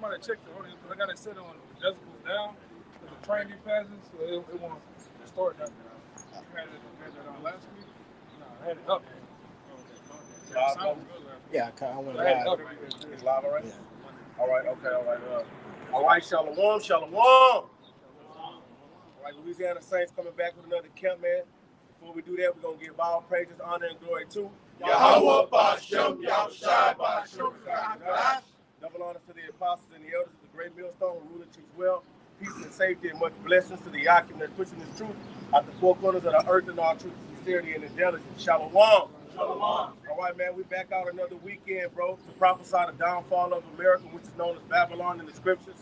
somebody check the order because I got it set on the decibels down because the train be passing, so it won't distort nothing. I had it on last week. No, I had it up. Yeah, I went live. It's live already? Yeah. All right, okay, all right. All right, shalom, shalom. All right, Louisiana Saints coming back with another camp, man. Before we do that, we're going to give all praises, honor, and glory to Yahweh Ba'Shem, Yahushai Ba'Shem. Double honor to the apostles and the elders of the great millstone who rule and teach well. Peace and safety and much blessings to the Yakim that's pushing this truth out the four corners of the earth and all truth, sincerity, and intelligence. Shalom. Shalom. All right, man, we back out another weekend, bro, to prophesy the downfall of America, which is known as Babylon in the scriptures.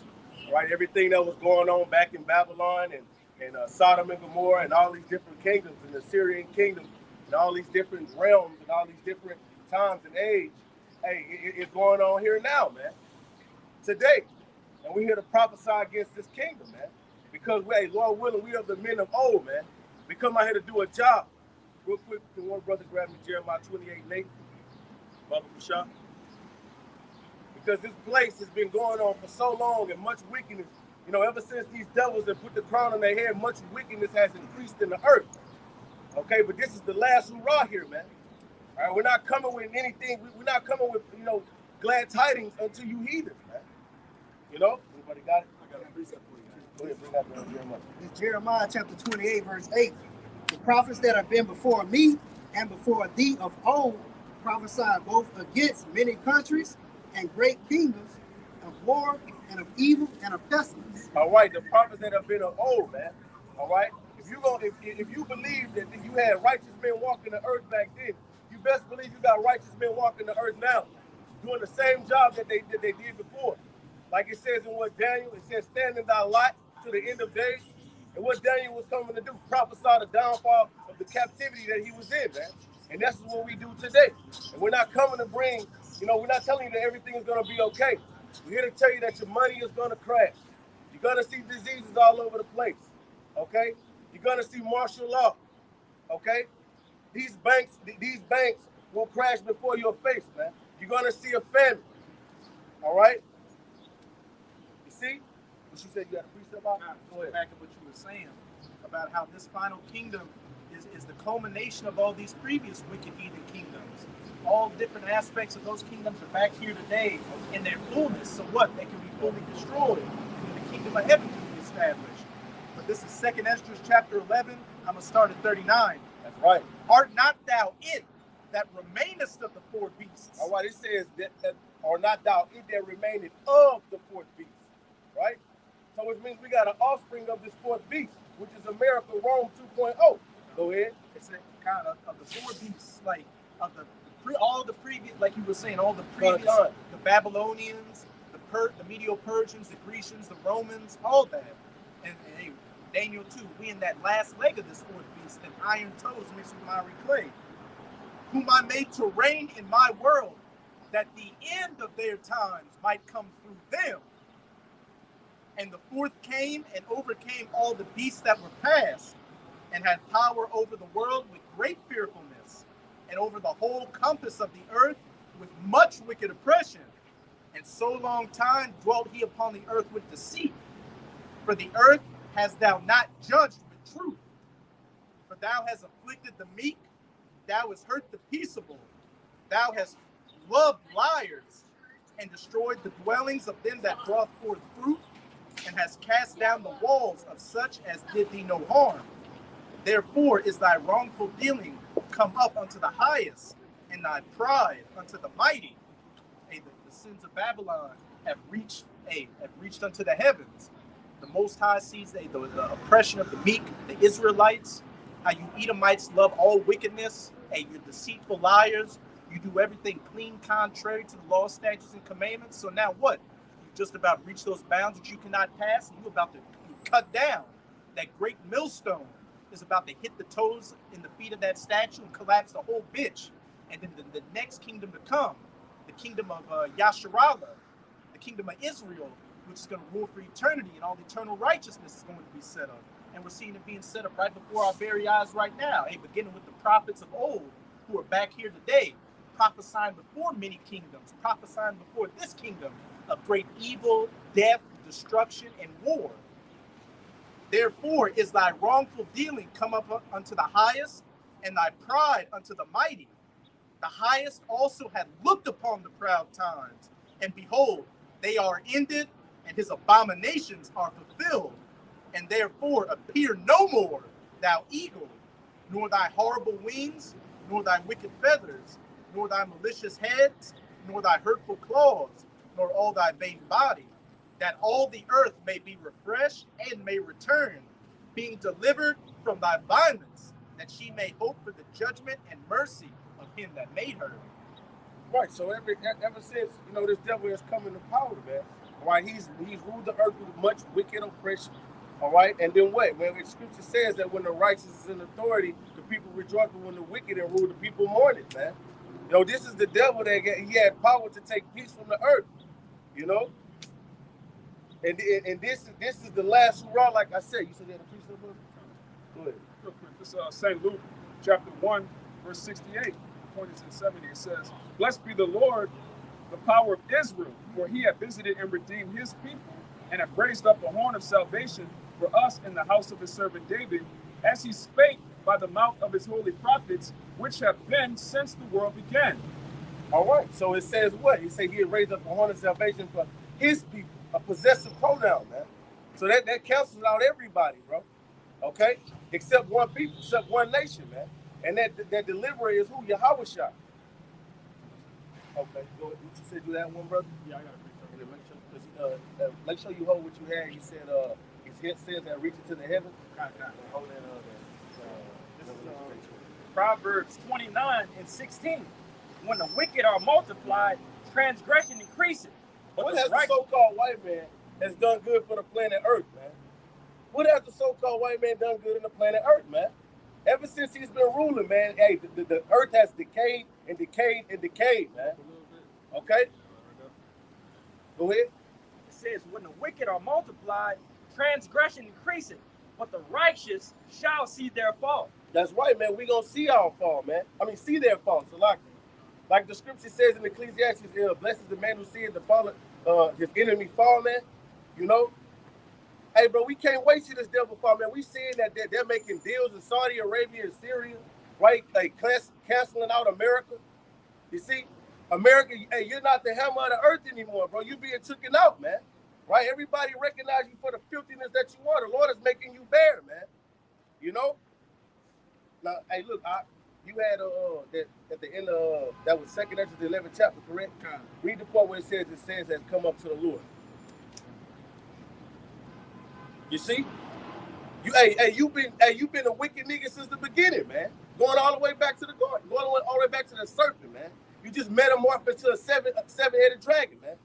All right, everything that was going on back in Babylon and Sodom and Gomorrah and all these different kingdoms and the Syrian kingdom and all these different realms and all these different times and age. Hey, it's going on here now, man. Today. And we're here to prophesy against this kingdom, man. Because, hey, Lord willing, we are the men of old, man. We come out here to do a job. Real quick, can one brother grab me Jeremiah 28:8? Brother Ssau. Because this place has been going on for so long and much wickedness. You know, ever since these devils have put the crown on their head, much wickedness has increased in the earth. Okay, but this is the last hurrah here, man. All right, we're not coming with anything. We're not coming with, glad tidings unto you heathens, man. You know? Anybody got it? I got a precept for you. Go ahead, bring that to Jeremiah. It's Jeremiah chapter 28, verse 8. The prophets that have been before me and before thee of old prophesied both against many countries and great kingdoms of war and of evil and of pestilence. All right, the prophets that have been of old, man. All right? If you believe that you had righteous men walking the earth back then, you best believe you got righteous men walking the earth now, doing the same job that they did before. Like it says in what Daniel, it says, stand in thy lot to the end of days. And what Daniel was coming to do, prophesy the downfall of the captivity that he was in, man. And that's what we do today. And we're not coming to bring, we're not telling you that everything is going to be okay. We're here to tell you that your money is going to crash. You're going to see diseases all over the place, okay? You're going to see martial law, okay? These banks will crash before your face, man. You're going to see a famine, all right? See? What you said you had a precept about? Go ahead. Back at what you were saying about how this final kingdom is the culmination of all these previous wicked heathen kingdoms. All different aspects of those kingdoms are back here today in their fullness. So what? They can be fully destroyed, and the kingdom of heaven can be established. But this is 2nd Esdras chapter 11. I'm going to start at 39. That's right. Art not thou it that remainest of the four beasts? All right, it says that or not thou it that remaineth of the fourth beast. Right? So it means we got an offspring of this fourth beast, which is America Rome 2.0. Go ahead. It's a kind of the four beasts, like of all the previous, like you were saying, all the previous, the Babylonians, the Medo-Persians, the Grecians, the Romans, all that. And hey, Daniel 2, we in that last leg of this fourth beast, that iron toes mixed with miry clay, whom I made to reign in my world, that the end of their times might come through them. And the fourth came and overcame all the beasts that were past, and had power over the world with great fearfulness, and over the whole compass of the earth with much wicked oppression. And so long time dwelt he upon the earth with deceit. For the earth hast thou not judged with truth. For thou hast afflicted the meek, thou hast hurt the peaceable, thou hast loved liars, and destroyed the dwellings of them that brought forth fruit, and hast cast down the walls of such as did thee no harm. Therefore is thy wrongful dealing come up unto the highest, and thy pride unto the mighty. Hey, the sins of Babylon have reached unto the heavens. The Most High sees the oppression of the meek, the Israelites, how you Edomites love all wickedness. Hey, you're deceitful liars. You do everything clean, contrary to the law, statutes, and commandments. So now what? You just about reached those bounds that you cannot pass, and you're about to cut down. That great millstone is about to hit the toes in the feet of that statue and collapse the whole bitch. And then the next kingdom to come, the kingdom of Yasharallah, the kingdom of Israel, which is going to rule for eternity, and all eternal righteousness is going to be set up. And we're seeing it being set up right before our very eyes right now. Hey, beginning with the prophets of old who are back here today, prophesying before many kingdoms, prophesying before this kingdom, of great evil, death, destruction, and war. Therefore is thy wrongful dealing come up unto the highest, and thy pride unto the mighty. The highest also had looked upon the proud times, and behold, they are ended, and his abominations are fulfilled. And therefore appear no more, thou eagle, nor thy horrible wings, nor thy wicked feathers, nor thy malicious heads, nor thy hurtful claws, nor all thy vain body, that all the earth may be refreshed and may return, being delivered from thy violence, that she may hope for the judgment and mercy of him that made her. Right. So ever since, you know, this devil has come into power, man. All right, he's ruled the earth with much wicked oppression. All right, and then what? When the scripture says that when the righteous is in authority, the people rejoice, but when the wicked and rule, the people mourn it, man. You know, this is the devil that he had power to take peace from the earth. You know, and this is the last hurrah, like I said. You said that a priest of the Go ahead. Real quick, this is St. Luke, chapter 1, verse 68, 20 and 70. It says, "Blessed be the Lord, the power of Israel, for he hath visited and redeemed his people, and hath raised up a horn of salvation for us in the house of his servant David, as he spake by the mouth of his holy prophets, which have been since the world began." All right, so it says what? He said he had raised up a horn of salvation for his people, a possessive pronoun, man. So that cancels out everybody, bro. Okay? Except one people, except one nation, man. And that deliverer is who? Yahushua. Okay, go ahead. You said you had one, brother? Yeah, I got a Make sure you hold what you had. You said his sins that reach into the heavens. Hold that This is Proverbs 29 and 16. When the wicked are multiplied, transgression increases. But What the has the right- so-called white man has done good for the planet Earth, man? What has the so-called white man done good in the planet Earth, man? Ever since he's been ruling, man, hey, the Earth has decayed and decayed and decayed, man. Okay? Go ahead. It says, when the wicked are multiplied, transgression increases. But the righteous shall see their fall. That's right, man. We gonna see our fall, man. I mean, see their fall. So like the scripture says in Ecclesiastes, blessed is the man who sees the fall, his enemy fall, man. You know? Hey, bro, we can't wait till this devil fall, man. We seeing that they're making deals in Saudi Arabia and Syria, right? Like canceling out America. You see, America, hey, you're not the hammer of the earth anymore, bro. You being taken out, man. Right? Everybody recognize you for the filthiness that you are. The Lord is making you bare, man. You know? Now, hey, look, you had that at the end of that was 2nd Ezra, the 11th chapter, correct? Read the part where it says has come up to the Lord. You see? You've been a wicked nigga since the beginning, man. Going all the way back to the garden, going all the way back to the serpent, man. You just metamorphed into a seven-headed dragon, man.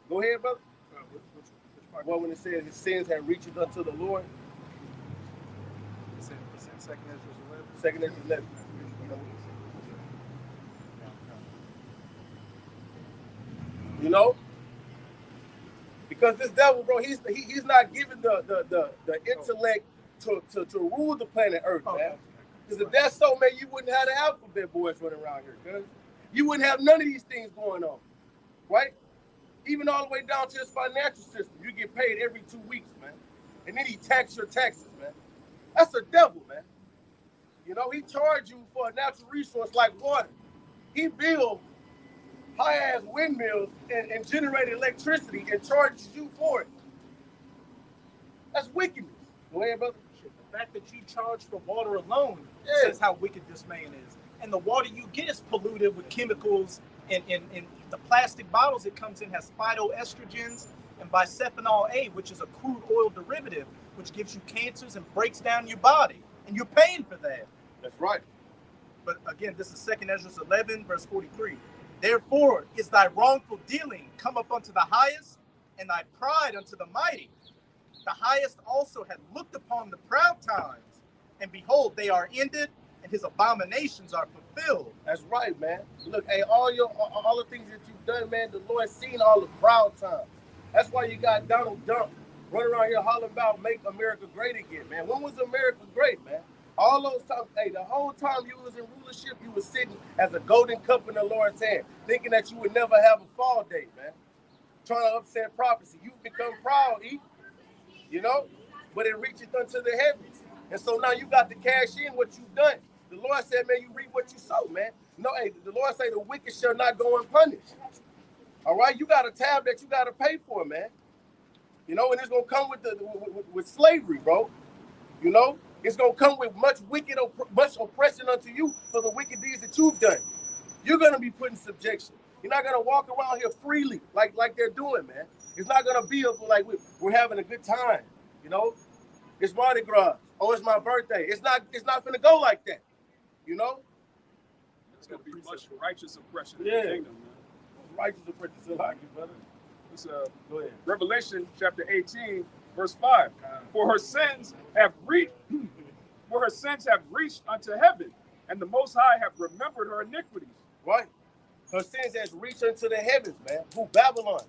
Go ahead, brother. Which part? Well, when it says his sins have reached unto the Lord. It's in 2nd Ezra 11. 2nd Ezra 11. You know? Because this devil, bro, he's not given the intellect to rule the planet Earth, man. Because if that's so, man, you wouldn't have the alphabet boys running around here, cuz. You wouldn't have none of these things going on, right? Even all the way down to his financial system. You get paid every 2 weeks, man. And then he tax your taxes, man. That's a devil, man. You know, he charged you for a natural resource like water. He built high-ass windmills and generated electricity and charges you for it. That's wickedness. Go ahead, brother. The fact that you charge for water alone says how wicked this man is. And the water you get is polluted with chemicals, and the plastic bottles it comes in has phytoestrogens and bisphenol A, which is a crude oil derivative, which gives you cancers and breaks down your body. And you're paying for that. That's right. But again, this is 2nd Ezra 11, verse 43. Therefore is thy wrongful dealing come up unto the highest, and thy pride unto the mighty. The highest also had looked upon the proud times, and behold, they are ended, and his abominations are fulfilled. That's right, man. Look, hey, all the things that you've done, man, the Lord seen all the proud times. That's why you got Donald Trump running around here hollering about make America great again, man. When was America great, man? All those times, hey, the whole time you was in rulership, you was sitting as a golden cup in the Lord's hand, thinking that you would never have a fall date, man. trying to upset prophecy. You become proud, you know, but it reaches unto the heavens. And so now you got to cash in what you've done. The Lord said, man, you reap what you sow, man. No, hey, the Lord said the wicked shall not go unpunished. All right, you got a tab that you got to pay for, man. You know, and it's gonna come with slavery, bro. You know, it's gonna come with much oppression unto you for the wicked deeds that you've done. You're gonna be put in subjection. You're not gonna walk around here freely like they're doing, man. It's not gonna be like we're having a good time. You know, it's Mardi Gras. Oh, it's my birthday. It's not gonna go like that. You know, It's gonna be much righteous oppression in yeah. the kingdom, man. Righteous oppression, still like you, brother. It's Go ahead. Revelation chapter 18, verse 5. For her sins have reached unto heaven, and the Most High have remembered her iniquities. Right. Her sins has reached unto the heavens, man. Who? Babylon.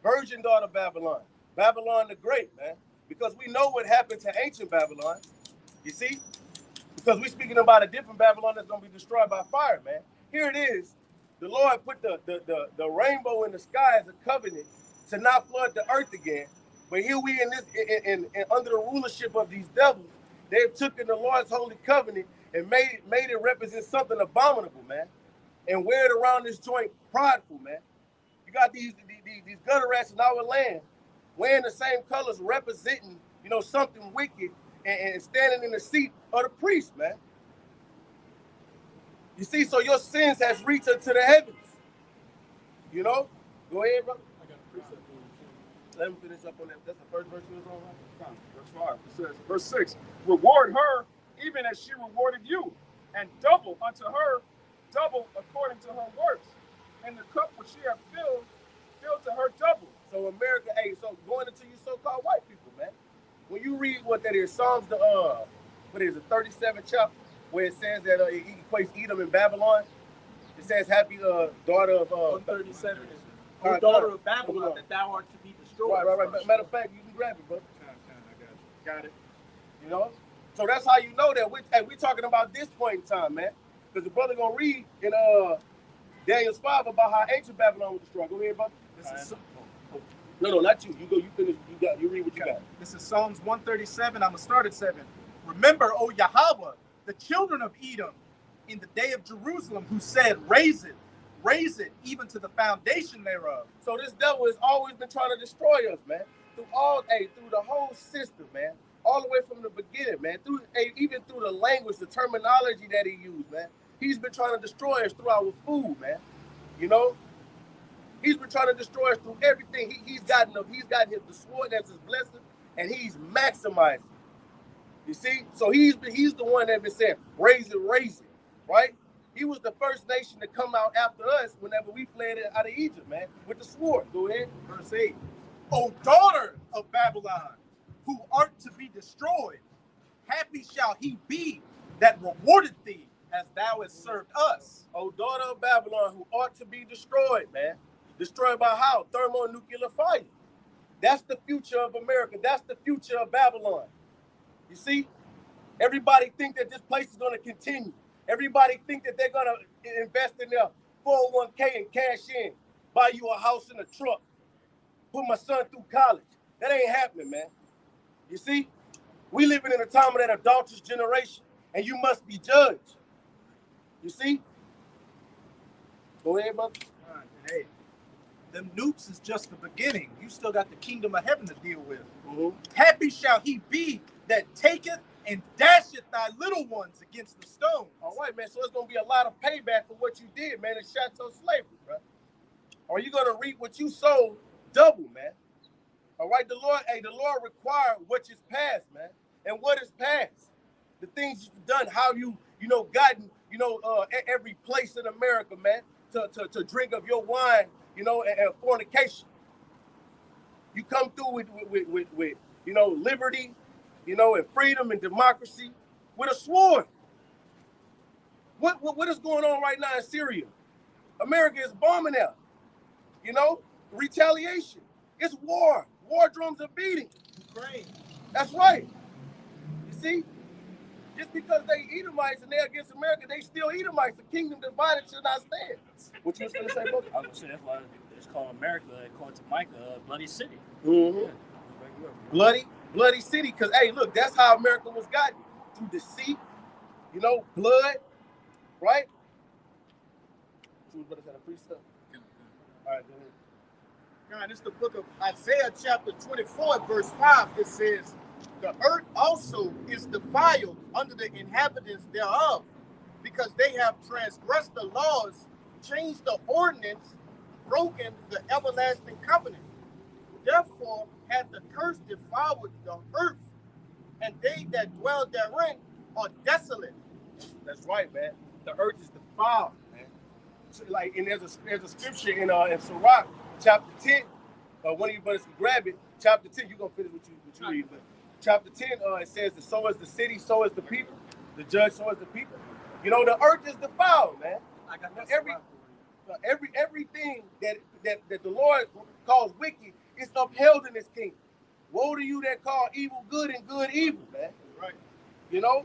Virgin daughter Babylon. Babylon the Great, man. Because we know what happened to ancient Babylon. You see? Because we're speaking about a different Babylon that's going to be destroyed by fire, man. Here it is. The Lord put the rainbow in the sky as a covenant to not flood the earth again. But here we in under the rulership of these devils, they've taken the Lord's holy covenant and made it represent something abominable, man. And wear it around this joint prideful, man. You got these gutter rats in our land wearing the same colors, representing, you know, something wicked and standing in the seat of the priest, man. You see, so your sins has reached unto the heavens. You know? Go ahead, brother. I got a precept for you. Let him finish up on that. That's the first verse you was on, right? Verse 5. It says, verse 6. Reward her even as she rewarded you, and double unto her, double according to her works. And the cup which she hath filled to her double. So America, hey, so going into you so-called white people, man. When you read what that is, Psalms the 37th chapter, where it says that it equates Edom and Babylon. It says, happy daughter of 137 is O daughter of Babylon, that thou art to be destroyed. Right. Matter of fact, you can grab it, bro. I got it. You know? So that's how you know that we're talking about this point in time, man. Because the brother gonna read in Daniel's 5 about how ancient Babylon was destroyed. Go ahead, brother. No, not you. You go. You finish. You read what you got. This is Psalms 137. I'm gonna start at 7. Remember, O Yahweh, the children of Edom, in the day of Jerusalem, who said, raise it, even to the foundation thereof. So this devil has always been trying to destroy us, man. Through the whole system, man. All the way from the beginning, man. Even through the language, the terminology that he used, man. He's been trying to destroy us through our food, man. You know, he's been trying to destroy us through everything. He's gotten the sword that's his blessing, and he's maximizing. You see, so he's the one that been saying, raise it, right? He was the first nation to come out after us whenever we fled out of Egypt, man, with the sword. Go ahead. Verse 8. O daughter of Babylon, who art to be destroyed, happy shall he be that rewarded thee as thou hast served us. O daughter of Babylon, who ought to be destroyed, man. Destroyed by how? Thermonuclear fire. That's the future of America. That's the future of Babylon. You see, everybody think that this place is going to continue. Everybody think that they're going to invest in their 401k and cash in, buy you a house and a truck, put my son through college. That ain't happening, man. You see, we living in a time of that adulterous generation, and you must be judged. You see? Go ahead, brother. All right, hey, them nukes is just the beginning. You still got the kingdom of heaven to deal with. Mm-hmm. Happy shall he be that taketh and dasheth thy little ones against the stones. All right, man. So it's going to be a lot of payback for what you did, man, in chattel slavery, bro. Or you going to reap what you sowed double, man. All right, the Lord required what is past, man. And what is past? The things you've done, how you gotten, every place in America, man, to drink of your wine, and fornication. You come through with liberty, and freedom and democracy with a sword. What is going on right now in Syria? America is bombing out. Retaliation. It's war. War drums are beating. Ukraine. That's right. You see? Just because they Edomites and they're against America, they still Edomites. The kingdom divided should not stand. What you was going to say, brother? I was going to say, that's why just call America, according to Micah, a bloody city. Mm-hmm. Bloody city. Because, hey, look, that's how America was gotten. Through deceit, you know, blood, right? All right, go ahead. God, it's the book of Isaiah chapter 24, verse 5. It says, the earth also is defiled under the inhabitants thereof, because they have transgressed the laws, changed the ordinance, broken the everlasting covenant. Therefore hath the curse devoured the earth, and they that dwell therein are desolate. That's right, man. The earth is defiled, man. So, like, and there's a scripture in Sirach, chapter 10. One of you brothers can grab it. Chapter 10, you're gonna finish what you read, but chapter 10, it says that so is the city, so is the people. The judge, so is the people. You know, the earth is defiled, man. I got that. Everything that the Lord calls wicked is upheld in His kingdom. Woe to you that call evil good and good evil, man. Right. You know,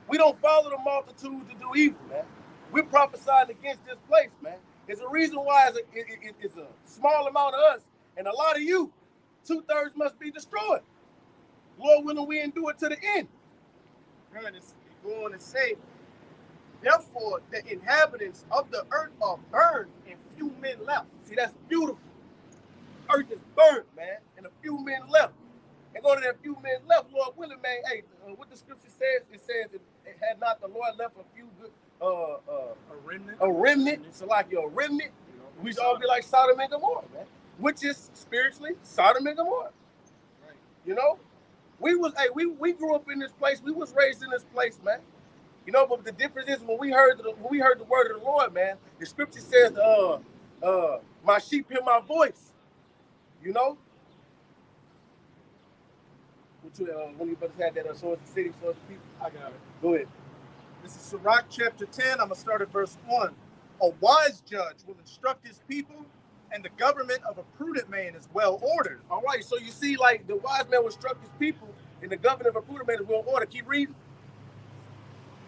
we don't follow the multitude to do evil, man. We're prophesying against this place, man. There's a reason why it's a small amount of us and a lot of you. 2/3 must be destroyed. Lord willing, we endure it to the end. And it's going to say, therefore the inhabitants of the earth are burned and few men left. See, that's beautiful. Earth is burned, man, and a few men left. And go to that few men left, Lord willing, man. Hey, what the scripture says, it says it had not the Lord left a few good, a remnant. So like a remnant, we should all be like Sodom and Gomorrah, man. Which is spiritually Sodom and Gomorrah. Right. You know, we grew up in this place. We was raised in this place, man. You know, but the difference is when we heard the word of the Lord, man. The scripture says, my sheep hear my voice. You know. When you brothers had that, so is the city, so is the people. I got it. Go ahead. This is Sirach chapter 10. I'm going to start at verse 1. A wise judge will instruct his people, and the government of a prudent man is well ordered. All right, so you see, like, the wise man will instruct his people, and the government of a prudent man is well ordered. Keep reading.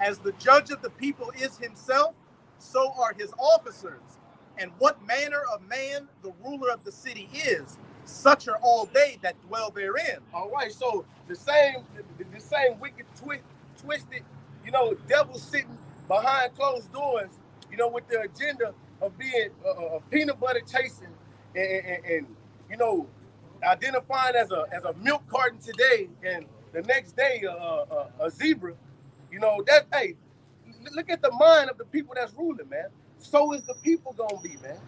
As the judge of the people is himself, so are his officers. And what manner of man the ruler of the city is, such are all they that dwell therein. All right, so the same wicked, twisted, you know, devil sitting behind closed doors, you know, with the agenda of being a peanut butter chasing and you know, identifying as a milk carton today and the next day a zebra. You know, that, hey, look at the mind of the people that's ruling, man. So is the people gonna be, man.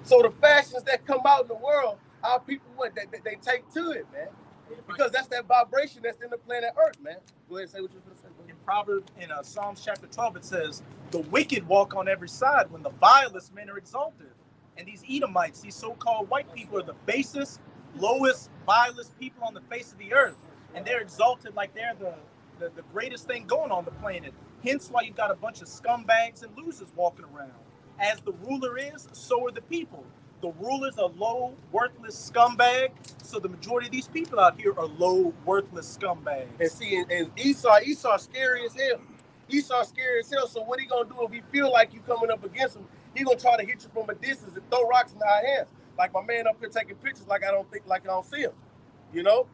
So the fashions that come out in the world, our people, they take to it, man. Because that's that vibration that's in the planet Earth, man. Go ahead and say what you're going to say. In Proverbs, in Psalms chapter 12, it says, the wicked walk on every side when the vilest men are exalted. And these Edomites, these so-called white people, are the basest, lowest, vilest people on the face of the earth. And they're exalted like they're the greatest thing going on the planet. Hence why you got a bunch of scumbags and losers walking around. As the ruler is, so are the people. The ruler's a low, worthless scumbag. So the majority of these people out here are low, worthless scumbags. And see, and Esau scary as hell. Esau scary as hell. So what he gonna do if he feel like you coming up against him? He gonna try to hit you from a distance and throw rocks in our hands. Like my man up here taking pictures, like I don't see him. You know,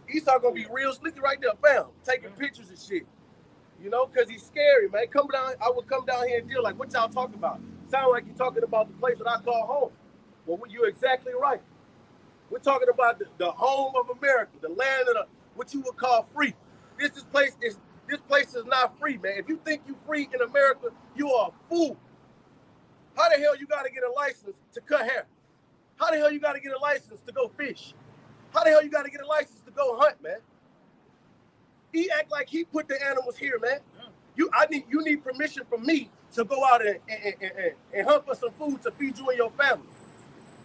Esau gonna be real slicky right there, bam, taking pictures and shit. You know, because he's scary, man. I would come down here and deal like, what y'all talking about? Sound like you're talking about the place that I call home. Well, you're exactly right. We're talking about the home of America, the land of what you would call free. This place is not free, man. If you think you free in America, you are a fool. How the hell you got to get a license to cut hair? How the hell you got to get a license to go fish? How the hell you got to get a license to go hunt, man? He act like he put the animals here, man. You need permission from me to go out and hunt for some food to feed you and your family.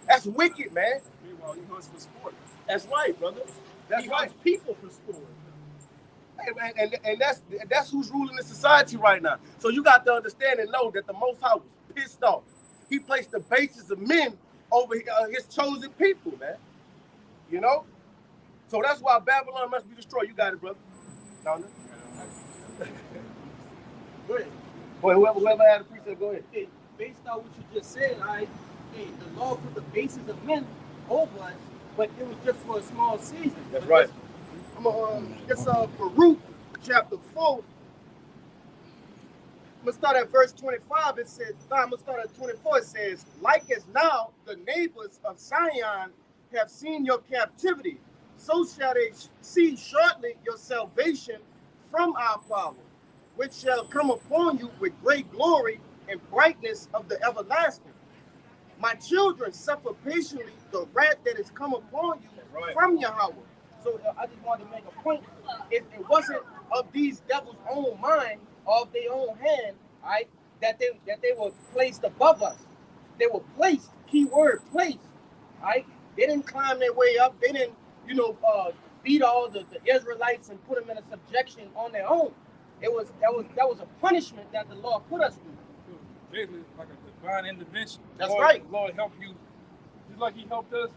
That's wicked, man. Meanwhile, he hunts for sport. That's right, brother. That's right. People for sport. And that's who's ruling the society right now. So you got to understand and know that the Most High was pissed off. He placed the bases of men over his chosen people, man. You know? So that's why Babylon must be destroyed. You got it, brother. Go ahead. Boy, whoever had a precept, go ahead. Based on what you just said, hey, the law put the basis of men over us, but it was just for a small season. That's right. I'm going to Baruch chapter 4. I'm going to start at verse 25. It says, I'm going to start at 24. It says, like as now the neighbors of Zion have seen your captivity, so shall they see shortly your salvation from our power, which shall come upon you with great glory and brightness of the everlasting. My children, suffer patiently the wrath that is come upon you from Yahweh. So I just wanted to make a point. If it wasn't of these devils' own mind, of their own hand, right, that they were placed above us. They were placed, key word, placed, right? They didn't climb their way up. They didn't, beat all the Israelites and put them in a subjection on their own. That was a punishment that the Lord put us through. Basically, like a divine intervention. That's Lord, right. Lord help you, just like He helped us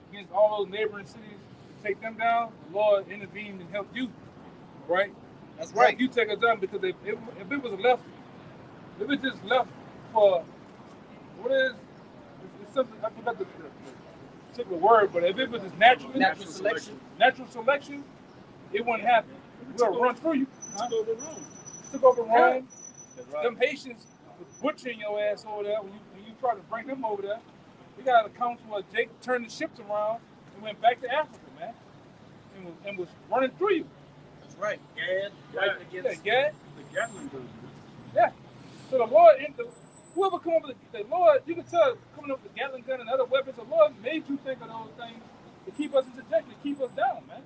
against all those neighboring cities to take them down. The Lord intervened and helped you, right? That's right. You take us down because if it was left, if it just left for what is it's something I forgot the particular word, but if it was just natural selection, it wouldn't happen. We'll run through you. Took over Rome. Right. Them Haitians was butchering your ass over there when you tried to bring them over there. We got accounts where Jake turned the ships around and went back to Africa, man, and was running through you. That's right. Gad. The Gatling gun. Yeah. So the Lord, whoever come up with the Lord, you can tell coming up with the Gatling gun and other weapons, the Lord made you think of those things to keep us in subjection, to keep us down, man.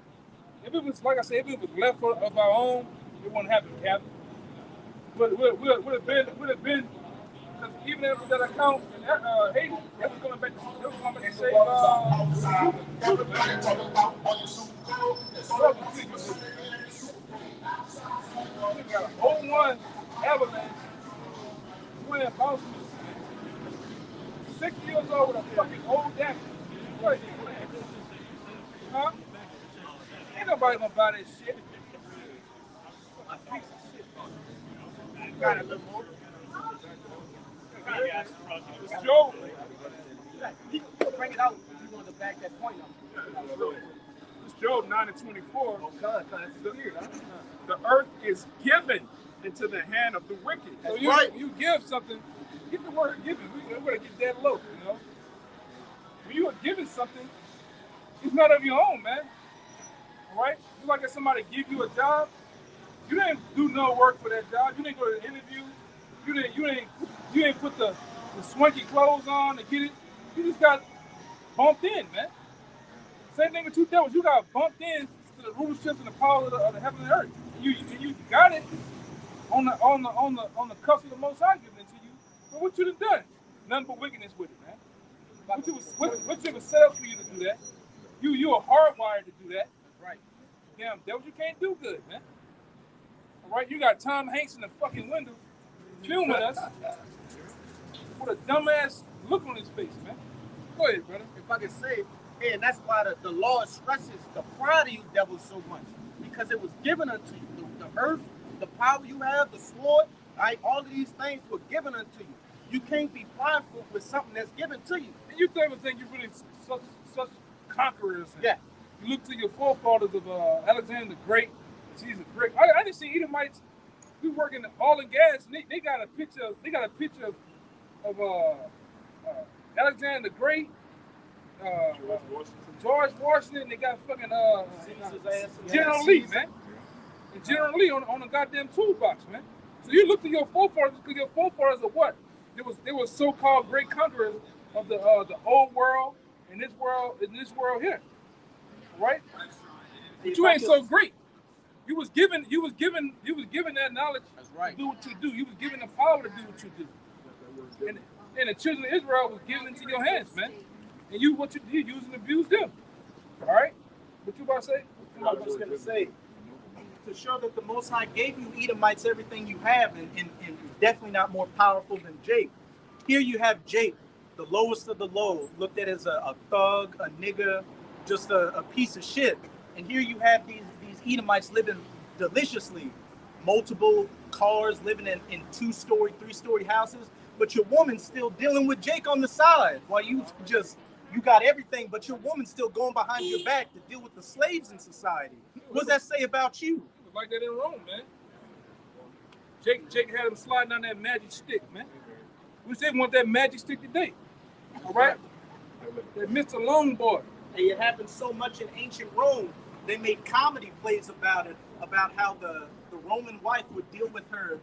If it was, like I said, if it was left of our own, it wouldn't happen, Captain. But would have been, because even after that account in Haiti, they was going back to save we got a 01 Avalanche playing bounce music. 6 years old with a fucking old damage. What are you playing? Huh? Ain't nobody gonna buy that shit. A piece of shit. Got a little more. It's Joe. You can bring it out if you want to back that point up. It's Job 9:24. The earth is given into the hand of the wicked. So you give something, get the word given. We're going to get that low, you know. When you are given something, it's not of your own, man. All right? It's like if somebody give you a job, you didn't do no work for that job. You didn't go to the interview. You didn't put the swanky clothes on to get it. You just got bumped in, man. Same thing with two devils. You got bumped in to the rulerships and the power of the heaven and earth. You got it on the cuffs of the Most High giving it to you. But what you done done? Nothing but wickedness with it, man. What you was set up for you to do that? You are hardwired to do that. That's right. Damn devils, you can't do good, man. All right, you got Tom Hanks in the fucking window filming us with a dumbass look on his face, man. Go ahead, brother. If I can say, hey, and that's why the Lord stresses the pride of you devils so much, because it was given unto you. The earth, the power you have, the sword, right? All of these things were given unto you. You can't be prideful with something that's given to you. And you think you're really such conquerors. Yeah. You look to your forefathers of Alexander the Great. Caesar the Great. I didn't see Edomites. We work in oil and gas, and they got a picture. Of Alexander the Great, George Washington. They got fucking General Lee, man. And General Lee on a goddamn toolbox, man. So you look to your forefathers, because your forefathers are what? They were so-called great conquerors of the old world and this world here, right? But you ain't so great. You was given that knowledge to do what you do. You was given the power to do what you do. And the children of Israel was given into your hands, man. And you use and abuse them. All right? What you about to say? I was going to say, to show that the Most High gave you Edomites everything you have, and definitely not more powerful than Jake. Here you have Jake, the lowest of the low, looked at as a thug, a nigger, just a piece of shit. And here you have these Edomites living deliciously, multiple cars, living in 2-story, 3-story houses. but your woman's still dealing with Jake on the side while you got everything, but your woman's still going behind your back to deal with the slaves in society. What does that say about you? It was like that in Rome, man. Jake had him sliding on that magic stick, man. Which they want that magic stick today. All right? That Mr. Longboard. And it happened so much in ancient Rome, they made comedy plays about it, about how the Roman wife would deal with her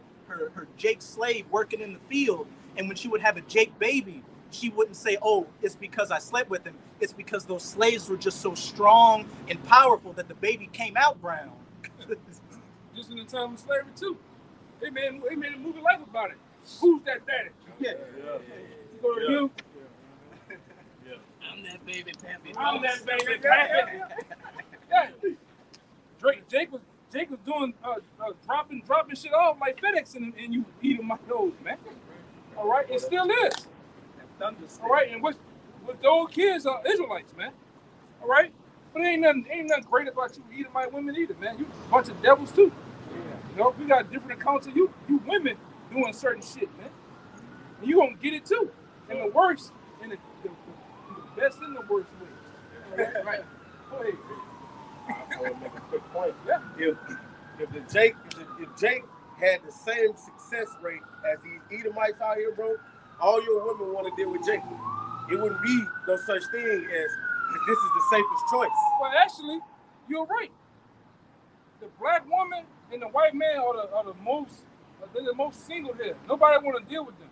Jake slave working in the field. And when she would have a Jake baby, she wouldn't say, oh, it's because I slept with him. It's because those slaves were just so strong and powerful that the baby came out brown. Just in the time of slavery, too. They made a movie life about it. Who's that daddy? Yeah. You go to you. I'm that baby pappy. I'm that baby pappy. Yeah. Jake was doing dropping shit off like FedEx and you eating my nose, man. All right, it still is. All right, and with those kids are Israelites, man. All right, but ain't nothing great about you Edomite women either, man. You a bunch of devils too. You know, we got different accounts of you women doing certain shit, man. And you gonna get it too, in the worst, in the best, in the worst way. Right. Go ahead. I want to make a quick point. Yeah. If Jake had the same success rate as these Edomites out here, bro, all your women want to deal with Jake. It wouldn't be no such thing as this is the safest choice. Well, actually, you're right. The black woman and the white man are the most single here. Nobody want to deal with them.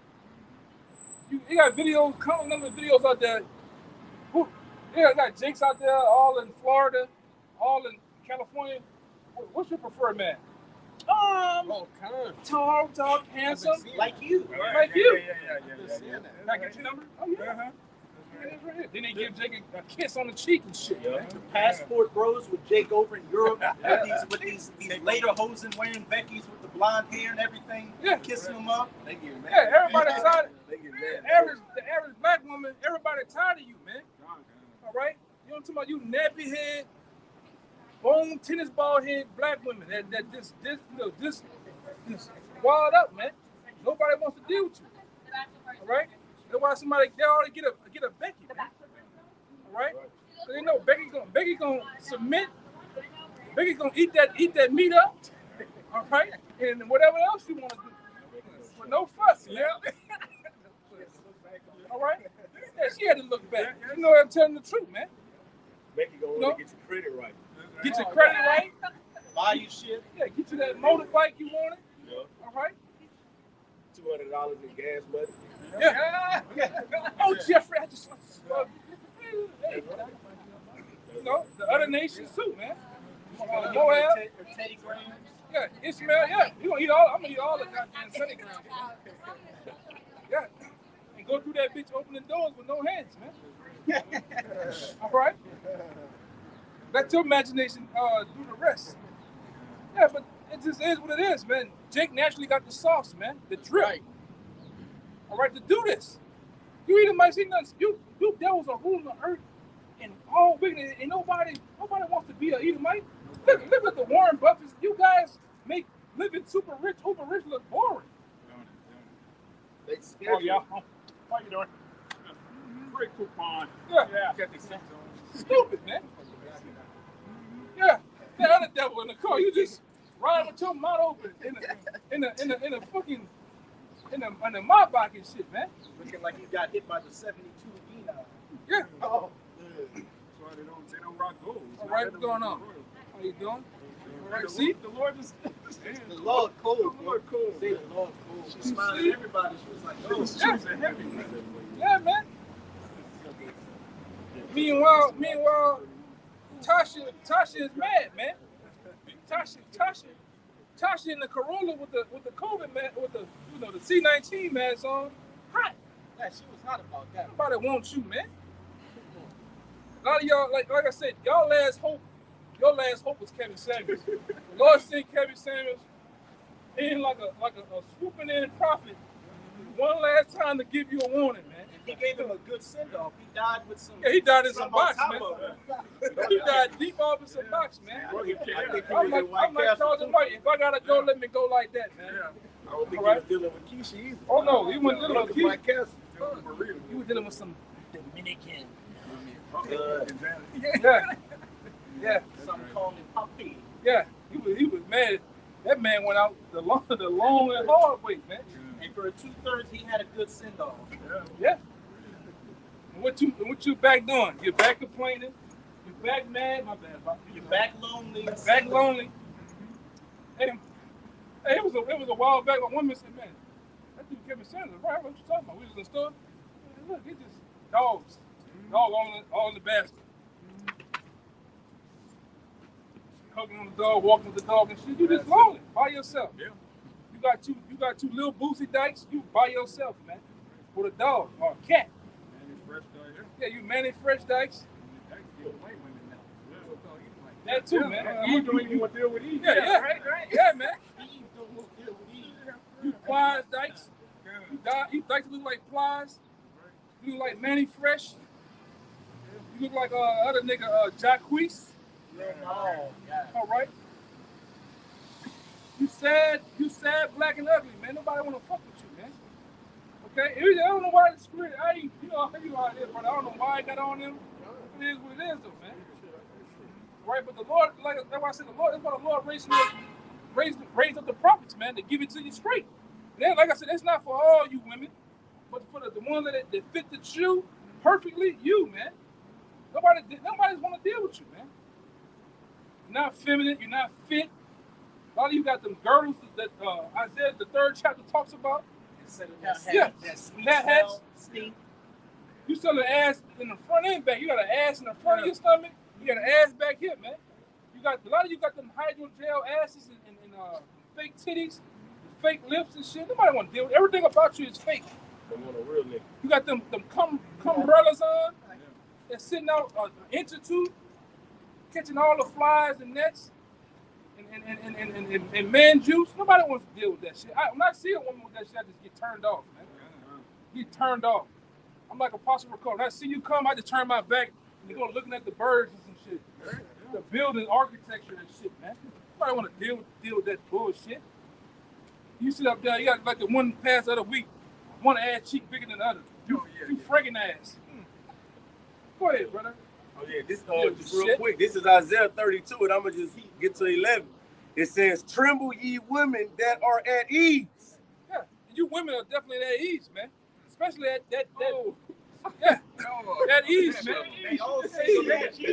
You got videos, countless number of videos out there. Yeah, got Jakes out there, all in Florida, all in California. What's your preferred man? Tall, handsome, Like you. like you. Yeah. Can I get your number? Oh yeah. Uh-huh. Right here. Then they give Jake a kiss on the cheek and shit. Yeah. Man. The passport bros with Jake over in Europe with these later hosen wearing Becky's with the blonde hair and everything, Yeah. kissing them up. They get mad. Yeah, everybody tired. They get mad. The average black woman, everybody tired of you, man. All right, you know what I'm talking about? You nappy head, bone tennis ball head black women that just wild up, man. Nobody wants to deal with you. All right, that's why they already get a Becky, man. All right, so they know Becky gonna submit. Becky gonna eat that meat up. All right, and whatever else you want to do, with no fuss, yeah. All right. Yeah, she had to look back. You know I'm telling the truth, man. Make you go on and get your credit right. Get your credit right. Buy you shit. Yeah, get you that motorbike you wanted. Yeah. All right. $200 in gas money. Yeah. Oh, Jeffrey, I just love you. Hey, you know, the other nations too, man. Moab. Or Teddy Graham. Yeah, Ishmael, yeah. I'm gonna eat all the goddamn Teddy Graham. Yeah. And go through that bitch opening doors with no hands, man. All right? Let your imagination do the rest. Yeah, but it just is what it is, man. Jake naturally got the sauce, man. The drip. Right. All right, to do this. You either might see nothing. You devils are ruling the earth and all wicked. And nobody wants to be an Edomite. Look at the Warren Buffetts. You guys make living super rich, uber rich look boring. They scared you. How you doing? Great coupon. Yeah. Got the seats on. Stupid, man. Yeah. The other devil in the car. You just ride with your mouth open in a fucking in the Maybach and shit, man. Looking like you got hit by the 72 Eno. Yeah. Oh. That's why they don't rock gold. All right, what's going on? How you doing? All right, see? The Lord is The Lord cool. The Lord cool. See, the Lord cool. She smiled at everybody. She was like, oh. Those shoes are heavy, man. Yeah, man. Meanwhile, Tasha is mad, man. Tasha in the Corolla with the COVID mask, with the the C-19 mask on, hot. Yeah, she was hot about that. Nobody wants you, man. A lot of y'all, like I said, your last hope was Kevin Samuels. The Lord sent Kevin Samuels in like a swooping in prophet one last time to give you a warning, man. He gave him a good send-off. He died with some. Yeah, he died in some box, man. It. He died deep off in some box, man. I think I'm like Charles White. If I gotta go, let me go like that, man. I don't think All right. he was dealing with Keisha either. Oh no, he wasn't dealing with Keisha. Black Castle. You were dealing with some Dominican. Yeah, yeah, Some call him Puppy. yeah. He was mad. That man went out the long and hard way, man. And for a 2/3, he had a good send off. Yeah. And what you back doing? You're back complaining. You're back mad. My bad, Bob. You're back lonely. Back lonely. Hey, it was a while back. A woman said, "Man, that dude Kevin Sanders, right? What you talking about? We was in the store. Man, look, they just dogs, dog all in the basket. Hugging on the dog, walking with the dog and shit. You just lonely by yourself. Yeah. You got two little boosie dykes. You by yourself, man, with a dog or a cat. And it's fresh down here. Yeah, you Manny Fresh dykes. That's good white women now. So-called Edomite. That too, Yeah, man. Eve don't even want to deal with Eve. Yeah, Right. yeah, man. Eve don't want to deal with Eve. You Plies dykes. Yeah. You dykes look like Plies. You look like Manny Fresh. You look like other nigga Jacquees. Oh, yeah. All right. You sad, black and ugly, man. Nobody wanna fuck with you, man. Okay? I don't know why the spirit. You know how it is, but I don't know why I got on them. It is what it is, though, man. Right? But the Lord, like that's why I said the Lord. That's why the Lord raised up the prophets, man, to give it to you straight. Then, like I said, it's not for all you women, but for the ones that fit the shoe perfectly. You, man. Nobody's want to deal with you, man. You're not feminine. You're not fit. A lot of you got them girdles that Isaiah, the 3rd chapter, talks about. Instead of that, Yeah. that sweet That smell, hats. stink. You sell an ass in the front and back. You got an ass in the front of your stomach. You got an ass back here, man. You got a lot of you got them hydrogel asses and fake titties, fake lips and shit. Nobody want to deal with it. Everything about you is fake. They want a real nigga. You got them umbrellas on. They're sitting out an inch or two, catching all the flies and nets and man juice. Nobody wants to deal with that shit. When I see a woman with that shit, I just get turned off, man. Get turned off. I'm like Apostle Rico. When I see you come, I just turn my back and you go looking at the birds and some shit. The building architecture and shit, man. Nobody want to deal with that bullshit. You sit up there, you got like the one pass the other week, one ass cheek bigger than the other. You friggin' ass. Go ahead, brother. Oh yeah, this Yeah, just real shit. quick. This is Isaiah 32, and I'm gonna just get to 11. It says, "Tremble, ye women that are at ease." Yeah, you women are definitely at ease, man. Especially at that yeah, at ease, man. They all say Yeah. that. Yeah.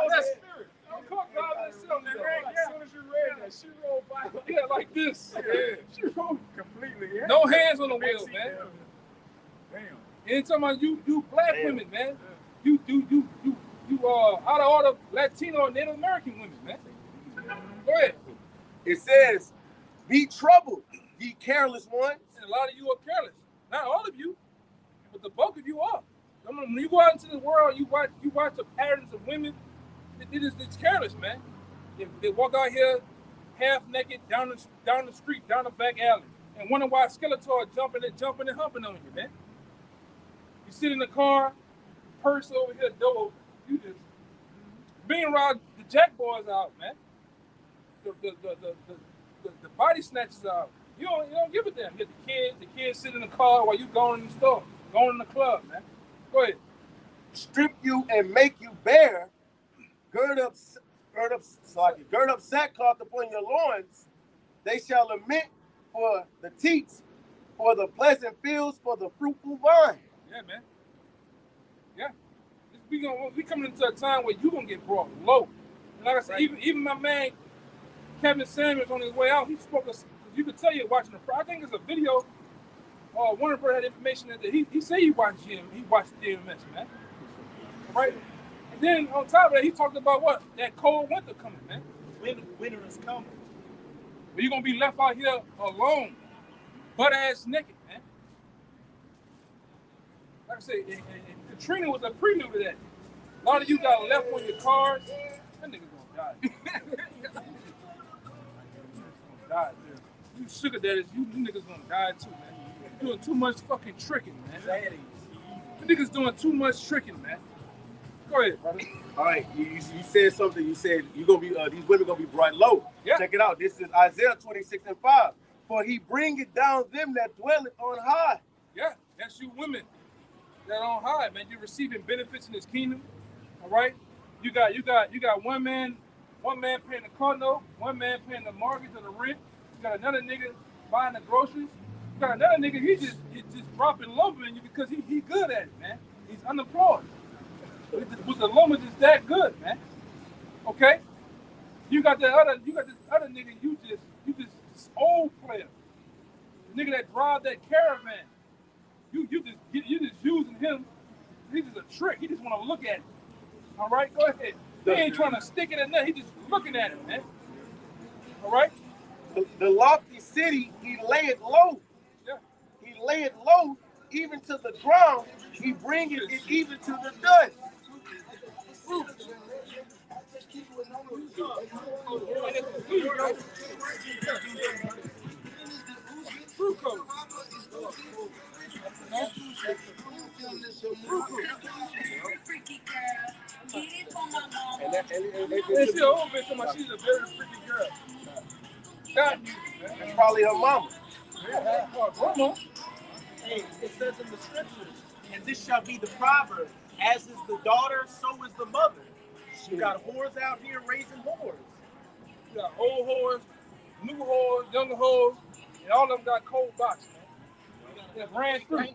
That spirit. I'm caught by myself, man. As soon as you read that, she rolled by. Yeah, like this. Yeah, she rolled completely. Yeah. No hands on the wheel, man. Damn. Anytime about you black women, man. You out of all the Latino and Native American women, man. Go ahead. It says, "Be troubled, ye careless ones." And a lot of you are careless. Not all of you, but the bulk of you are. When you go out into the world, you watch the patterns of women. It's careless, man. They walk out here half naked down the street, down the back alley, and wonder why Skeletor jumping and humping on you, man. You sit in the car, purse over here, door. You just being around the jack boys out, man. The body snatchers out. You don't give a damn. You get the kids sit in the car while you going in the store, going in the club, man. Go ahead. "Strip you and make you bare, gird up sackcloth upon your loins. They shall lament for the teats, for the pleasant fields, for the fruitful vine." Yeah, man. Yeah. We coming into a time where you gonna get brought low. And like I said, even my man Kevin Samuels on his way out, he spoke. You could tell you're watching the. I think it's a video. Warner Bros had information that he said he watched GMS, man. Right. And then on top of that, he talked about what that cold winter coming, man. Winter is coming. But you're gonna be left out here alone, butt ass naked, man. Like I said, and Katrina was a prelude to that. A lot of you got left on your cars. That nigga's gonna die. Die, dude. You sugar daddies, you niggas gonna die too, man. You're doing too much fucking tricking, man. You niggas doing too much tricking, man. Go ahead, brother. All right, you said something. You said you're gonna be these women gonna be brought low. Yeah. Check it out. This is Isaiah 26:5. For he bringeth down them that dwelleth on high. Yeah, that's you women that on high, man. You're receiving benefits in his kingdom. All right. You got one man paying the car note, one man paying the mortgage or the rent. You got another nigga buying the groceries. You got another nigga, he's just dropping lumber in you because he good at it, man. He's unemployed. With the lumber just that good, man. Okay? You got this other nigga, you just this old player. The nigga that drive that caravan. You just using him. He's just a trick. He just want to look at it. All right, go ahead. He ain't trying to stick it in there. He just looking at it, man. All right. The lofty city, he lay it low. Yeah. He lay it low, even to the ground. He bringeth it even to the dust. And she old bitch, somebody, she's a very freaky girl. That's probably her mama. Yeah, her grandma. Hey, it says in the scriptures, and this shall be the proverb, as is the daughter, so is the mother. You got whores out here raising whores. You got old whores, new whores, younger whores, and all of them got cold boxes, man. They ran through.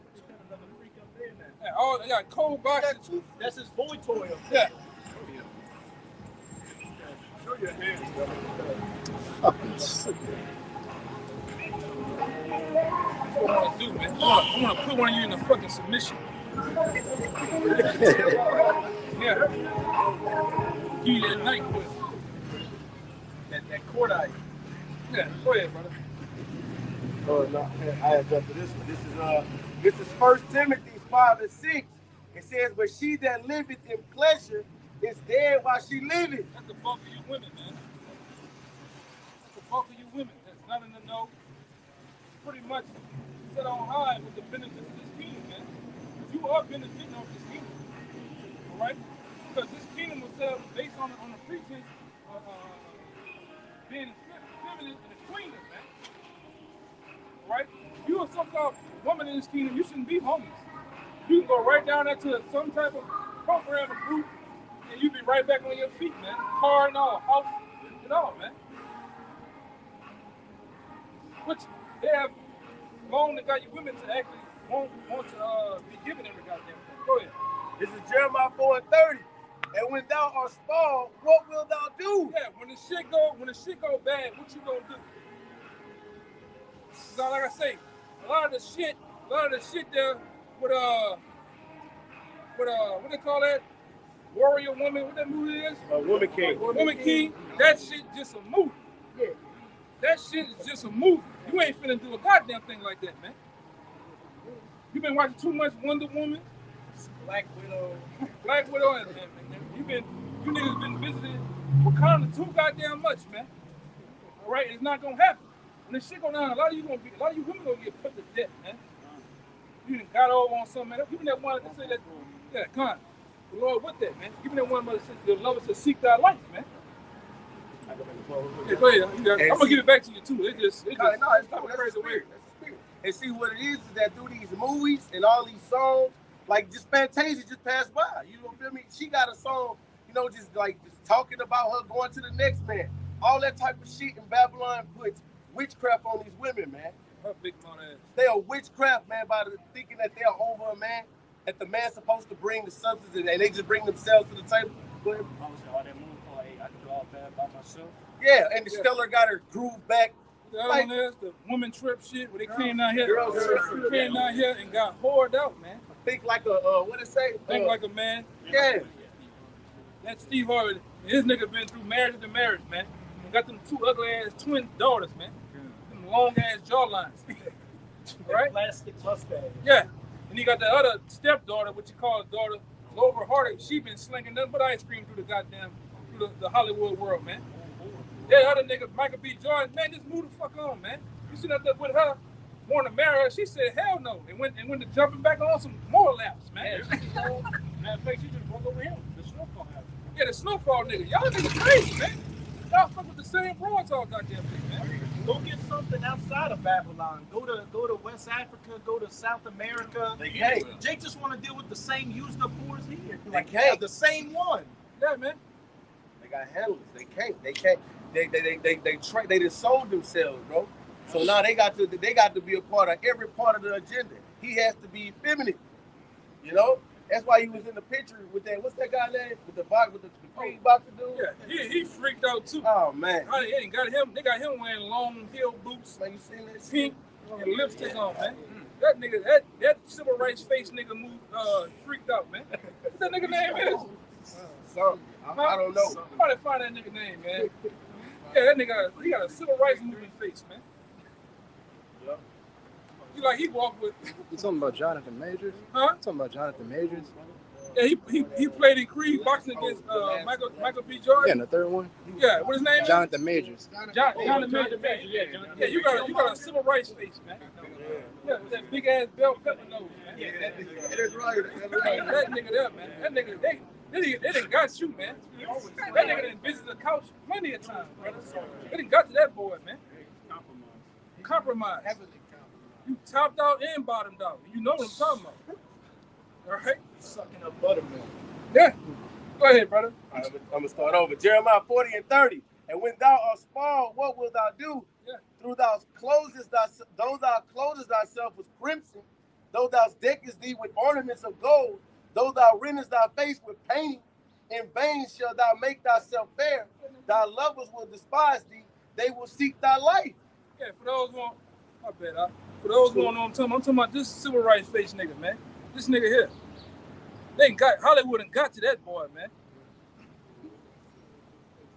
Yeah, all they got cold boxes. That's his boy toy. Yeah. Show your hands, brother. Fucking sick. That's what I want to do, man. I want to put one of you in a fucking submission. Yeah. Give you that night quiz. That court eye. Yeah, go ahead, brother. Oh no, I had jumped to this one. This is 1 Timothy 5:6. It says, but she that liveth in pleasure is dead while she liveth. That's the bulk of you women, man. That's the bulk of you women. That's not in the know. Pretty much set on high with the benefits of this kingdom, man. You are benefiting off this kingdom. All right? Because this kingdom was set up based on the pretense of being feminine and a queen, man. All right? If you're a so-called woman in this kingdom, you shouldn't be homeless. You can go right down there to some type of program or group, and you be right back on your feet, man. Car and all, house and all, man. Which they have loaned the goddamn women to actually want to be given every goddamn thing. Go ahead. This is Jeremiah 4:30. And when thou art small, what wilt thou do? Yeah, when the shit go bad, what you gonna do? So like I say, a lot of the shit there with what they call that? Warrior Woman, what that movie is? Woman King. Woman King, that shit just a movie. Yeah. That shit is just a movie. You ain't finna do a goddamn thing like that, man. You been watching too much Wonder Woman, Black Widow. you niggas been visiting Wakanda too goddamn much, man. All right, it's not gonna happen. When this shit go down, a lot of you women gonna get put to death, man. You done got over on something, man. Give me that one that say that, yeah, come on. The Lord with that, man. Give me that one that says your love is to seek thy life, man. Yeah, go ahead. I'm gonna give it back to you too. It's crazy weird. And see what it is that through these movies and all these songs, like just Fantasia just passed by. You know feel me? She got a song, just talking about her going to the next man. All that type of shit in Babylon puts witchcraft on these women, man. Her big mouth ass. They are witchcraft, man, by thinking that they are over a man, that the man's supposed to bring the substance and they just bring themselves to the table. Go ahead. All that movie called, hey, I can do all bad by myself. Yeah, and the Stellar got her groove back. The other one is the woman trip shit where they came down here. Came down here and got whored out, man. Think like a what it say? Think like a man. Yeah. That Steve Harvey, his nigga been through marriage to marriage, man. And got them two ugly ass twin daughters, man. Them long ass jawlines. Right? Plastic mustache. Yeah. And he got the other stepdaughter, what you call his daughter, Lover Hardy. She been slinging nothing but ice cream through the Hollywood world, man. That other nigga, Michael B. Jordan, man, just move the fuck on, man. You sitting up there with her, wanting to marry her, she said, hell no. And went to jumping back on some more laps, man. Matter of fact, she just broke over him. Yeah, the Snowfall nigga. Y'all niggas crazy, man. Y'all fuck with the same broads all goddamn thing, man. Go get something outside of Babylon. Go to West Africa. Go to South America. They can't. Jake just want to deal with the same used up whores here. They can't. The same one. Yeah, man. They got handlers. They can't. They can't. They just sold themselves, bro. So now they got to be a part of every part of the agenda. He has to be feminine. You know? That's why he was in the picture with that. What's that guy name? With the box, with the creed boxer dude? Yeah, he freaked out too. Oh man. They got him wearing long heel boots, Man, you seen that? pink, and lipstick on, man. That nigga, that civil rights face nigga moved freaked out, man. What's that nigga name is? I don't know. Somebody find that nigga name, man. Yeah, that nigga, he got a civil rights movement face, man. Yep. He walked with. You talking about Jonathan Majors? Huh? You talking about Jonathan Majors? Yeah, he played in Creed boxing against Michael B. Jordan. Yeah, and the third one? Yeah, what his name is? Jonathan Majors. Jonathan Majors. Yeah, you got a civil rights face, man. Yeah, with that big ass bell pepper nose, man. Yeah, that's right. That nigga there, man. That nigga, they done got you, man. That nigga done visited the couch plenty of times, brother. They done got to that boy, man. Compromise. You topped out and bottomed out. You know what I'm talking about. All right? Sucking up buttermilk. Yeah. Go ahead, brother. All right, I'm gonna start over. Jeremiah 40:30. And when thou art small, what wilt thou do? Yeah. Though thou closest thyself with crimson, though thou deckest thee with ornaments of gold, though thou rendest thy face with painting, in vain shalt thou make thyself fair. Thy lovers will despise thee; they will seek thy life. Yeah, for those who don't, my bad. For those who don't know what I'm talking about this civil rights face nigga, man. This nigga here. Hollywood and got to that boy, man.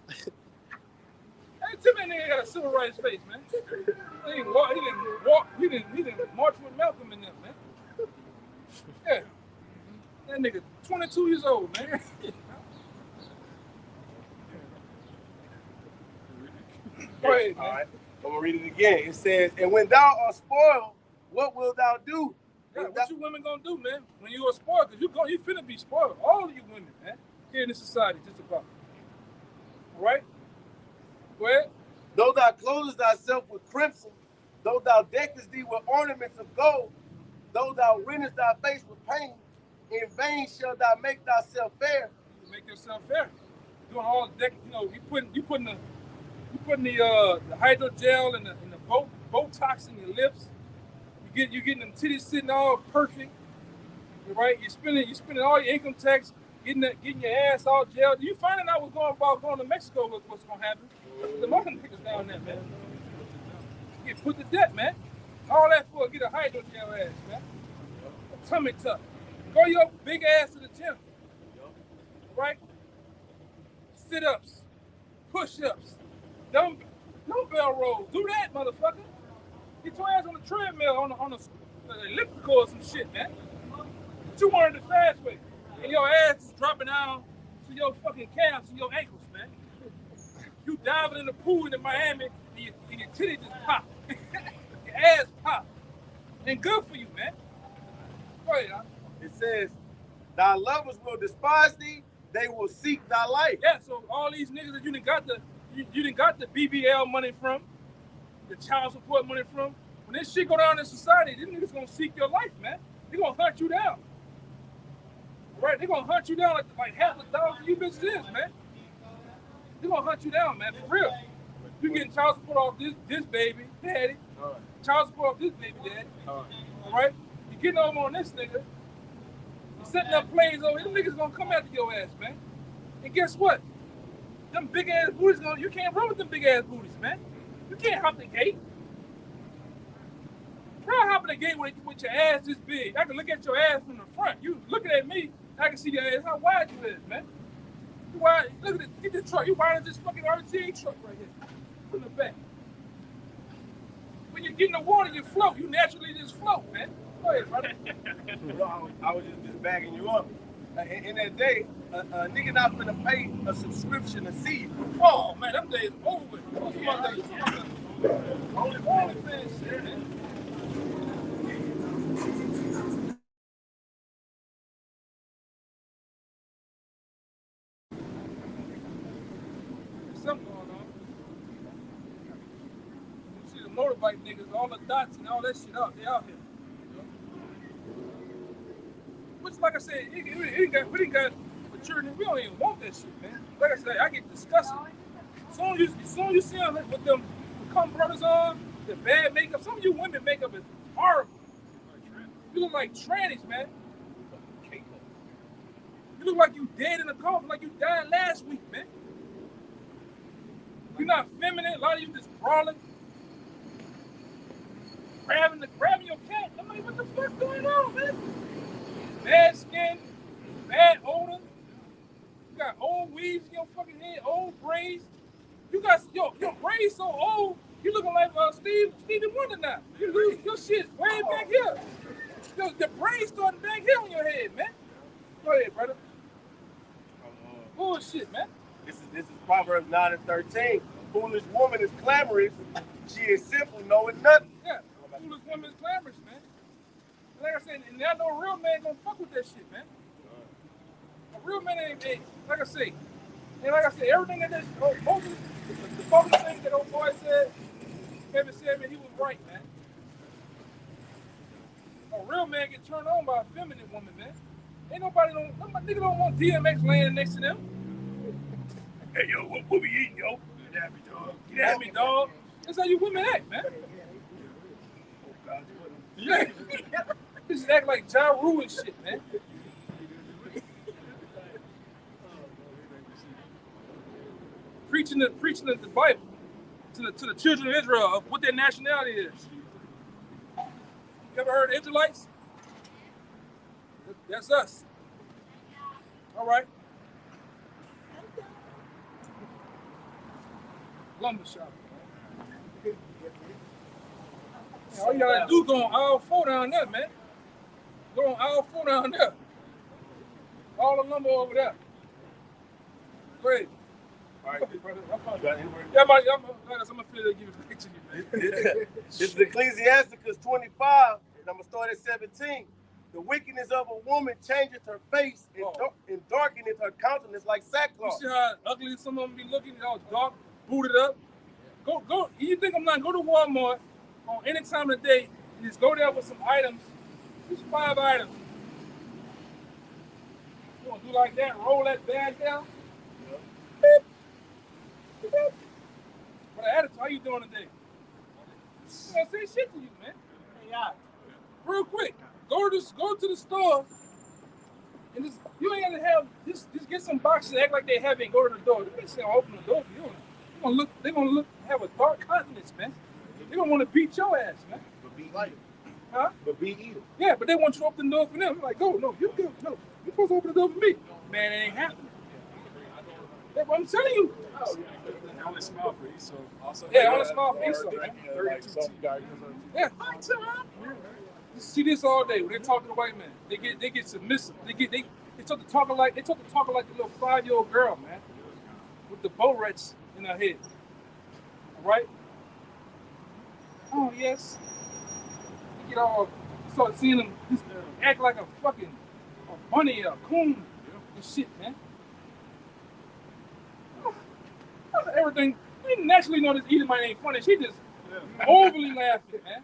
Hey, tell me that nigga got a civil rights face, man. He didn't march with Malcolm in them, man. Yeah. That nigga 22 years old, man. Go ahead, man. All right, I'm gonna read it again. It says, "And when thou art spoiled, what wilt thou do?" Yeah, what you women gonna do, man? When you are spoiled, because you finna be spoiled. All of you women, man, here in this society, just about. All right? Go ahead. Though thou closest thyself with crimson, though thou deckest thee with ornaments of gold, though thou rendest thy face with pain, in vain shalt thou make thyself fair. You make yourself fair. Doing all the deck, you putting the hydrogel and the Botox in your lips. You getting them titties sitting all perfect, right? You're spending all your income tax, getting your ass all gelled. You finding out what's going to Mexico? What's going to happen? The mother niggas down there, man. You get put to death, man. All that for get a hydrogel ass, man. A tummy tuck. Go your big ass to the gym, right? Sit-ups, push-ups, dumbbell rolls. Do that, motherfucker. Get your ass on the treadmill, on the elliptical or some shit, man. But you wanted the fast way. And your ass is dropping down to your fucking calves and your ankles, man. You diving in the pool in Miami and your titty just pop. Your ass pop. Ain't good for you, man. Go ahead, huh? It says, thy lovers will despise thee, they will seek thy life. Yeah, so all these niggas that you done got the BBL money from, the child support money from, when this shit go down in society, these niggas gonna seek your life, man. They gonna hunt you down. All right? They gonna hunt you down like half the dollars you bitches is, man. They gonna hunt you down, man, for real. You getting child support off this baby, daddy. Child support off this baby, daddy. All right? You getting over on this nigga. You setting up plays over here, them niggas gonna come after your ass, man. And guess what? Them big ass booties you can't run with them big ass booties, man. You can't hop the gate. Try hopping the gate with your ass this big. I can look at your ass from the front. You looking at me, I can see your ass. How wide you is, man. You wide. Look at this. Get this truck. You wide as this fucking RTA truck right here. From the back. When you get in the water, you float. You naturally just float, man. Go ahead, brother. I was just bagging you up. In that day, a nigga not finna pay a subscription to see you. Oh, man, them days over with. What's my days? Only fans shit, man. something going on. You see the motorbike niggas, all the dots and all that shit out. They out here. Which, like I said, we didn't got maturity. We don't even want that shit, man. Like I said, I get disgusted. As soon as you see them with them come brothers on, the bad makeup. Some of you women makeup is horrible. You look like trannies, man. You look like you dead in a coffin, like you died last week, man. You're not feminine. A lot of you just brawling, grabbing your cat. I'm like, what the fuck going on, man? Bad skin, bad odor. You got old weaves in your fucking head, old braids. You got your braids so old. You looking like Stevie Wonder now. Your shit way back here. The braids starting back here on your head, man. Go ahead, brother. Bullshit, man. This is Proverbs 9 and 13. A foolish woman is clamorous. She is simple, knowing nothing. Yeah, foolish woman is clamorous, man. Like I said, and no real man gonna fuck with that shit, man. A real man ain't like I say, everything that Moses, the focus thing that old boy said, Kevin said, man, he was right, man. A real man get turned on by a feminine woman, man. Ain't nobody nigga don't want DMX laying next to them. Hey, yo, what we eating, yo? Get at me, dog. Get at me, dog. That's how you women act, man. Oh, God. Yeah. Just act like Ja Rule and shit, man. Preaching the Bible to the children of Israel of what their nationality is. You ever heard of Israelites? That's us. All right. Lumber shop. All you gotta do go on aisle 4 down there, man. Go on aisle 4 down there. All the lumber over there. Great. All right. I'm gonna feel to give you a picture, man. This is Ecclesiasticus 25, and I'm gonna start at 17. The wickedness of a woman changeth her face and darkeneth her countenance like sackcloth. You see how ugly some of them be looking? All dark, booted up. Go. You think I'm not? Go to Walmart on any time of the day. And just go there with some items. Just 5 items. You want to do like that? Roll that bag down. Beep. Beep. What an attitude? How you doing today? I'm gonna say shit to you, man. Hey, yeah. Real quick. Go to the store and just you ain't gotta have just get some boxes and act like they heavy and go to the door. They say I'll open the door for you. They're gonna look have a dark countenance, man. They're gonna want to beat your ass, man. But be light. Huh? But be eater. Yeah, but they want you to open the door for them. I'm like, no, you good. No, you're supposed to open the door for me. Man, it ain't happening. That's what I'm telling you. I only smile for Esau. Also, Yeah, I only smile for Esau, man. Yeah. You see this all day when they talk to the white man. They get submissive. They talk to talking like a little 5-year-old girl, man, with the Borettes in her head. All right? Oh yes. You get all start seeing them just act like a bunny, a coon, and shit, man. Everything. You naturally know this Edomite ain't funny. She just overly laughing, man.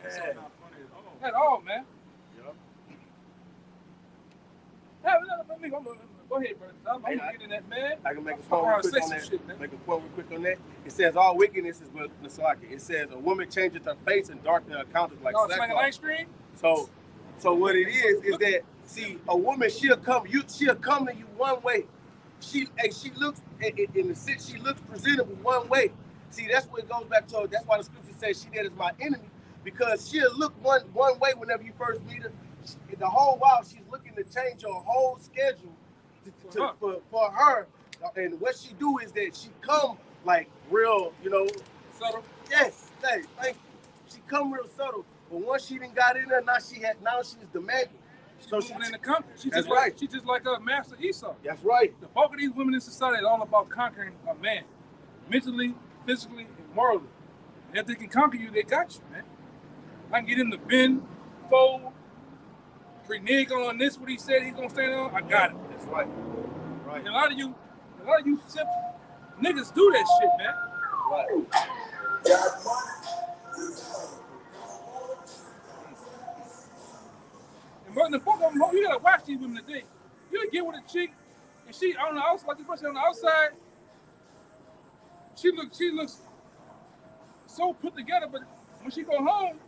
Yeah. At all, man. Go ahead, brother. I'm gonna get in that, man. I can make a point real quick on that. Shit, make a point real quick on that. It says all wickedness is with Nasaki. It says a woman changes her face and darkens her countenance like it's like an sackcloth. ice cream. So what it is that see a woman she'll come to you one way. She looks she looks presentable one way. See, that's what it goes back to. That's why the scripture says she that is my enemy, because she'll look one way whenever you first meet her. The whole while she's looking to change her whole schedule for her. And what she do is that she come like real, subtle. Yes, thank you. She come real subtle, but once she done got in there, now she's demanding. So she's in the country. She's just like a master Esau. That's right. The bulk of these women in society is all about conquering a man, mentally, physically, and morally. And if they can conquer you, they got you, man. I can get him to bend, fold, renege on this, what he said he's gonna stand on. I got it. That's right. And a lot of you simple, Niggas do that shit, man. Right. And more than the fuck of them, you gotta watch these women today. You get with a chick, and she on the outside, like the person on the outside, she looks so put together, but when she go home,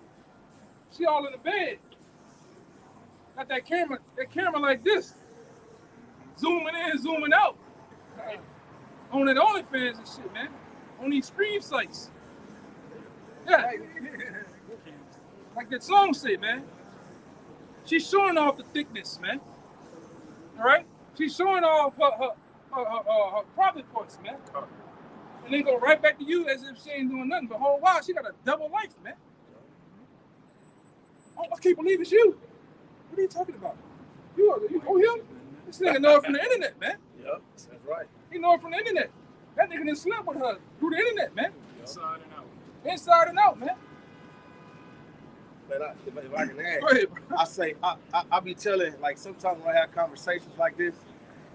she all in the bed. Got that camera like this, zooming in, zooming out. On that OnlyFans and shit, man. On these stream sites. Yeah. Like that song said, man. She's showing off the thickness, man. All right? She's showing off her private parts, man. And then go right back to you as if she ain't doing nothing. But whole while, she got a double life, man. Oh, I can't believe it's you. What are you talking about? You him? This nigga know it from the internet, man. Yep, that's right. He know it from the internet. That nigga done slept with her through the internet, man. Inside and out. Inside and out, man. But if I can add, Go ahead, bro. I say I be telling, like, sometimes when I have conversations like this,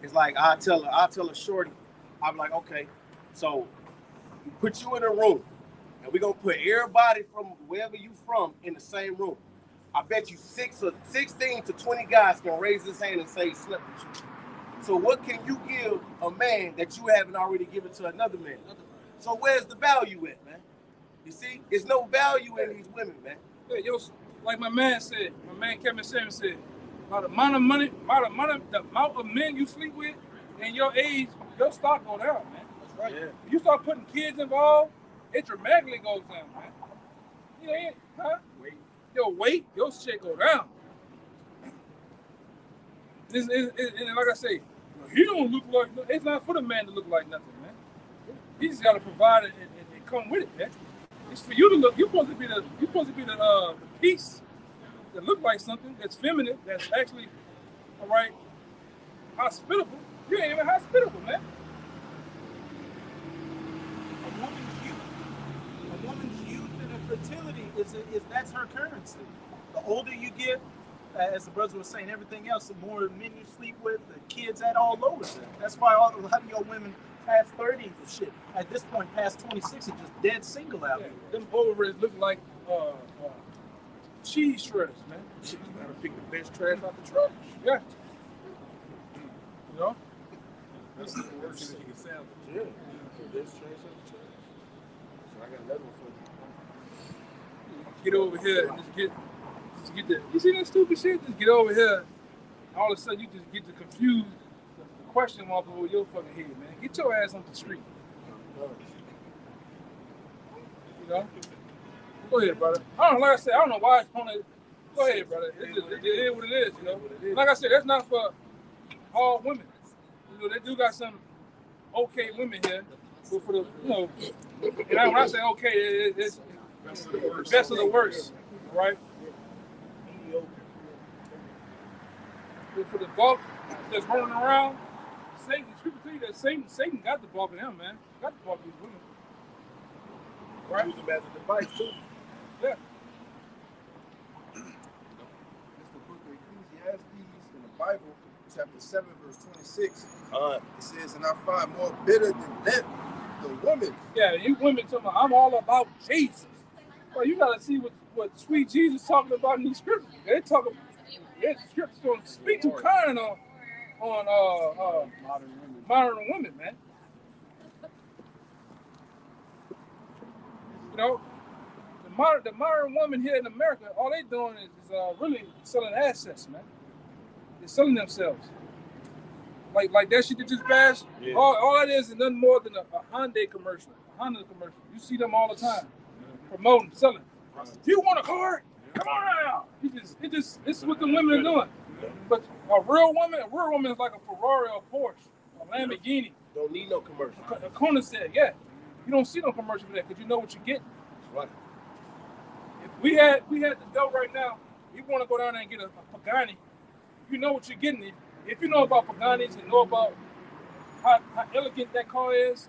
it's like I tell a shorty, I'm like, okay, so we put you in a room, and we're gonna put everybody from wherever you from in the same room. I bet you 16 to 20 guys can raise his hand and say he slept with you. So what can you give a man that you haven't already given to another man? So where's the value at, man? You see, there's no value in these women, man. Yeah, yo, like my man Kevin Simmons said, by the amount of money, the amount of men you sleep with, and your age, your stock go down, man. That's right. Yeah. If you start putting kids involved, it dramatically goes down, man. Yeah, huh? Weight, your shit go down. And like I say, he don't look like, it's not for the man to look like nothing, man. He just gotta provide it and come with it, man. It's for you to look. You're supposed to be the piece that look like something that's feminine, that's actually, all right, hospitable. You ain't even hospitable, man. A woman's youth and her fertility is that's her currency. The older you get, as the brother was saying, everything else, the more men you sleep with, the kids, that all lowers it. That's why a lot of your women past 30 and shit, at this point, past 26, are just dead single out here. Them ovaries look like cheese shreds, man. You gotta pick the best trash out the trash. Yeah. You know? That's the worst that you can sell. Yeah. The best trash out the trash. So I got another one for you. Get over here and just get the. You see that stupid shit? Just get over here. All of a sudden, you just get to confuse the question mark over your fucking head, man. Get your ass on the street. You know? Go ahead, brother. I don't know, like I said, I don't know why it's on it. Go ahead, brother. It is what it is, you know? Like I said, that's not for all women. You know, they do got some okay women here, but for the, you know, and when I say okay, it's the best of the worst, right? But for the bulk that's running around, Satan, people tell you that Satan got the bulk of him, man. Got the bulk of these women. Right? Use them as a device, too. Yeah. It's the book of Ecclesiastes in the Bible, chapter 7, verse 26. It says, and I find more bitter than death the woman. Yeah, you women talking about, I'm all about Jesus. Well, you gotta see what sweet Jesus talking about in these scriptures. They talking, the scriptures don't speak too kind on modern women, man. You know, the modern woman here in America, all they doing is really selling assets, man. They're selling themselves. Like that shit that just passed. Yeah. All that is nothing more than a Hyundai commercial, a Honda commercial. You see them all the time, promoting, selling. You want a car? Come on now. This is what the women are doing. But a real woman is like a Ferrari or a Porsche, a Lamborghini. Don't need no commercial. A corner said, yeah. You don't see no commercial for that because you know what you're getting. Right. If we had the dough right now, you want to go down there and get a Pagani, you know what you're getting. If you know about Paganis and know about how elegant that car is,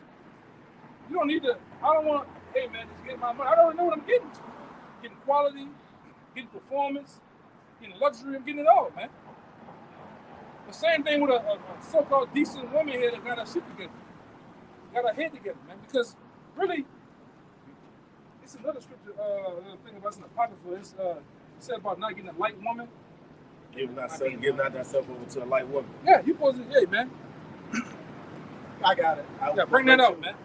you don't need to, I don't want, hey man, just get my money. I don't know what I'm getting. Getting quality, getting performance, getting luxury, I'm getting it all, man. The same thing with a so-called decent woman here that got her shit together. got our head together, man. Because really, it's another scripture. Thing about it's an apocryphal. It's said about not getting a light woman. Giving not thyself over to a light woman. Yeah, you supposed to, hey, man. I got it. Yeah, bring that out, man.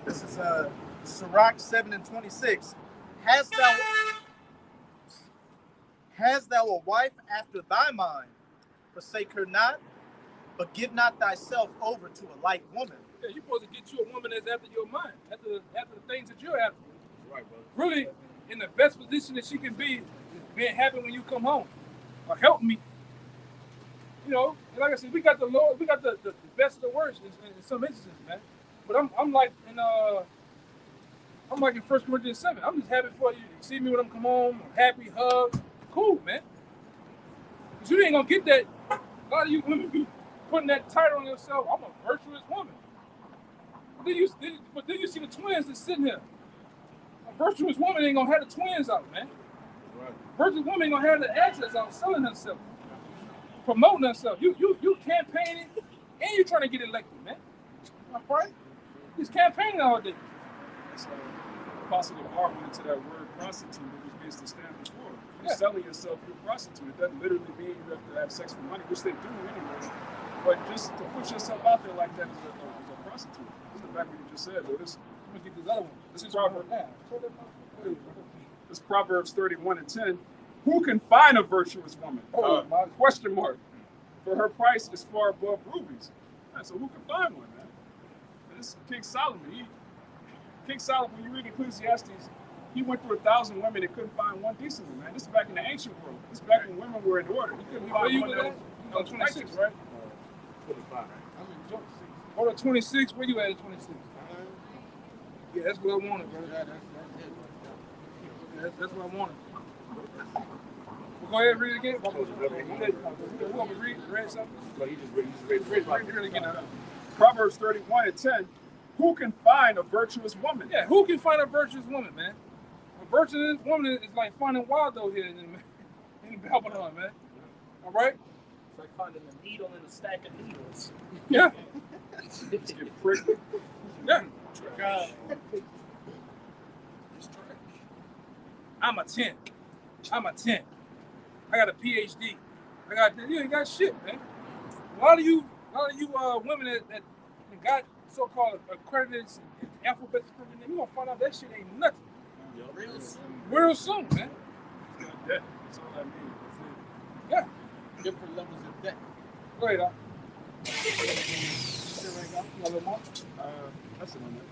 This is Sirach 7:26. Hast thou a wife after thy mind? Forsake her not, but give not thyself over to a light woman. Yeah, you're supposed to get you a woman that's after your mind, after the things that you're after. Right, brother. Really, in the best position that she can be, is being happy when you come home, or help me. You know, and like I said, we got the Lord, we got the best of the worst in some instances, man. But I'm like in 1 Corinthians 7. I'm just happy for you. You see me when I'm come home, I'm happy, hug, cool, man. Cause you ain't gonna get that. A lot of you women be putting that title on yourself. I'm a virtuous woman. But then you see the twins that's sitting here. A virtuous woman ain't gonna have the twins out, man. Right. Virtuous woman ain't gonna have the assets out selling herself, promoting herself. You campaigning and you trying to get elected, man. All right? He's campaigning all day. So, Apostle Lamar went into that word prostitute, which means to stand before. You're selling yourself, you're a prostitute. It doesn't literally mean you have to have sex for money, which they do anyway. But just to put yourself out there like that is a prostitute. This is back what you just said, though. Let's get this other one. This is Proverbs 31:10. Who can find a virtuous woman? Question mark. For her price is far above rubies. Right, so who can find one, man? And this is King Solomon. King Solomon, when you read Ecclesiastes, he went through 1,000 women and couldn't find one decent one, man. This is back in the ancient world. This is back when women were in order. He couldn't find one that was 26, right? 25. Hold on, 26. Where you at 26? Yeah, that's what I wanted, brother. That's what I wanted. Well, go ahead and read it again. You want me to read something? No, he just read Read it again. Proverbs 31:10. Who can find a virtuous woman? Yeah, who can find a virtuous woman, man? A virtuous woman is like finding Waldo here in Babylon, man. All right? It's like finding a needle in a stack of needles. Yeah. Just get prickly. Yeah. God. I'm a 10. I'm a 10. I got a PhD. You ain't got shit, man. A lot of you women that got so-called accredited alphabet, you gonna find out that shit ain't nothing. Real soon, man. Yeah, that's all I mean. Yeah. Different levels of debt. Go ahead, Doc. That's the one, man.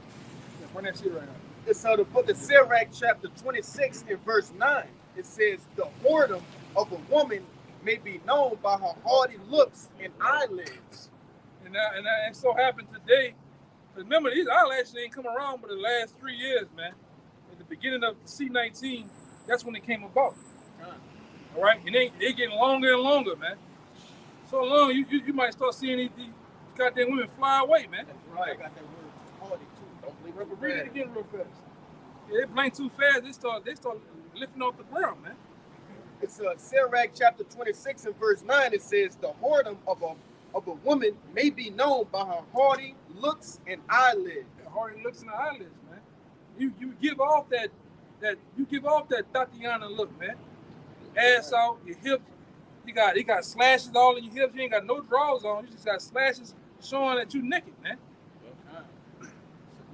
Yeah, bring that shit right now. It's the book of Sirach, chapter 26, in verse 9. It says, the whoredom of a woman may be known by her haughty looks and eyelids. And that so happened today. Remember, these eyelashes ain't come around for the last 3 years, man. At the beginning of C19, that's when it came about. All right? And they getting longer and longer, man. So long, you might start seeing these goddamn women fly away, man. That's right. I got that word haughty, too. Don't believe it. Read it again real fast. Yeah, they blink too fast, they start lifting off the ground, man. It's Sirach chapter 26 and verse 9. It says, the whoredom of a woman may be known by her haughty looks and eyelids. The haughty looks and the eyelids, man. You give off that Tatiana look, man. Ass out, your hips. You got slashes all in your hips. You ain't got no drawers on. You just got slashes showing that you naked, man.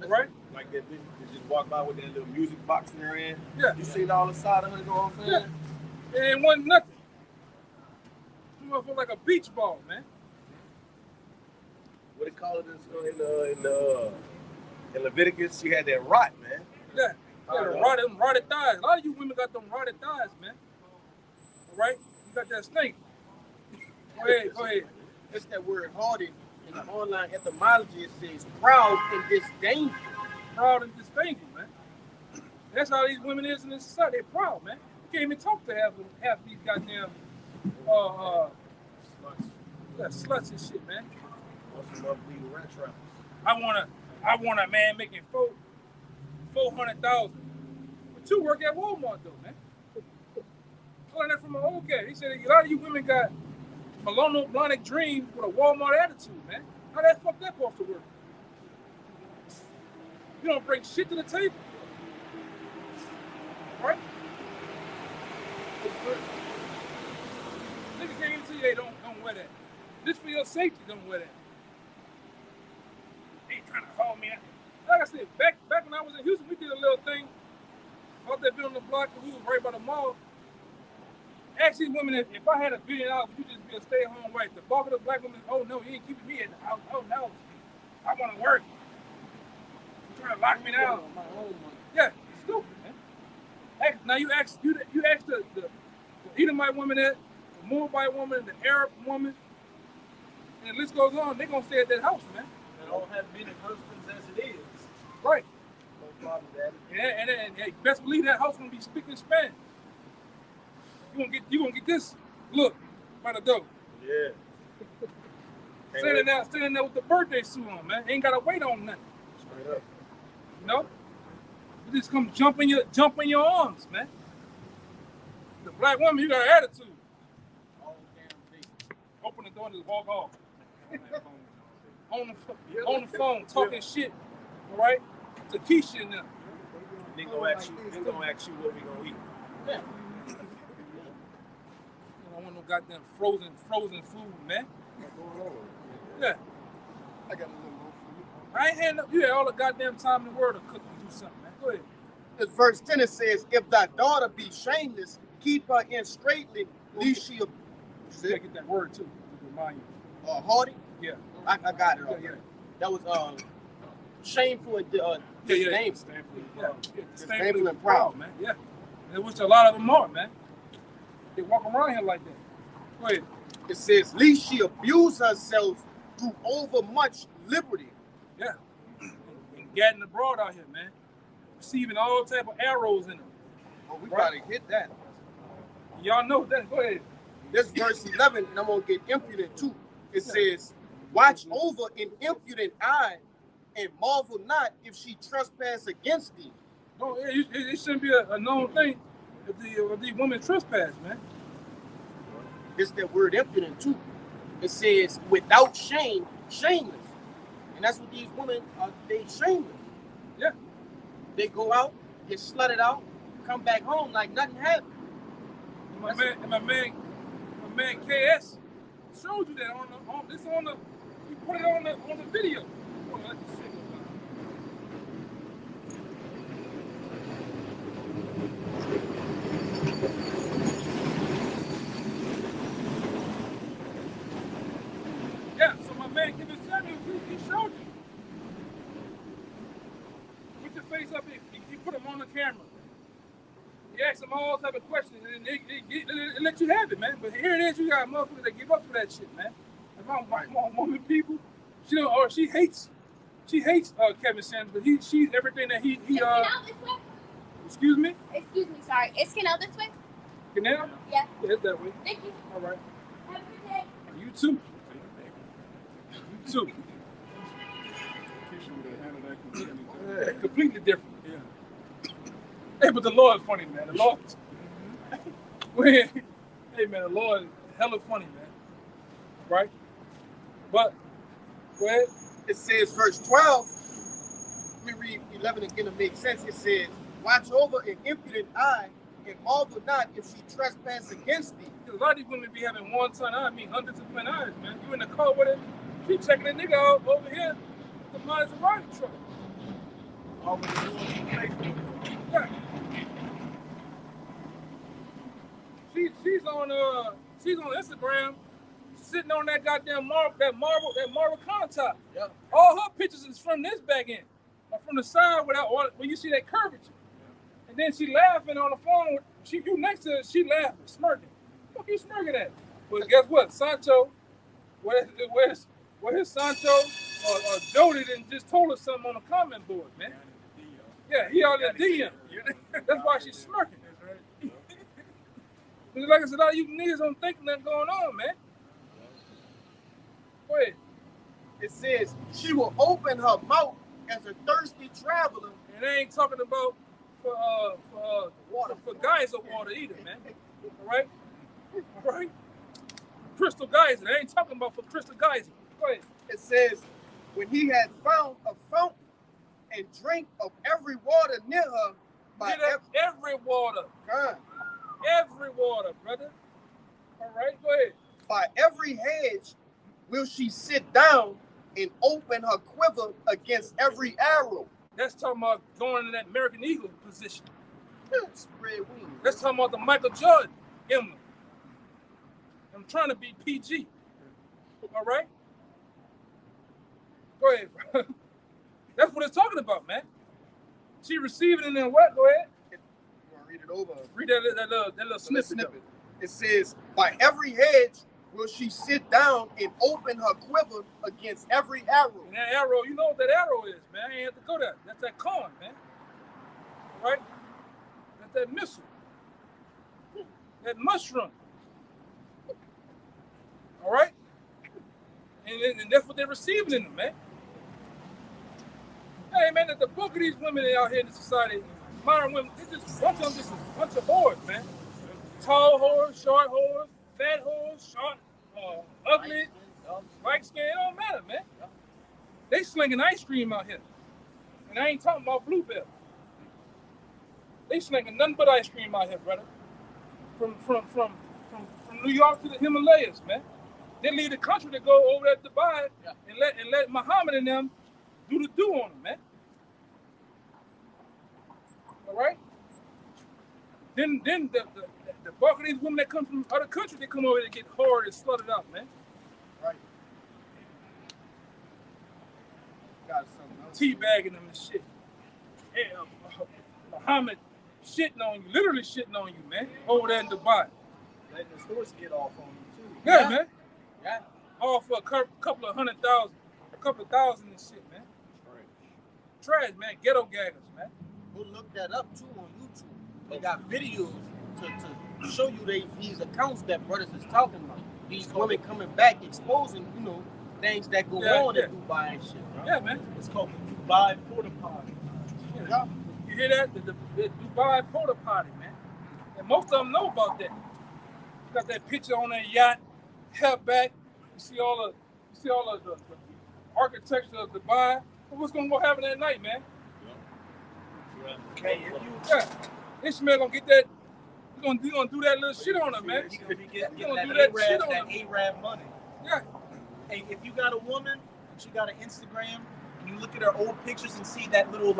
Right? Like that bitch that just walk by with that little music box in her hand. Yeah. You seen all the side of her, you know what I'm saying? Yeah. It ain't wasn't nothing. You motherfucker like a beach ball, man. What they call it in Leviticus? She had that rot, man. Yeah. Them rotted thighs. A lot of you women got them rotted thighs, man. All right? You got that snake. Go ahead. It's that word haughty. In the online etymology, it says proud and disdainful. Proud and disdainful, man. That's how these women is in this society. They're proud, man. You can't even talk to half these goddamn sluts and shit, man. I want a man making $400,000. But you work at Walmart though, man. I learned that from my old guy. He said a lot of you women got melanoblonic dreams with a Walmart attitude, man. How that fuck that supposed to work? You don't bring shit to the table. Right? Niggas can't even tell you, hey, don't wear that. Just for your safety, don't wear that. They ain't trying to haul me out. Like I said, back when I was in Houston, we did a little thing. Out there building the block, and we was right by the mall. Actually, women, if I had $1 billion, would you just be a stay-at-home wife? The bulk of the black women, oh no, you ain't keeping me in the house. Oh no, I want to work. You trying to lock me down? Yeah, it's stupid, man. Now you ask the Edomite woman that, the Moabite woman, the Arab woman, and the list goes on. They're gonna stay at that house, man. And all have been husbands as it is. Right. No problem, Daddy. And best believe that house gonna be speaking Spanish. You gonna get this look by the door. Yeah. Standing there with the birthday suit on, man. Ain't gotta wait on nothing. Straight up. You know? You just come jump in your arms, man. The black woman, you got an attitude. All damn day. Open the door and just walk off. on the phone, talking shit. All right? To Keisha and them. They gonna ask you what we gonna eat. Yeah. I don't want no goddamn frozen food, man. Yeah. I got a little more for you. I ain't had you had all the goddamn time in the world to cook and do something, man. Go ahead. This verse 10 it says, if thy daughter be shameless, keep her in straitly, lest she You gotta get that word too, to remind you. haughty. Yeah. I got it. Yeah. That was shameful and disdainful. Disdainful and proud, man. Yeah. And which a lot of them are, man. They walk around here like that. Go ahead. It says, lest she abuse herself through overmuch liberty. Yeah. And gadding abroad out here, man. Receiving all type of arrows in them. Oh, we gotta hit that. Y'all know that. Go ahead. This verse 11, and I'm gonna get impudent too. It says, watch over an impudent eye, and marvel not if she trespass against thee. No, it shouldn't be a known thing if the women trespass, man. It's that word impudent too. It says, without shame, shameless. And that's what these women are, they shameless. Yeah. They go out, get slutted out, come back home like nothing happened. My man KS showed you that on the he put it on the video. Oh, let this shit go down. Yeah, so my man Kevin Samuels, he showed you. Put your face up here. He put him on the camera. He asked them all type of questions, and they let you have it, man. But here it is, you got motherfuckers that give up for that shit, man. And my woman people, she don't, or she hates Kevin Samuels, but she's everything that he Canal this way? Excuse me? Excuse me, sorry. Is Canal this way? Canal? Yeah. Yeah, it's that way. Thank you. All right. Have a good day. You too. You too. Completely different. Yeah. Hey, but the Lord is funny, man. The Lord. Hey, man, the Lord is hella funny, man. Right? But, go ahead. It says, verse 12, let me read 11 again to make sense. It says, watch over an impudent eye, and marvel not if she trespass against thee. A lot of these women be having one-ton eye, I mean hundreds of twin eyes, man. You in the car with her, she checking a nigga out over here, the Maserati truck. Always doing Yeah. She's on Instagram, sitting on that goddamn marble countertop. Yep. All her pictures is from this back end, or from the side where you see that curvature. And then she laughing on the phone. You next to her, she laughing, smirking. What you smirking at? But guess what? Sancho, where's Sancho or Jody done just told us something on the comment board, man. Yeah, he out there DM. That's why she's smirking. Like I said, a lot of you niggas don't think nothing going on, man. Go ahead. It says, she will open her mouth as a thirsty traveler. And they ain't talking about for geyser water either, man. All right? All right? Crystal geyser. They ain't talking about for crystal geyser. Go ahead. It says, when he had found a fountain and drink of every water near her. By every water. God. Every water, brother. All right, go ahead. By every hedge will she sit down and open her quiver against every arrow. That's talking about going in that American Eagle position. Spread wings. That's talking about the Michael Jordan emblem. I'm trying to be PG. All right? Go ahead, bro. That's what it's talking about, man. She receiving it in what? Go ahead. You want to read it over? Read that little snippet. It says, by every hedge will she sit down and open her quiver against every arrow. And that arrow, you know what that arrow is, man. I ain't have to go there. That's that corn, man. All right? That's that missile. That mushroom. All right? And that's what they're receiving in them, man. Hey, man, the bulk of these women out here in the society, modern women, they just bunch of whores, man. Tall whores, short whores, fat whores, short, ugly, white skin, it don't matter, man. They slinging ice cream out here. And I ain't talking about Bluebell. They slinging nothing but ice cream out here, brother. From New York to the Himalayas, man. They leave the country to go over there to Dubai and let Muhammad and them do the do on them, man. All right? Then the bulk of these women that come from other countries, they come over here to get hard and slutted out, man. Right. Got something else. Teabagging them and shit. Yeah, Muhammad shitting on you, literally shitting on you, man, over there in Dubai. Letting the stores get off on you, too. Yeah, man. Yeah. All for a couple of $100,000, a couple of thousand and shit, man. Trash, man. Ghetto gaggers, man. Go look that up, too, on YouTube. They got videos to show you these accounts that brothers is talking about. These women coming back exposing, things that go on in Dubai and shit, bro. Yeah, man. It's called the Dubai Porta Potty. Yeah. You hear that? The Dubai Porta Potty, man. And most of them know about that. You got that picture on that yacht, held back. You see all the architecture of Dubai. What's gonna go happen that night, man? Hey, Ishmael gonna get that. You gonna do that little shit on her, man. You gonna get do that that shit on her. Arab money. Yeah. Hey, if you got a woman, she got an Instagram, and you look at her old pictures and see that little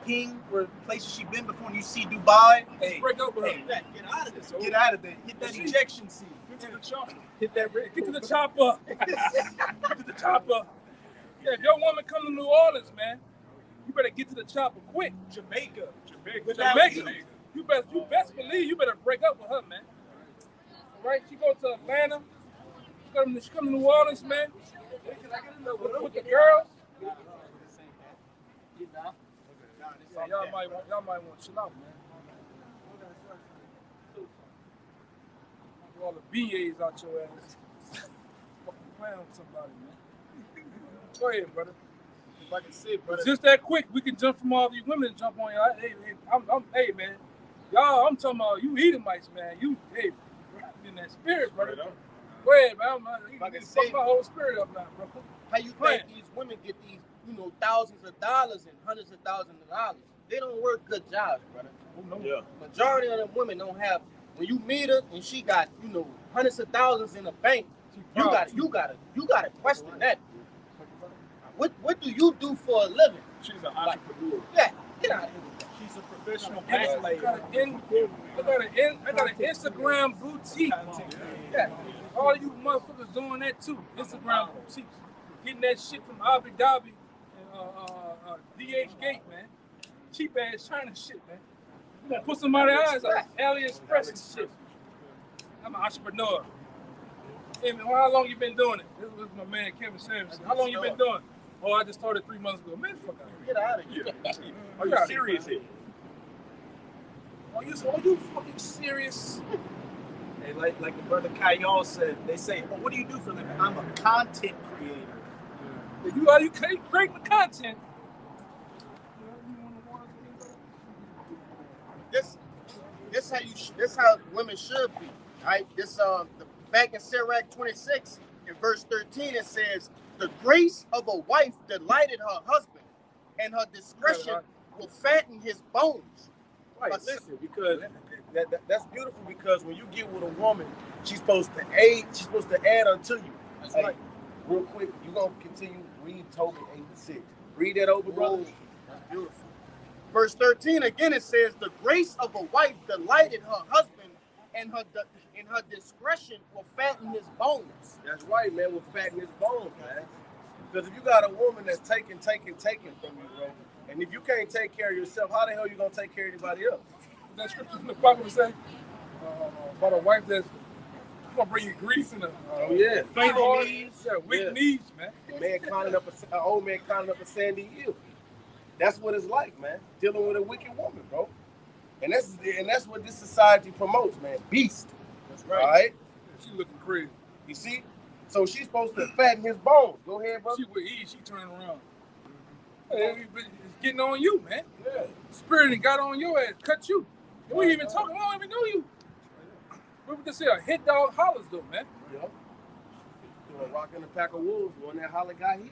ping where places she been before, and you see Dubai. Hey, break up with her. Get out of this. Get out of there. Hit that ejection seat. Get to the chopper. Hit that. Get to the chopper. Get to the chopper. Yeah, if your woman come to New Orleans, man, you better get to the chopper quick. Jamaica. You best believe you better break up with her, man. All right, she go to Atlanta. She come to New Orleans, man. With the girls. Yeah, y'all might want to chill out, man. All the BAs out your ass. Fucking playing with somebody, man. Go ahead, brother. If I can say, brother. Just that quick, we can jump from all these women and jump on y'all. Hey, man. Y'all, I'm talking about you Edomites, man. Hey, in that spirit, brother. Go ahead, man. I can fuck my whole spirit up now, bro. How you think these women get these, thousands of dollars and hundreds of thousands of dollars? They don't work good jobs, brother. Oh, no. Yeah. Majority of them women don't have. When you meet her and she got, hundreds of thousands in the bank, you gotta question that. What do you do for a living? She's an entrepreneur. Yeah, get out of here. She's a professional bank lady. I got an Instagram boutique. Yeah. All you motherfuckers doing that too. Instagram boutiques. Getting that shit from Abu Dhabi and DH Gate, man. Cheap ass China shit, man. You gonna put somebody's eyes on AliExpress and shit. I'm an entrepreneur. Hey man, how long you been doing it? This was my man Kevin Samuelson. How long you been doing it? Oh, I just started 3 months ago. Man, fuck out of here. Get out of here. Are you serious here? Are you fucking serious? Hey, like the brother Kayal said, they say, "Oh, what do you do for a living?" I'm a content creator. Yeah. You creating the content. This how women should be. Right? Back in Sirach 26, in verse 13, it says, "The grace of a wife delighted her husband, and her discretion will fatten his bones. Right, listen, because that's beautiful, because when you get with a woman, she's supposed to aid, she's supposed to add unto you. That's right. Real quick, you're going to continue, read Tobit 8-6. Read that over, brother. That's beautiful. Verse 13, again, it says, the grace of a wife delighted her husband, and her discretion will fatten his bones. That's right, man, will fatten his bones, man. Because if you got a woman that's taking from you, bro, and if you can't take care of yourself, how the hell are you going to take care of anybody else? That scripture from the Bible say about a wife that's going to bring you grief and faint heart, weak knees, man. An old man climbing up a sandy hill. That's what it's like, man. Dealing with a wicked woman, bro. And that's what this society promotes, man. Beast. That's right. All right? She looking crazy. You see? So she's supposed to fatten his bones. Go ahead, brother. She with ease, she turning around. Hey, it's getting on you, man. Yeah. Spirit and got on your ass, cut you. We ain't even talking, we don't even know you. We would just say a hit dog hollers though, man. Yep. Rocking a pack of wolves when that holler got hit.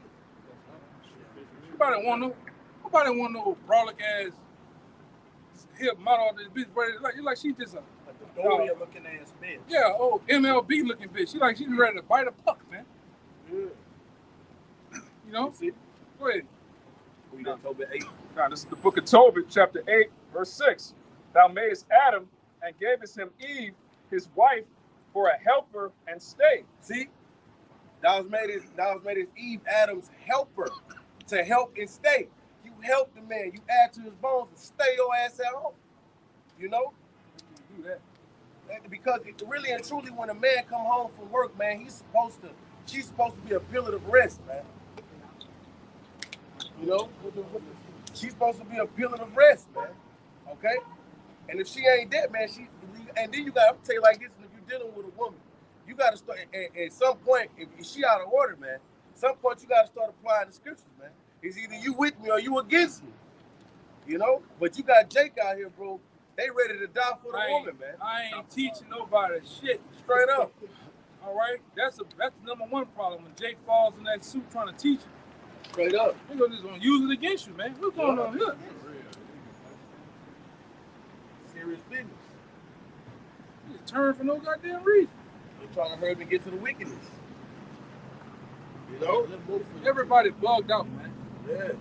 Nobody want no brolic ass hip model of this bitch. Like she just a Dorian looking ass bitch. Yeah, MLB looking bitch. She like she's ready to bite a puck, man. Yeah. You know? See? Go ahead. We done Tobit 8. Now, this is the book of Tobit, chapter 8, verse 6. Thou madest Adam and gavest him Eve, his wife, for a helper and stay. See? Thou was made as Eve, Adam's helper, to help and stay. You help the man. You add to his bones and stay your ass at home. You know? Do that. Because really and truly, when a man come home from work, man, she's supposed to be a pillar of rest, man. You know? She's supposed to be a pillar of rest, man. Okay? And if she ain't that, man, and then you got to tell you like this, if you're dealing with a woman, you got to start, at some point, if she out of order, man, at some point you got to start applying the scriptures, man. It's either you with me or you against me. You know? But you got Jake out here, bro. They ready to die for the woman, man. I ain't teaching nobody shit. Straight up. All right? That's the number one problem. When Jake falls in that suit trying to teach you. Straight up. They're just going to use it against you, man. What's going on here? Serious business. You just turn for no goddamn reason. They're trying to hurry me get to the wickedness. You know? Everybody bugged out, man. Yeah.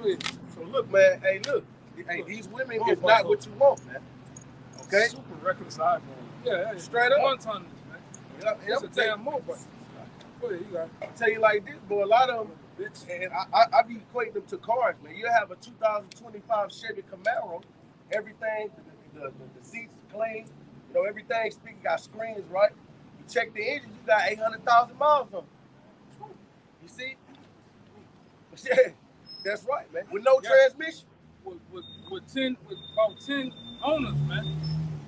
Go ahead. So look, man. Hey, look. Hey, these women is not what you want, man. Okay? Super reconciled. Yeah, straight up. One ton, man. Yeah, It's a damn mobile. Go ahead, you got it. I'll tell you like this, boy. A lot of them, and I be equating them to cars, man. You have a 2025 Chevy Camaro, everything, the seats clean, you know, everything speaking, got screens, right? You check the engine, you got 800,000 miles on it. You see? Yeah, that's right, man. With no transmission. With about 10 owners, man.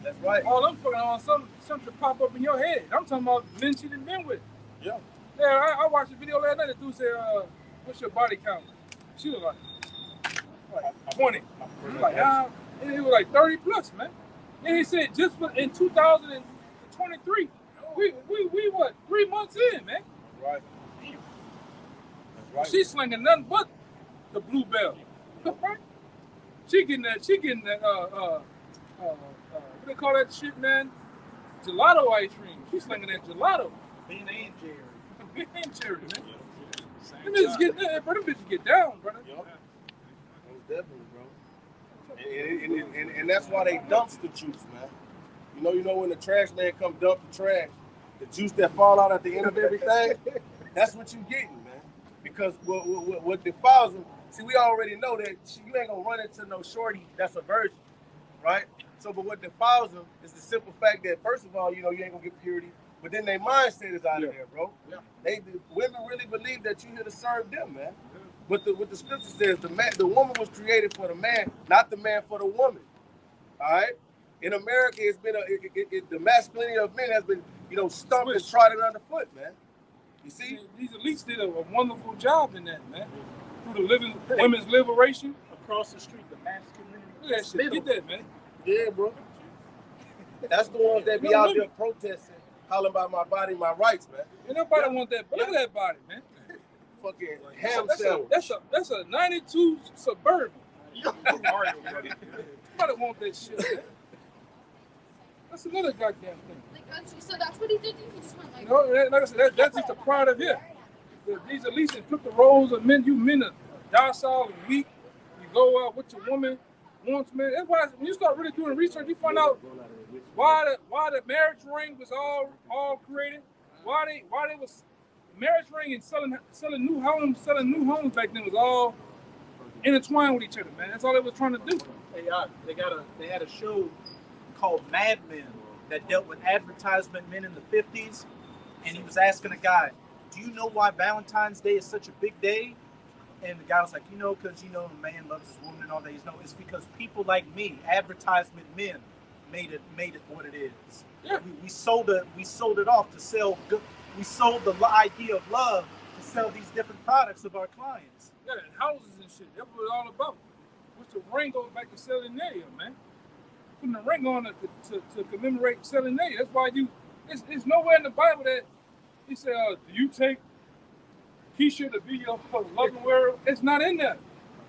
That's right. All I'm fucking on something to pop up in your head. I'm talking about men she done been with. Yeah. Yeah, I watched a video last night. The dude said, "What's your body count?" She was like 20. He was like, and it was like 30 plus, man. And he said just in 2023, we what 3 months in, man. Right. That's right. She's slinging nothing but the bluebell. Right? She getting that what they call that shit, man? Gelato ice cream. She's slinging that gelato. Ben and Jerry. Ben and Jerry, man. Them bitches get down, bro. Them bitches get down, brother. Yep. Most definitely, bro. And that's why they dumps the juice, man. You know when the trash man come dump the trash, the juice that fall out at the end of everything, that's what you getting, man. Because what defiles them, see, we already know that you ain't gonna run into no shorty that's a virgin, right? So, but what defiles them is the simple fact that, first of all, you know, you ain't gonna get purity, but then their mindset is out of there, bro. Yeah. The women really believe that you here to serve them, man. But what the scripture says, the woman was created for the man, not the man for the woman. All right. In America, it's been the masculinity of men has been, you know, stumped and trodden underfoot, man. You see, these elites did a wonderful job in that, man. Through the women's liberation. Across the street, the masculinity. Look at that shit. Get that, man. Yeah, bro. That's the ones that be out there protesting, hollering about my body, my rights, man. Ain't nobody want that. Look at that body, man. fucking ham sandwich. That's a 92 Suburban. Nobody want that shit, man. That's another goddamn thing. So that's what he did. He just went like. You know, like I said, that's just a part of it. These at least flip the roles of men. You men are docile and weak. You go out what your woman wants, man. That's why when you start really doing research, you find out why the marriage ring was all created. Why they was marriage ring and selling new homes back then was all intertwined with each other, man. That's all they was trying to do. They had a show called Mad Men that dealt with advertisement men in the 50s, and he was asking a guy, do you know why Valentine's Day is such a big day? And the guy was like, because a man loves his woman and all that. He's it's because people like me, advertisement men, made it what it is. Yeah. We sold it off to sell good. We sold the idea of love to sell these different products of our clients. Yeah, and houses and shit. That's what it's all about. What's the ring goes back to Saturnalia, man. Putting the ring on it to commemorate Saturnalia. That's why it's nowhere in the Bible that he said, do you take Keisha to be your loving world? It's not in there.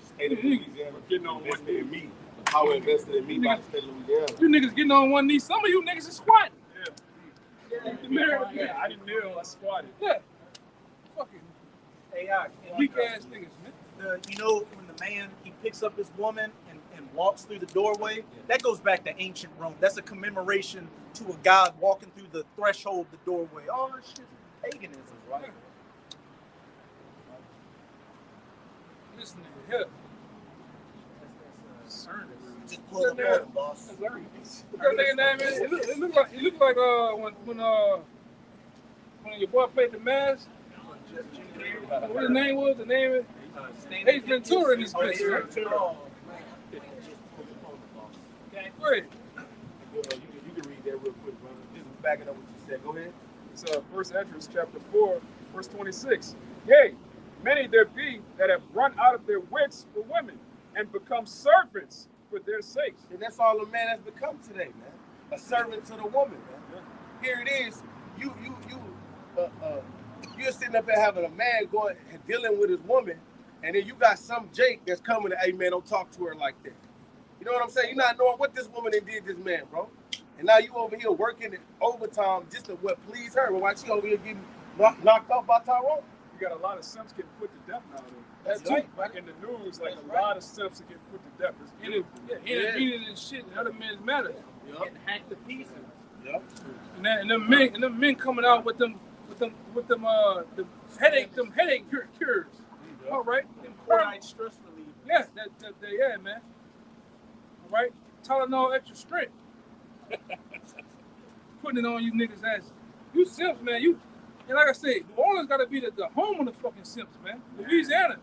State of Louisiana getting on one knee in me. Power invested in me by the state of Louisiana. You niggas getting on one knee. Some of you niggas is squatting. Yeah, I didn't kneel, I squatted. Yeah. Fucking weak ass niggas, man. When the man, he picks up his woman and walks through the doorway, that goes back to ancient Rome. That's a commemoration to a god walking through the threshold of the doorway. All that shit is paganism, right? This nigga here. Just pull up on him, boss. That nigga name is. It looked like when your boy played the mask. What his name was? The name is Ace Ventura in this bitch. Okay, great. You can read that real quick, brother. This is backing up what you said. Go ahead. It's 1 Esdras chapter 4, verse 26. Yea, many there be that have run out of their wits for women and become servants for their sakes. And that's all a man has become today, man. A servant to the woman, man. Here it is. You're sitting up there having a man going and dealing with his woman, and then you got some Jake that's coming to, hey man, don't talk to her like that. You know what I'm saying? You're not knowing what this woman did this man, bro. And now you over here working overtime just to please her. But why she over here getting knocked off by Tyrone? You got a lot of simps getting put to death nowadays. That's right. Like in the news, like a lot of simps are getting put to death. Intervening and shit in other men's matters. Getting hacked to pieces. Yep. And them men coming out with them headache cures. All right. Overnight stress relief. Yeah, yeah, man. All right. Tylenol extra strength. Putting it on you niggas' ass. You simps, man. And like I said, New Orleans got to be the home of the fucking simps, man. Louisiana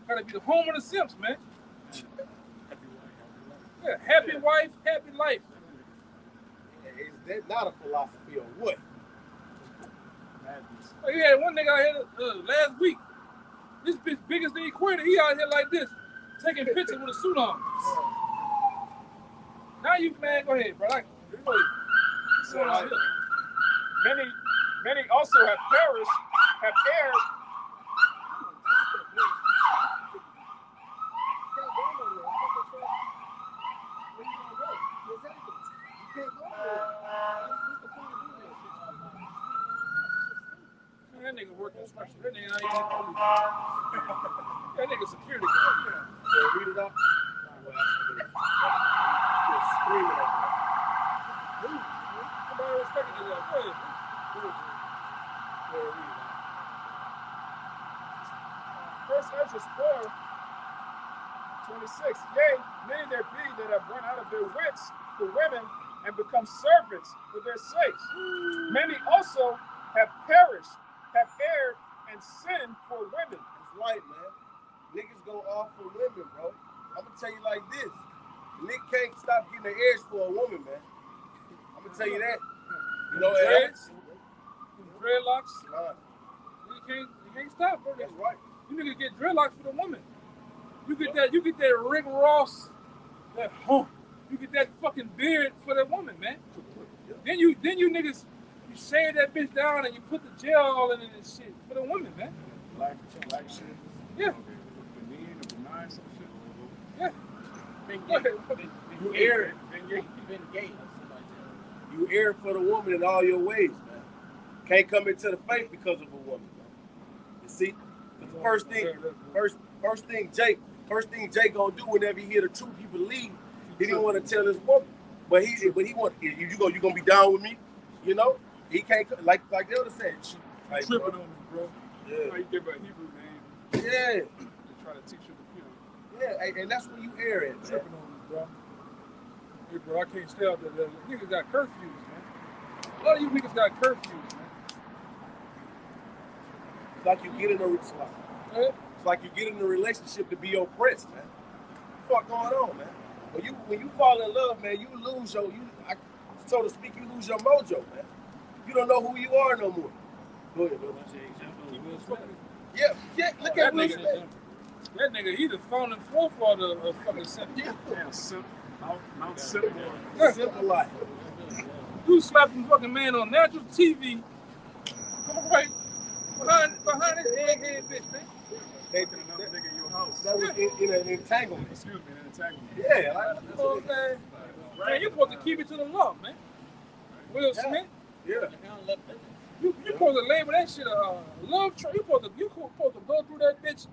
got to be the home of the simps, man. Yeah, happy wife, happy life. Is that not a philosophy or what? Oh, you had one nigga out here last week. This bitch big as the equator. He out here like this, taking pictures with a suit on. Now you, man, go ahead, bro. So, many also have perished, have erred. That nigga working construction. That nigga not even police. That nigga security guard. Yeah, read it up. Still screaming at me. Nobody respected it. Go ahead. First Esdras 4, 26. Yea, many there be that have run out of their wits for women and become servants for their sakes. Many also have perished, have erred, and sinned for women. That's right, man. Niggas go off for women, bro. I'm gonna tell you like this. Nigga can't stop getting the edge for a woman, man. I'm gonna tell you that. You know, dreadlocks. You can't stop, bro. That's right. You niggas get dreadlocks for the woman. You get that Rick Ross, that hump. You get that fucking beard for the woman, man. Then you niggas, you shave that bitch down and you put the gel all in it and shit for the woman, man. black shit. Yeah. Benin or Benign, some shit. Yeah. You err. You err for the woman in all your ways, man. Can't come into the faith because of a woman, man. You see, the first thing Jake gonna do whenever he hear the truth, he believe. He didn't want to tell his woman, but he want you gonna be down with me, you know. He can't like the other said. Like, tripping on me, bro. Yeah. How you give a Hebrew name? Yeah. To try to teach you the Yeah, and that's when you err at, man. tripping on me, bro. Hey, bro, I can't stay out there. Niggas got curfews, man. A lot of you niggas got curfews, man. It's like you get in a relationship to be oppressed, man. What the fuck going on, man? When you fall in love, man, you lose so to speak, you lose your mojo, man. You don't know who you are no more. Go ahead, bro. Yeah, look at Will Smith. That nigga, he the phone and forefather of fucking simp. Damn, simp. Mount Simple. Simple life. You slapping fucking man on natural TV. Right behind his egghead bitch, man. Taking another nigga in your house. That was in an entanglement. Excuse me, an entanglement. Yeah, You know what I'm saying? Man, you supposed to keep it to the law, man. Will Smith. Yeah. You supposed to label that shit a love trial. You supposed to go through that bitch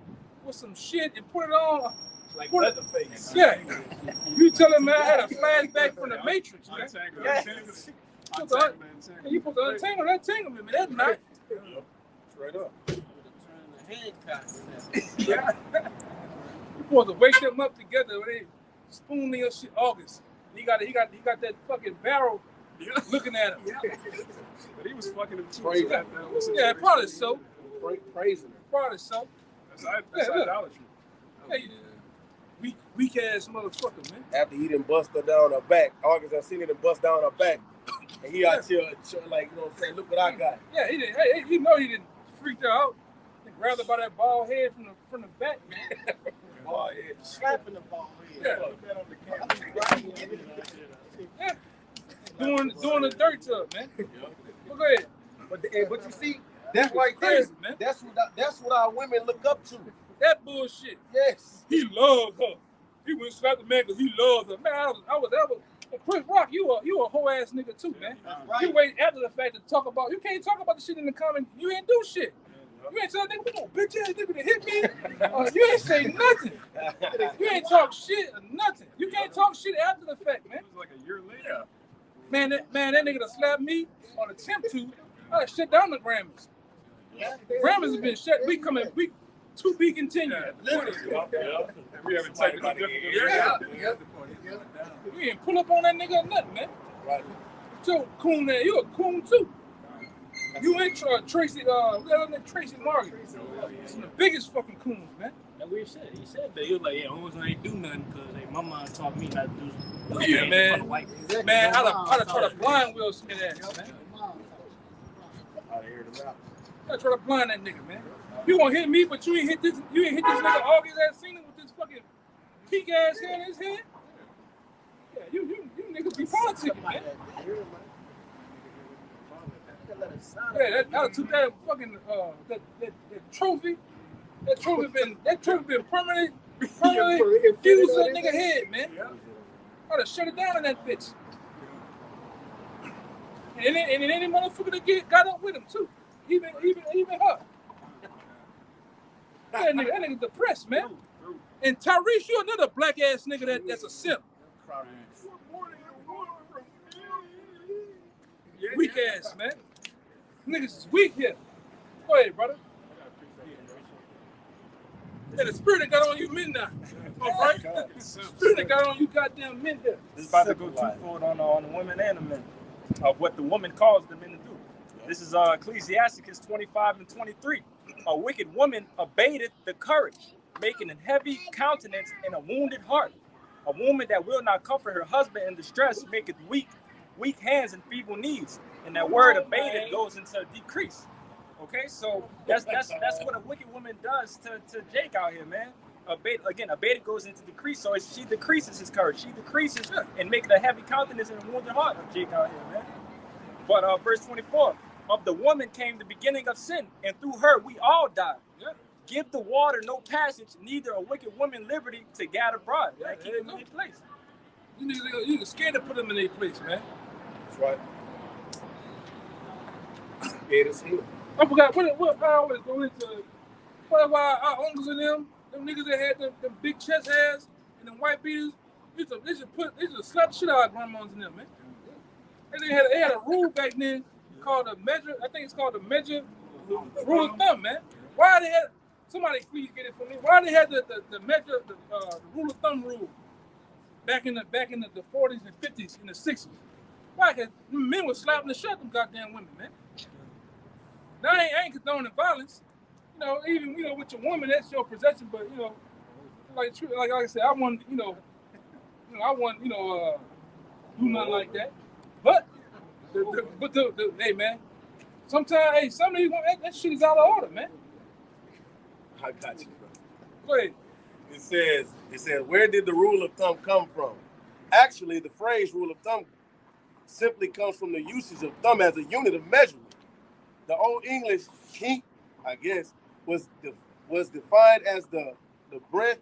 with some shit and put it on. Like Leatherface. Yeah. You telling me I had a flashback from the Matrix, man. You supposed to untangle that entanglement, man. That's not. Straight up. Yeah. You supposed to wake them up together when they spoon your shit August. He got that fucking barrel looking at him. But he was fucking him too. Praise Yeah, probably so. Praising him. Probably so. That's idolatry. Hey, weak ass motherfucker, man. After he done bust her down her back, August I seen him bust down her back. And he out here like, you know what I'm saying, look what I got. Yeah, he didn't. Hey, you know he didn't freak her out. He grabbed her by that bald head from the back, man. Bald head. Slapping the ball. Yeah. Put that on the camera. Yeah. Doing the dirt to her, man. Well, go ahead. But you see, that's right Crazy, there. man. That's what our women look up to. That bullshit. Yes. He loved her. He went and slapped the man because he loved her. Man, I was Chris Rock, you a whole ass nigga too, man. Right. You wait after the fact to talk about. You can't talk about the shit in the comment. You ain't do shit. You ain't tell nigga, come on, bitch ass nigga to hit me. You ain't say nothing. You ain't talk shit or nothing. You can't talk shit after the fact, man. It was like a year later. Man, that nigga that slapped me on attempt to, I shut down the Grammys. Grammys have been shut. We to be continued. Literally. We haven't taken a different. We ain't pull up on that nigga or nothing, man. Right. So coon there, you a coon too. You ain't Tracy, Tracy Morgan. Some of the biggest fucking coons, man. That's what he said. He said that. He was like, yeah, always I ain't do nothing because my mom taught me not to do Yeah, man. Man, I'd try to blind Will Smith ass, man. I'd try to blind that nigga, man. You gonna hit me, but you ain't hit this nigga August ass seen with this fucking peak ass hair in his head? Yeah, you niggas be politicking, man. Yeah, that took that fucking that trophy. That trophy been permanently fused to that nigga head, man. I'd have shut it down in that bitch. And any motherfucker that got up with him too. Even her. That nigga depressed, man. And Tyrese, you another black ass nigga that's a simp. Weak ass, man. Niggas is weak here. Go ahead, brother. Yeah, the spirit that got on you men now. All right? Spirit that got on you goddamn men here. This is about to go twofold on the women and the men of what the woman calls the men to do. This is Ecclesiasticus 25:23. A wicked woman abateth the courage, making a heavy countenance and a wounded heart. A woman that will not comfort her husband in distress maketh weak hands and feeble knees. And that word abated goes into decrease. Okay, so that's what a wicked woman does to Jake out here, man. Abated goes into decrease. So she decreases his courage. She decreases and makes a heavy countenance and a wounded heart of Jake out here, man. But verse 24, of the woman came the beginning of sin, and through her we all died. Yeah. Give the water no passage, neither a wicked woman liberty to gather abroad. Yeah, keep them in their place. You scared to put them in their place, man. That's right. Scared as hell. I forgot what I always go into. What our uncles and them niggas that had them big chest hairs and them white beaters, they just slap the shit out of our grandmas and them, man. And they had a rule back then called a measure. I think it's called the measure rule of thumb, man. Why they had somebody please get it for me? Why they had the measure the rule of thumb rule back in the 40s and 50s and the 60s? Why? Because men were slapping the shit out of them goddamn women, man. Now I ain't condoning violence. You know, even with your woman, that's your possession. But like I said, I want do nothing like that. But hey man, sometimes some of these that shit is out of order, man. I got you, bro. Go ahead. It says, where did the rule of thumb come from? Actually, the phrase rule of thumb simply comes from the usage of thumb as a unit of measurement. The Old English "keep," I guess, was defined as the breadth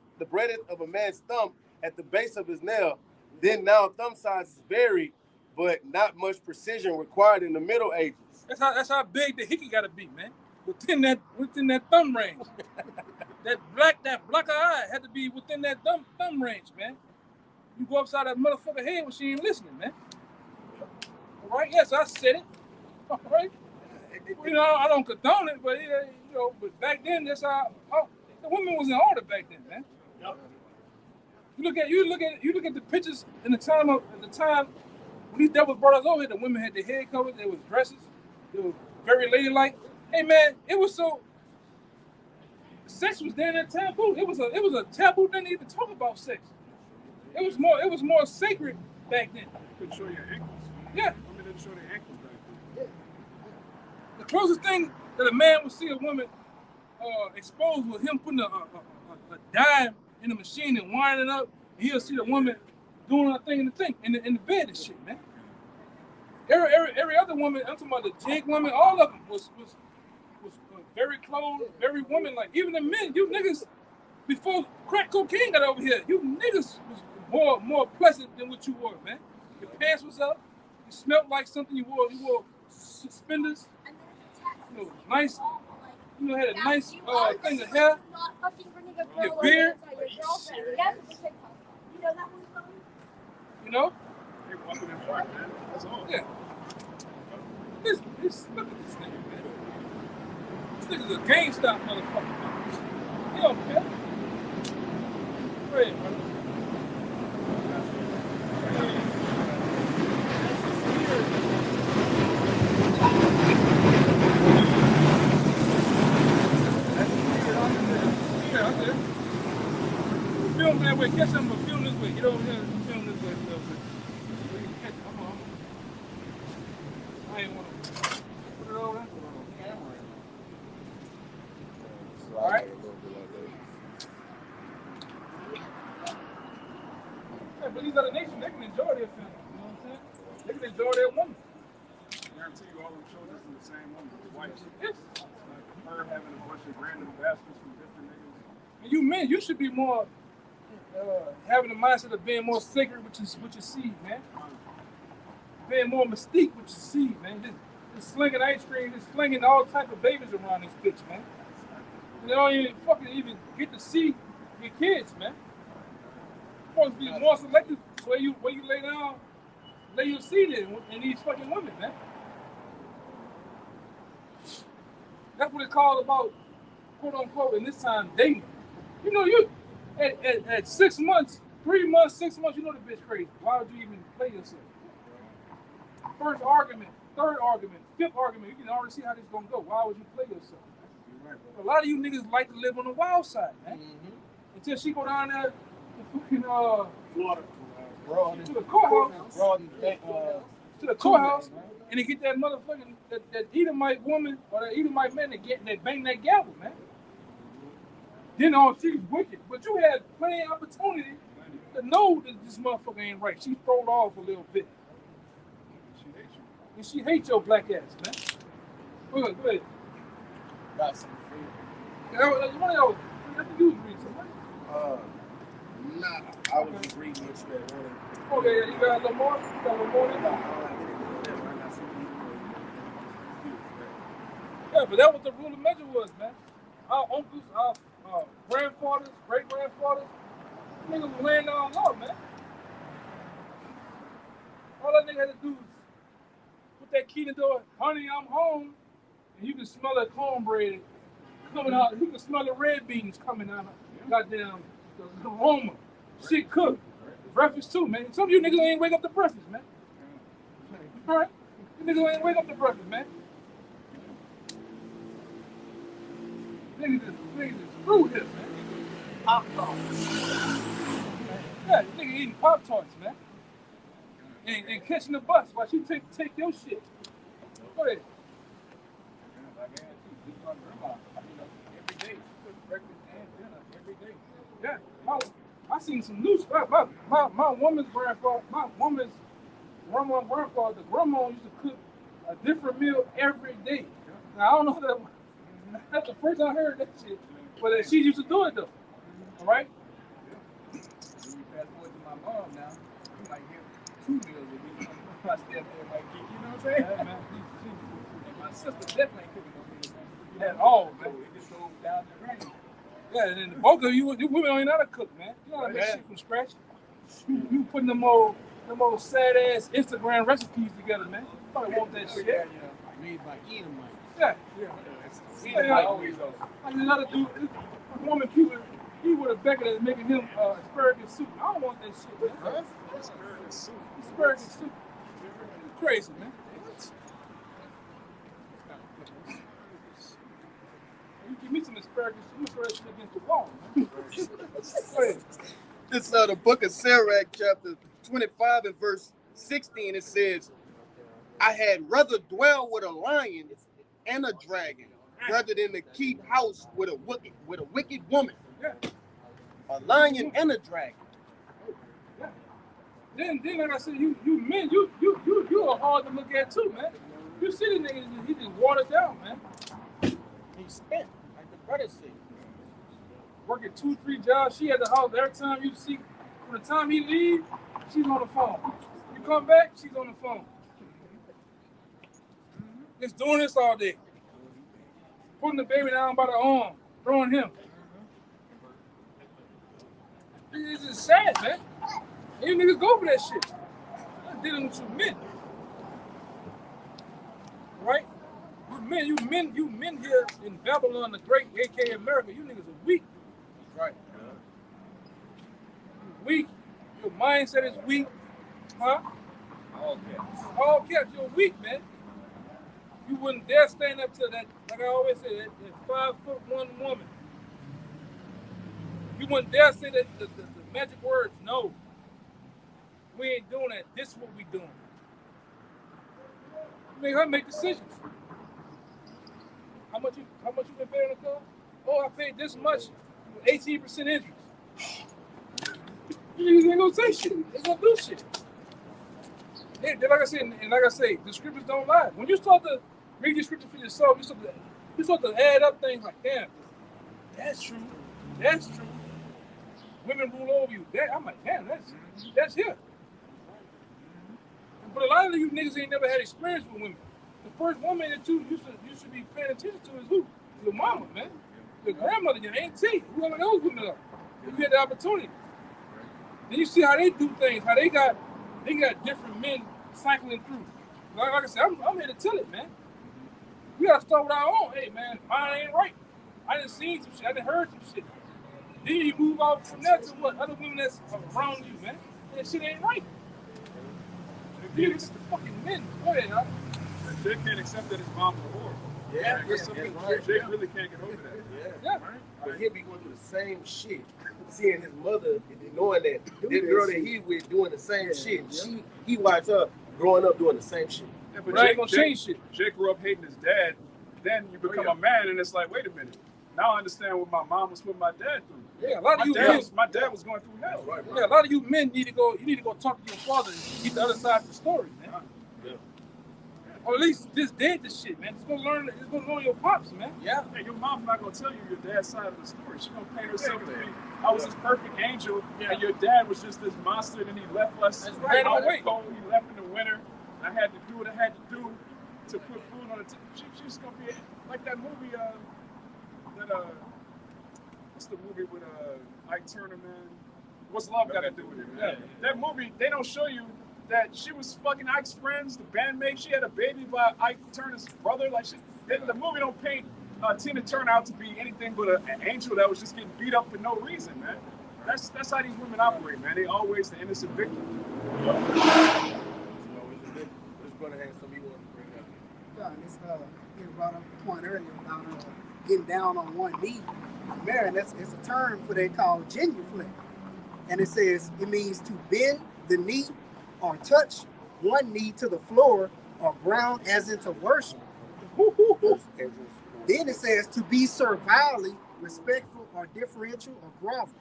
of a man's thumb at the base of his nail. Then now thumb sizes vary, but not much precision required in the Middle Ages. That's how big the hickey gotta be, man. Within that thumb range. that black eye had to be within that thumb range, man. You go upside that motherfucker head when she ain't listening, man. All right? Yes, I said it. All right. I don't condone it, but but back then that's how the women was in order back then, man. Yep. You look at the pictures in the time when these devils brought us over here. The women had their head covered. There was dresses. They were very ladylike. Hey man, it was so. Sex was then a taboo. It was a taboo. Didn't even talk about sex. It was more sacred back then. You could show your ankles. Yeah. Women didn't show their ankles back then. The closest thing that a man would see a woman exposed was him putting a dime in the machine and winding it up. And he'll see the woman doing her thing in the bed and shit, man. Every other woman, I'm talking about the jig woman, all of them was very clothed, very woman-like. Even the men, you niggas, before crack cocaine got over here, you niggas was more pleasant than what you were, man. Your pants was up, you smelled like something you wore suspenders, nice, had a nice thing of hair, your beard, They walking in front, man. That's all. Yeah. Look at this nigga, man. This nigga's a GameStop motherfucker, man. He don't care. Go ahead, brother. Film that way, catch him, but film this way. Get over here and film this way. Come on. I ain't want to put it over there. All right. Yeah, but these other nations, they can enjoy their film. You know what I'm saying? They can enjoy their woman. I guarantee you all them shoulders from the same woman, the wife. Yes. Like her having a bunch of random bastards from different niggas. And you men, you should be more having the mindset of being more sacred with your seed, man. Being more mystique with your seed, man. Just slinging ice cream, just slinging all type of babies around this bitch, man. They don't even get to see your kids, man. You're supposed to be more selective where you lay down, lay your seed in these fucking women, man. That's what it's called about, quote unquote, in this time, dating. You at 6 months, 3 months, 6 months, you know the bitch crazy. Why would you even play yourself? First argument, third argument, fifth argument, you can already see how this is gonna go. Why would you play yourself? Right, a lot of you niggas like to live on the wild side, man. Mm-hmm. Until she go down there to fucking to the courthouse, and they get that motherfucking that Edomite woman or that Edomite man that bang that gavel, man. Then she's wicked, but you had plenty of opportunity to know that this motherfucker ain't right. She throwed off a little bit. She hates you. And she hates your black ass, man. Go ahead. Got some free. One of y'all, I think you was reading something. Nah, I was just reading what you had wanted. Okay, yeah, you got a little more? You got a little more than that? Yeah, but that was the rule of measure was, man. Our uncles, our grandfathers, great-grandfathers, niggas was laying down law, man. All that nigga had to do was put that key in the door, honey, I'm home, and you can smell that cornbread coming out. You can smell the red beans coming out. Goddamn, the aroma. Shit cooked. Breakfast too, man. Some of you niggas ain't wake up to breakfast, man. All right? You niggas ain't wake up to breakfast, man. Niggas is screwed here, man. Pop-Tarts. Yeah, you niggas eating Pop-Tarts, man. And catching the bus while she take your shit. Go ahead. Every day, breakfast and dinner every day. Yeah, I seen some new stuff. My woman's grandfather, my woman's grandma and grandfather, the grandma used to cook a different meal every day. Now I don't know that that's the first I heard that shit, but she used to do it though. All right. When we fast forward to my mom now, we might get 2 meals a week. My stepdad might get, you know what I'm saying? Yeah, man. And my sister definitely ain't cooking no meals At all, man. So it just goes down the range. Yeah, and then both of you women don't know how to cook, man. You know how to make shit from scratch. You putting them old sad ass Instagram recipes together, man. You probably want that shit. Yeah, made by Edom. Yeah. Edom always goes. Like another dude, this woman he would have Beckett is making him asparagus soup. I don't want that shit, man. Huh? Asparagus soup. Asparagus soup. It's crazy, man. You give me some asparagus, I'm gonna throw that shit against the wall, man. Go ahead. This is the book of Sirach, chapter 25 and verse 16. It says, I had rather dwell with a lion and a dragon rather than to keep house with a wicked woman. Yeah. A lion and a dragon. Yeah. Then like I said, you men, you are hard to look at too, man. You see the niggas, he just watered down, man. He spent, like the brother said. Working 2-3 jobs. She at the house every time you see. From the time he leave, she's on the phone. You come back, she's on the phone. Just doing this all day. Putting the baby down by the arm, throwing him. It's just sad, man. And you niggas go for that shit. I'm dealing with you men. Right? You men here in Babylon the Great, aka America, you niggas are weak. Right. You're weak. Your mindset is weak. Huh? All caps, you're weak, man. You wouldn't dare stand up to that, like I always say, that 5'1" woman. You wouldn't dare say that the magic words, no. We ain't doing that. This is what we doing. Make her make decisions. How much you been paying on the car? Oh, I paid this much with 18% interest. You niggas ain't gonna say shit. They gonna do shit. Like I say, the scriptures don't lie. When you start to read the scripture for yourself, you start to add up things like, damn, that's true. That's true. Women rule over you. I'm like, damn, that's here. But a lot of you niggas ain't never had experience with women. The first woman that you should be paying attention to is who? Your mama, man. Your grandmother, your auntie, whoever those women are. If you had the opportunity. Then you see how they do things, how they got different men cycling through. Like I said, I'm here to tell it, man. We gotta start with our own. Hey, man, mine ain't right. I done seen some shit. I done heard some shit. Then you move out from there to what? Other women that's around you, man. That shit ain't right. You get the fucking men. Go ahead, huh? Jake can't accept that his mom's a whore. Yeah, Jake really can't get over that. Yeah. Right? But he'll be going through the same shit. Seeing his mother and knowing that this girl that he with doing the same shit. He watched her growing up doing the same shit. Yeah, but Jake gonna change shit. Jake grew up hating his dad. Then you become a man, and it's like, wait a minute. Now I understand what my mom was putting my dad through. Yeah, a lot of you men. My dad was going through hell. Right. Yeah, a lot of you men need to go. You need to go talk to your father and get the other side of the story, man. Or at least just did the shit, man. Just go learn your pops, man. Yeah. Hey, your mom's not gonna tell you your dad's side of the story. She's gonna paint herself to be, I was this perfect angel, and your dad was just this monster, and he left us out in the cold. He left in the winter. I had to do what I had to do to put food on the table. She's gonna be like that movie. What's the movie with Ike Turner, man? What's Love Got to Do with it, man? Yeah. That movie, they don't show you that she was fucking Ike's friends, the bandmate. She had a baby by Ike Turner's brother. Like, the movie don't paint Tina Turner out to be anything but an angel that was just getting beat up for no reason, man. That's how these women operate, man. They always the innocent victim. Let's go ahead. Some you want to bring up. Yeah, and it's you brought up the point earlier about getting down on one knee. Man, it's a term for they call genuflect, and it says it means to bend the knee or touch one knee to the floor or ground as into worship. Then it says to be servilely respectful or deferential or grovel.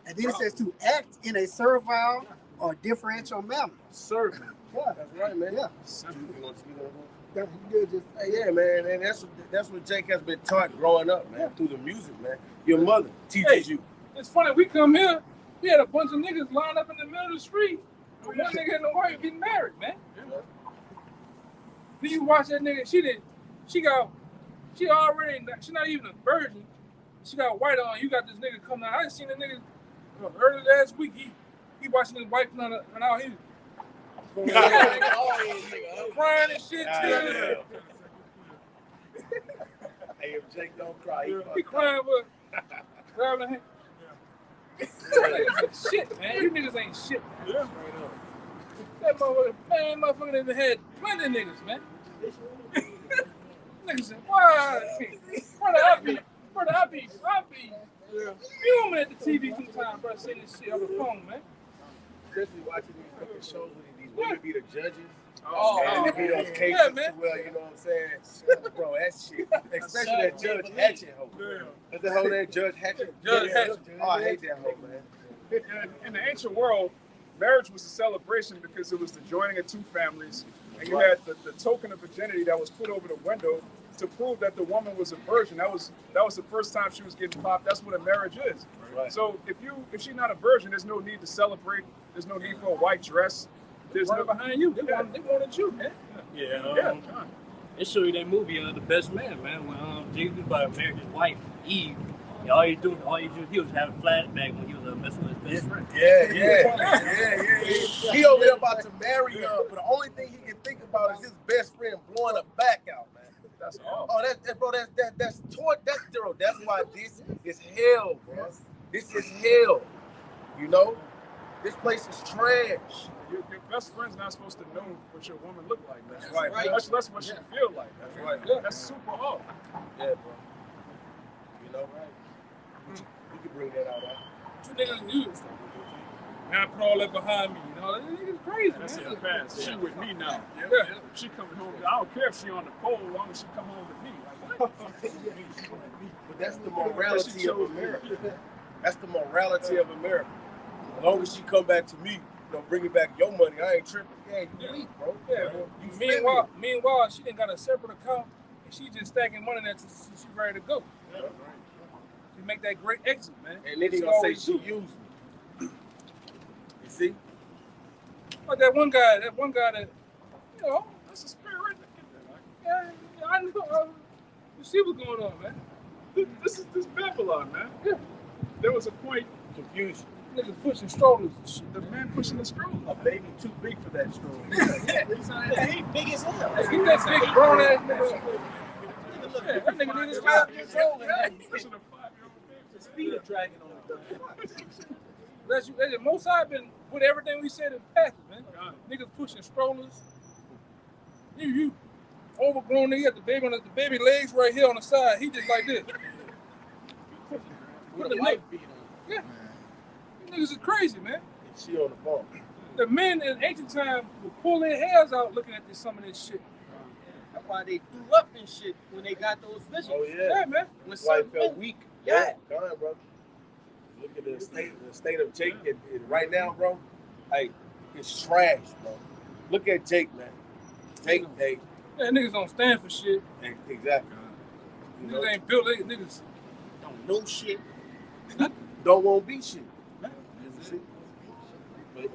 And then it says to act in a servile or differential manner. Serving. Yeah, that's right, man. Yeah. You want to speak on that? Yeah, man, and that's what Jake has been taught growing up, man, through the music, man. Your mother teaches you. It's funny, we come here, we had a bunch of niggas lined up in the middle of the street. One nigga and the wife getting married, man. Then you watch that nigga, she not even a virgin. She got white on. You got this nigga coming out. I done seen the nigga early last week. He watching his wife come out and out. He crying and shit too. Hey, if Jake don't cry, he crying with grabbing the hand. Niggas shit, man. You niggas ain't shit, man. Yeah. That motherfucker done had plenty of niggas, man. Niggas said, why? Brother, I be fuming at the TV sometimes, bro, seeing this shit on the phone, man. Especially watching these fucking shows when these women be the judges. And they be those cases well, you know what I'm saying? Bro, that shit. Especially that Judge Hatchet hoe. That's the hoe that Judge Hatchet. Oh, I hate that hoe, man. In the ancient world, marriage was a celebration because it was the joining of two families, and you had the token of virginity that was put over the window to prove that the woman was a virgin. That was the first time she was getting popped. That's what a marriage is. Right. So if she's not a virgin, there's no need to celebrate. There's no need for a white dress. There's no behind you. They wanted you, man. Yeah. They show you that movie, The Best Man, man. When Jesus married his wife, Eve. All you do, he was having a flashback when he was messing with his best friend. Yeah. He over there about to marry her, but the only thing he can think about is his best friend blowing her back out, man. That's all. Oh, that's why this is hell, bro. This is hell. You know, this place is trash. Your best friend's not supposed to know what your woman look like. That's right. Much less what she feel like. That's right. Yeah. That's super off. Yeah, bro. You know, right? You can bring that out, right? Two niggas use. Now put all that behind me, you know. That nigga's crazy, that's man. It fast. She with me now. Yeah. She coming home. I don't care if she on the pole, as long as she come home with me. Like, what? But that's the morality of America. That's the morality of America. As long as she come back to me, bringing back your money, I ain't tripping. Yeah, you weak, bro. Yeah, bro. Meanwhile, she done got a separate account, and she just stacking money there till she's ready to go. Yeah, right. To make that great exit, man. And then he gonna say she used me. You see? Like that one guy that, that's a spirit right there. Yeah, I know. You see what's going on, man. This is Babylon, man. Yeah. There was a point. Confusion. Niggas pushing strollers and shit. The man pushing the stroller. A baby too big for that stroller. He big as hell. Get that big grown ass nigga. That nigga need his 5 years old. Pushing a 5-year-old baby. His feet are dragging on the That's most I've been with everything we said in the past, man. Niggas pushing strollers. You overgrown nigga, got the baby legs right here on the side. He just like this. With a light beat on. Yeah. These niggas is crazy, man. And she on the phone. The men in ancient time would pull their hairs out looking at some of this shit. That's why they threw up and shit when they got those visions. Oh yeah, man. That's why it felt weak. Yeah, come on, bro. Look at the state of Jake and right now, bro. Hey, it's trash, bro. Look at Jake, man. Jake, hey, Yeah, niggas don't stand for shit. Exactly. Niggas ain't built. Niggas don't know shit. Don't want to be shit. See? But,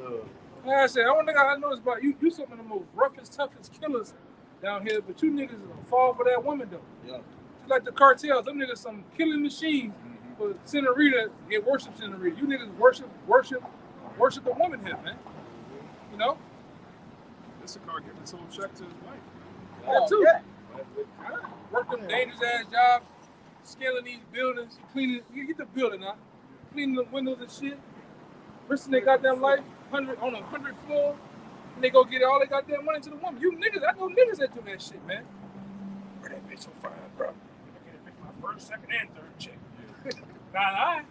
like I said, the only thing I noticed about you, you some of the most roughest, toughest killers down here, but you niggas fall for that woman though. Yeah. Just like the cartels, them niggas some killing machines. But Senorita, it worships Senorita. You niggas worship the woman here, man. You know? This car giving his whole check to his wife. That too. Work them dangerous ass jobs, scaling these buildings, cleaning. You get the building out, cleaning the windows and shit. Risking their goddamn life, on a 100th floor, and they go get all their goddamn money to the woman. You niggas, I know niggas that do that shit, man. Where that bitch so fine, bro? I get that bitch my first, second, and third check. Not I.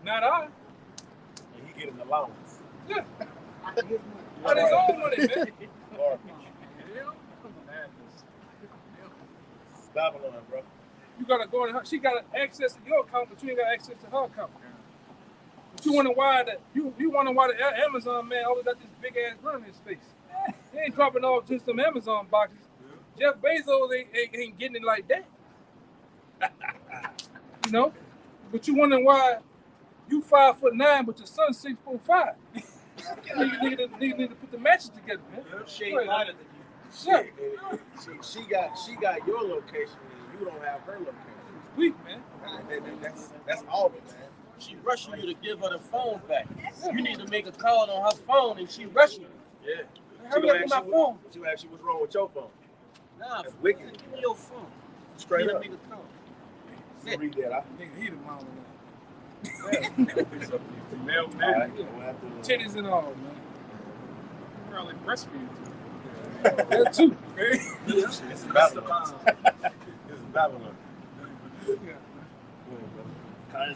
Not I. And he get an allowance. Yeah. On his own money, man. It's Babylon, bro. You gotta go in her. She got access to your account, but you ain't got access to her account. But you wonder why the Amazon man always got this big ass grin on his face. He ain't dropping off just some Amazon boxes. Jeff Bezos ain't getting it like that. You know? But you wondering why you 5'9", but your son's 6'5". You need to put the matches together, man. She lighter than you. Yeah. She got your location and you don't have her location. It's weak, man. That's all of it, man. She rushing you to give her the phone back. You need to make a call on her phone and she rushing you. Yeah. Hurry up with my phone. She asked you what's wrong with your phone. Nah, that's wicked. Give me your phone. Straight you up. Make a call. Read that. Nigga, he the mama now. Male man. Titties and all, man. Probably breastfeed. That too. This is Babylon. This is Babylon.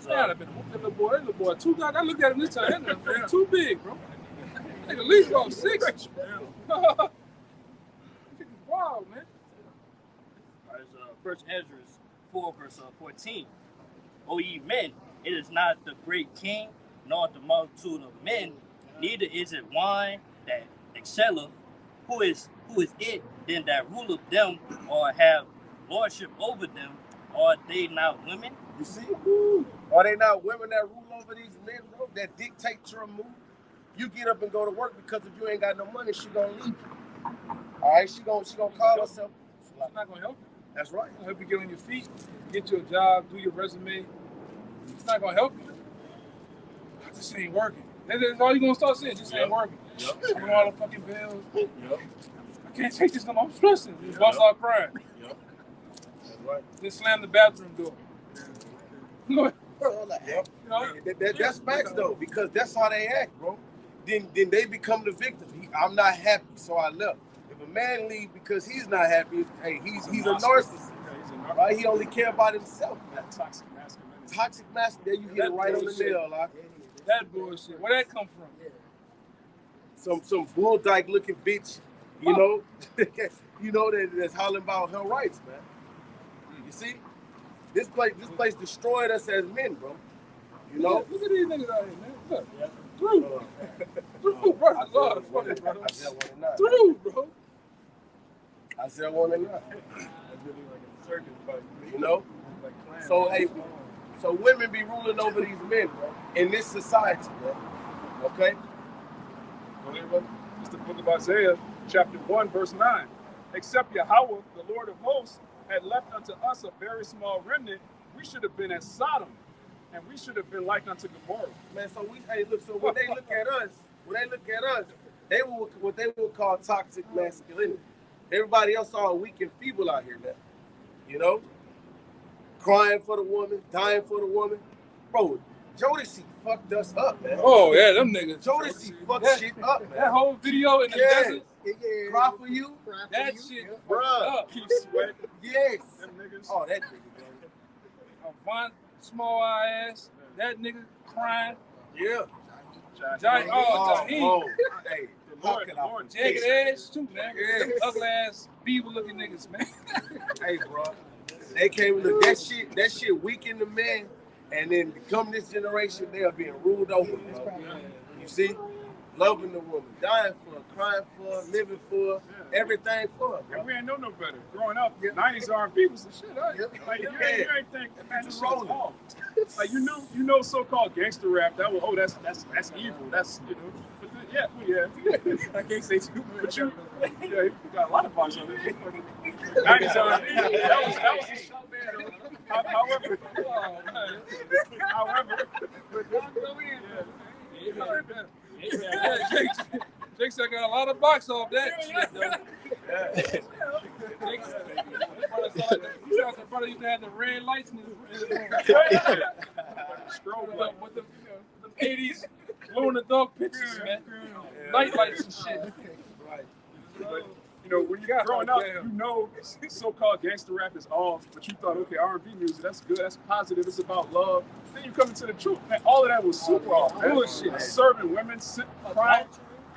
Yeah, I've been whooping that little boy. Too God, I looked at him this time. That nigga too big, bro. Nigga at least about 6. Nigga's wild, man. All right, so 1 Ezra 4, verse 14. O ye men, it is not the great king, nor the multitude of men, neither is it wine that excelleth. Who is it then that ruleth them, or have lordship over them? Are they not women? You see? Are they not women that rule over these men, bro? That dictate your move? You get up and go to work because if you ain't got no money, she gonna leave you. All right, she gonna call herself. It's not gonna help you. That's right. It's gonna help you get on your feet, get you a job, do your resume. It's not gonna help you. This ain't working. That's all you're gonna start saying. This ain't working. Yep. All the fucking bills. Yep. I can't take this no more. I'm stressing. You bust out crying. Yep. That's right. Then slam the bathroom door. Yep. You know? That's facts though, because that's how they act, bro. Then they become the victim. I'm not happy, so I left. If a man leaves because he's not happy, hey, he's a narcissist. Right? He only care about himself. That toxic masculinity. Toxic masculinity. There you hit it right on the nail, like. That bullshit. Where that come from? Some bull dyke looking bitch, you know, that's hollering about her rights, man. You see, this place destroyed us as men, bro. You know. Look at these niggas out here, man. Look. Through, bro. Lord, funny, bro. I said one and not. Through, bro. I said one and not. You know. So hey, so women be ruling over these men, bro, in this society, bro. Okay. It's the book of Isaiah, chapter 1, verse 9. Except Yahweh, the Lord of hosts, had left unto us a very small remnant, we should have been as Sodom, and we should have been like unto Gomorrah. Man, so so when they look at us, they will what they will call toxic masculinity. Everybody else all weak and feeble out here, man. You know? Crying for the woman, dying for the woman. Bro, Jodeci fucked us up, man. Oh, yeah, them niggas. Jodeci fucked shit up, man. That whole video in the desert. Cry for you. That shit bruh. up. Keep sweating. Yes. Them niggas. Oh, that nigga, A Von small ass. That nigga crying. yeah. Jaheim. Hey, Jagged edge too, man. Yes. Ugly ass beaver looking niggas, man. Hey, bro. They came look that shit weakened the men, and then come this generation, they are being ruled over. Bro. You see? loving the woman, dying for her, crying for her, living for her, everything for her. And we ain't know no better. Growing up, 90s R&B was the shit. Huh? Like you ain't think, man, this shit was wrong. Like you know, so-called gangster rap. That was that's evil. That's But yeah. I can't say too much. You got a lot of box on it. 90s R&B. That was the show, man. However, but don't go in. Jake said I got a lot of box off that shit, though. He sounds like brother used to have the red lights in his room. With the 80s glow-in-the-dark pictures, man. Night lights and shit. Right. But, when you're growing up, so-called gangster rap is off, but you thought, okay, R&B music, that's good, that's positive, it's about love. Then you come into the truth, man, all of that was super off. Bullshit. Serving women, crying.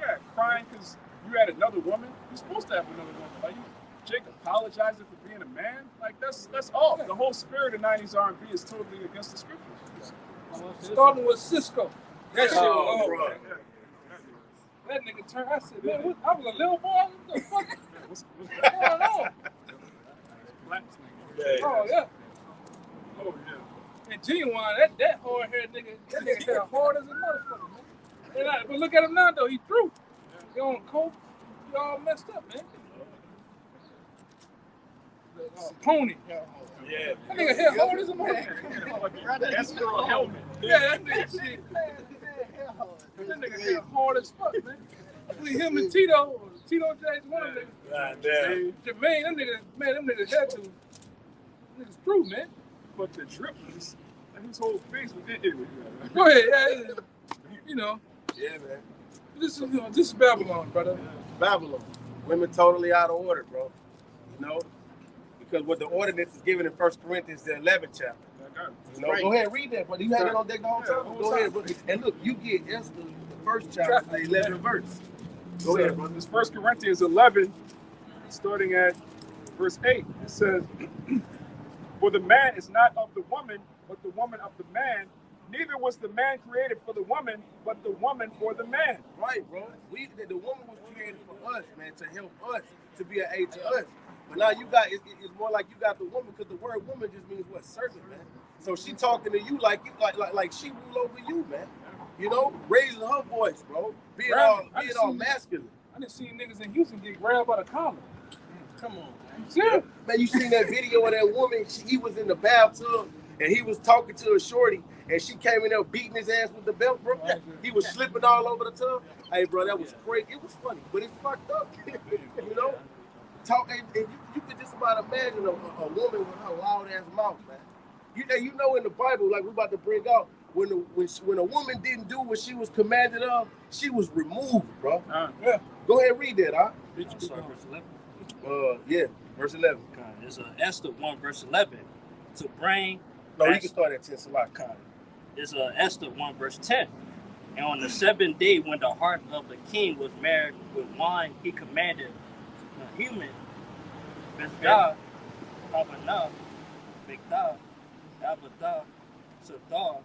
Yeah, crying because you had another woman. You're supposed to have another woman. Like, Jake apologizing for being a man? Like, that's off. The whole spirit of 90s R&B is totally against the scriptures. Starting with Cisco. That shit was bro. That nigga turned. I said, man, I was a little boy. What the fuck? What's going on? Oh, yeah. Oh, yeah. And Genuine, that hard-haired nigga, that nigga hit hard as a motherfucker, man. But look at him now, though. He through. He on coke. He all messed up, man. Pony. Yeah. That nigga hit hard as a motherfucker. That's girl helmet. Yeah, that nigga shit. That nigga hit hard as fuck, man. Between him and Tito James, one of them niggas. Jermaine, them niggas had to. Niggas through, man. But the drip was, his whole face was it. Go ahead, yeah. Yeah, man. This is Babylon, brother. Babylon. Women totally out of order, bro. Because what the ordinance is given in 1 Corinthians, the 11th chapter. Go ahead, read that, brother. You had it on deck the whole time. Go ahead, brother. And look, you get Esther, the first chapter, the 11th verse. Go ahead, brother. This 1 Corinthians 11, starting at verse 8, it says, "For the man is not of the woman, but the woman of the man. Neither was the man created for the woman, but the woman for the man." Right, bro. The woman was created for us, man, to help us, to be an aid to us. But now you got, it's more like you got the woman, because the word woman just means what? Servant, man. So she talking to you like she rule over you, man. Raising her voice, bro. Being all masculine. I done seen niggas in Houston get grabbed by the collar. Come on, man. Yeah. Man, you seen that video of that woman? He was in the bathtub and he was talking to a shorty, and she came in there beating his ass with the belt, bro. He was slipping all over the tub. Hey, bro, that was crazy. It was funny, but it's fucked up. And you could just about imagine a woman with her loud ass mouth, man. In the Bible, like we're about to bring out, when a woman didn't do what she was commanded of, she was removed, bro. Yeah. Go ahead, read that, huh? Sorry, verse 11. Yeah, verse 11. There's Esther 1, verse 11. To bring. No, you can start at 10. There's Esther 1, verse 10. And on the 7th day, when the heart of the king was married with wine, he commanded the human, Bezdah, Abana, Bigdah, Abadah, Sadar,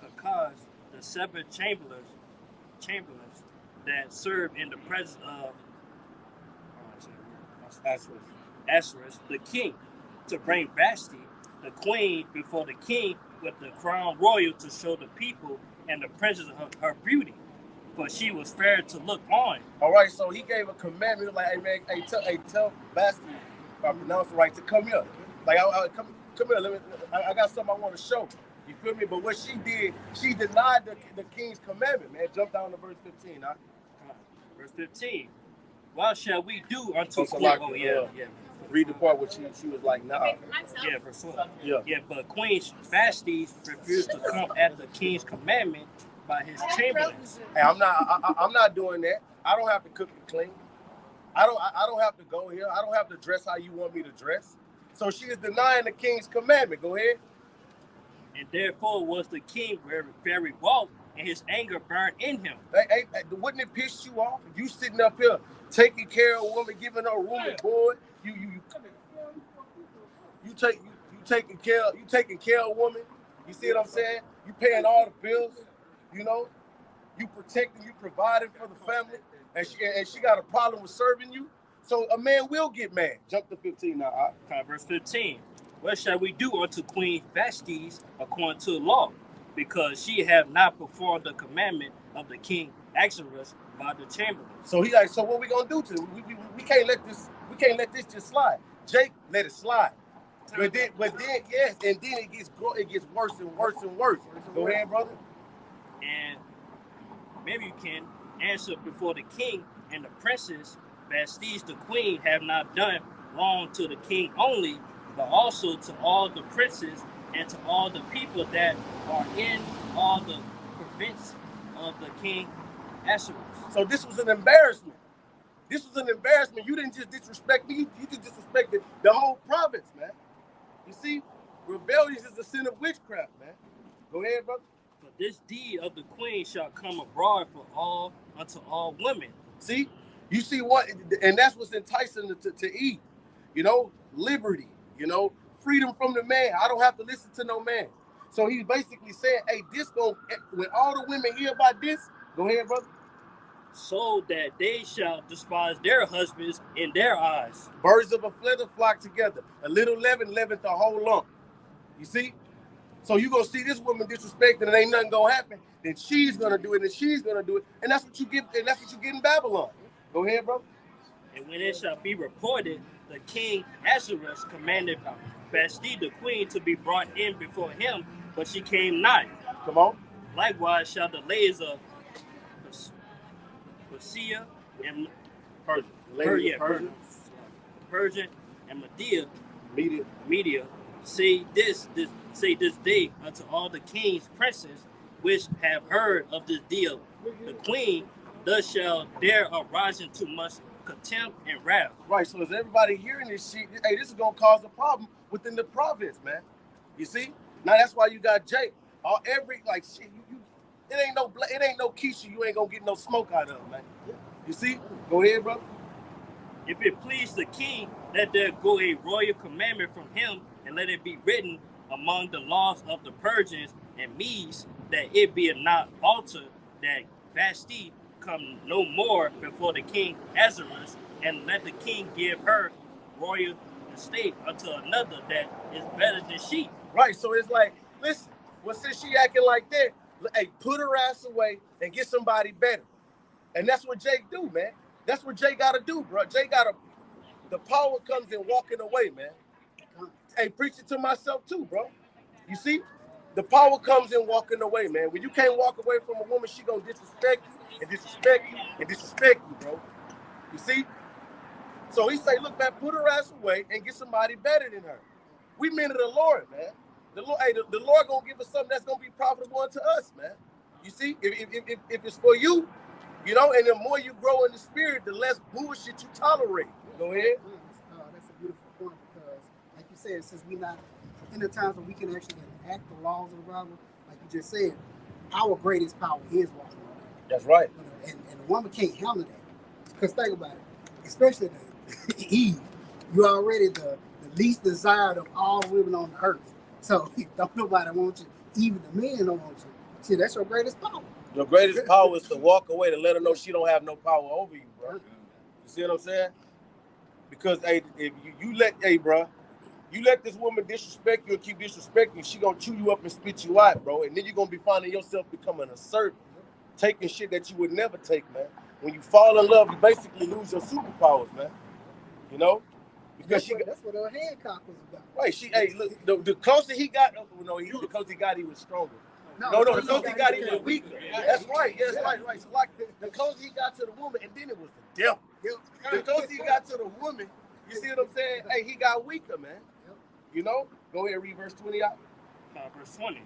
Kakaz, the 7 chamberlains that served in the presence of Asherus, the king, to bring Vashti, the queen, before the king with the crown royal, to show the people and the princess of her beauty, for she was fair to look on. All right, so he gave a commandment, like, hey man, tell Vashti, if I pronounce it right, to come here. Like, come here. I got something I want to show. You feel me? But what she did, she denied the king's commandment, man. Jump down to verse 15, huh? Verse 15. What shall we do unto Read the part where she was like, nah. Yeah, verse 12. Yeah, but Queen Vashti refused to come at the king's commandment by his chamberlains. Hey, I'm not doing that. I don't have to cook and clean. I don't have to go here. I don't have to dress how you want me to dress. So she is denying the king's commandment. Go ahead. And therefore was the king very wroth, and his anger burned in him. Hey, wouldn't it piss you off? You sitting up here taking care of a woman, giving her room and board. You taking care of a woman. You see what I'm saying? You paying all the bills. you protecting, you providing for the family, and she got a problem with serving you. So a man will get mad. Jump to 15 now. Verse 15. What shall we do unto Queen Vashti according to the law? Because she have not performed the commandment of the king Ahasuerus by the chamberlain. So he like, so what we gonna do to it? We can't let this just slide. Jake let it slide. But then yes, and then it gets worse and worse and worse. Go ahead, brother. And maybe you can answer before the king and the princess. Vashti the queen have not done wrong to the king only, but also to all the princes and to all the people that are in all the province of the king Ahasuerus. So this was an embarrassment. This was an embarrassment. You didn't just disrespect me, you just disrespected the whole province, man. You see, rebellion is the sin of witchcraft, man. Go ahead, brother. For this deed of the queen shall come abroad for all unto all women. See, you see what, and that's what's enticing to Eve. You know, liberty. You know, freedom from the man. I don't have to listen to no man. So he's basically saying, hey, this go when all the women hear about this. Go ahead, brother. So that they shall despise their husbands in their eyes. Birds of a feather flock together. A little leaven leavens the whole lump. You see? So you gonna see this woman disrespected and ain't nothing gonna happen. Then she's gonna do it and she's gonna do it. And that's what you get, and that's what you get in Babylon. Go ahead, bro. And when it shall be reported, the king Ahasuerus commanded Vashti the queen to be brought in before him, but she came not. Come on. Likewise shall the ladies of Persia and Persian and Media say this day unto all the king's princes which have heard of this deal. The queen thus shall there arise into much contempt and wrath. Right, so as everybody hearing this shit, hey, this is gonna cause a problem within the province, man. You see? Now that's why you got Jake. Shit, it ain't no Keisha, you ain't gonna get no smoke out of, man. You see? Go ahead, brother. If it please the king, let there go a royal commandment from him, and let it be written among the laws of the Persians and Medes, that it be not altered, that Vashti come no more before the king Ahasuerus, and let the king give her royal estate unto another that is better than she. Right, so it's like, listen, well, since she acting like that, hey, put her ass away and get somebody better. And that's what Jake do, man. That's what Jake gotta do, bro. The power comes in walking away, man. Hey, preach it to myself too, bro. You see? The power comes in walking away, man. When you can't walk away from a woman, she gonna disrespect you and disrespect you and disrespect you, bro. You see? So he say, look, man, put her ass away and get somebody better than her. We men of the Lord, man. The Lord gonna give us something that's gonna be profitable unto us, man. You see? If it's for you, you know, and the more you grow in the spirit, the less bullshit you tolerate. Go ahead. That's a beautiful point because, like you said, since we're not in the times where we can actually enact the laws of the Bible, like you just said, our greatest power is walking away. That's right. You know, and a woman can't handle that. Because think about it, especially Eve, you're already the least desired of all women on the earth. So don't nobody want you, even the men don't want you. See, that's your greatest power. Your greatest power is to walk away, to let her know she don't have no power over you, bro. You see what I'm saying? Because hey, if you let this woman disrespect you and keep disrespecting you, she gonna chew you up and spit you out, bro. And then you're gonna be finding yourself becoming a servant, taking shit that you would never take, man. When you fall in love, you basically lose your superpowers, man. You know? Because that's what Hancock was about. Right, look, the closer he got, the closer he got, he was stronger. No, the closer he got, he was weaker. That's right. Yes, right. So like the closer he got to the woman, and then it was the devil. The closer he got to the woman, you see what I'm saying? Hey, he got weaker, man. You know? Go ahead, read verse 20 out. Verse 20.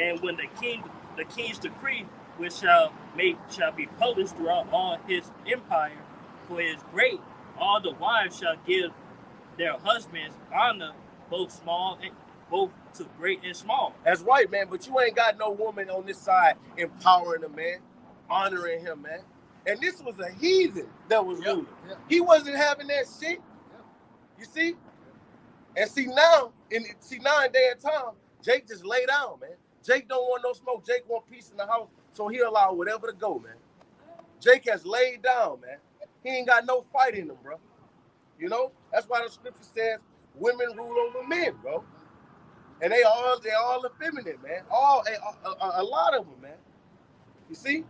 And when the king's decree, which shall be published throughout all his empire, for it is great, all the wives shall give their husbands honor, both to great and small. That's right, man. But you ain't got no woman on this side empowering a man, honoring him, man. And this was a heathen that was ruling. He wasn't having that shit. You see? And see now in day and time, Jake just lay down, man. Jake don't want no smoke. Jake want peace in the house, so he allow whatever to go, man. Jake has laid down, man. He ain't got no fight in him, bro. You know? That's why the scripture says women rule over men, bro. And they all effeminate, man. A lot of them, man. You see?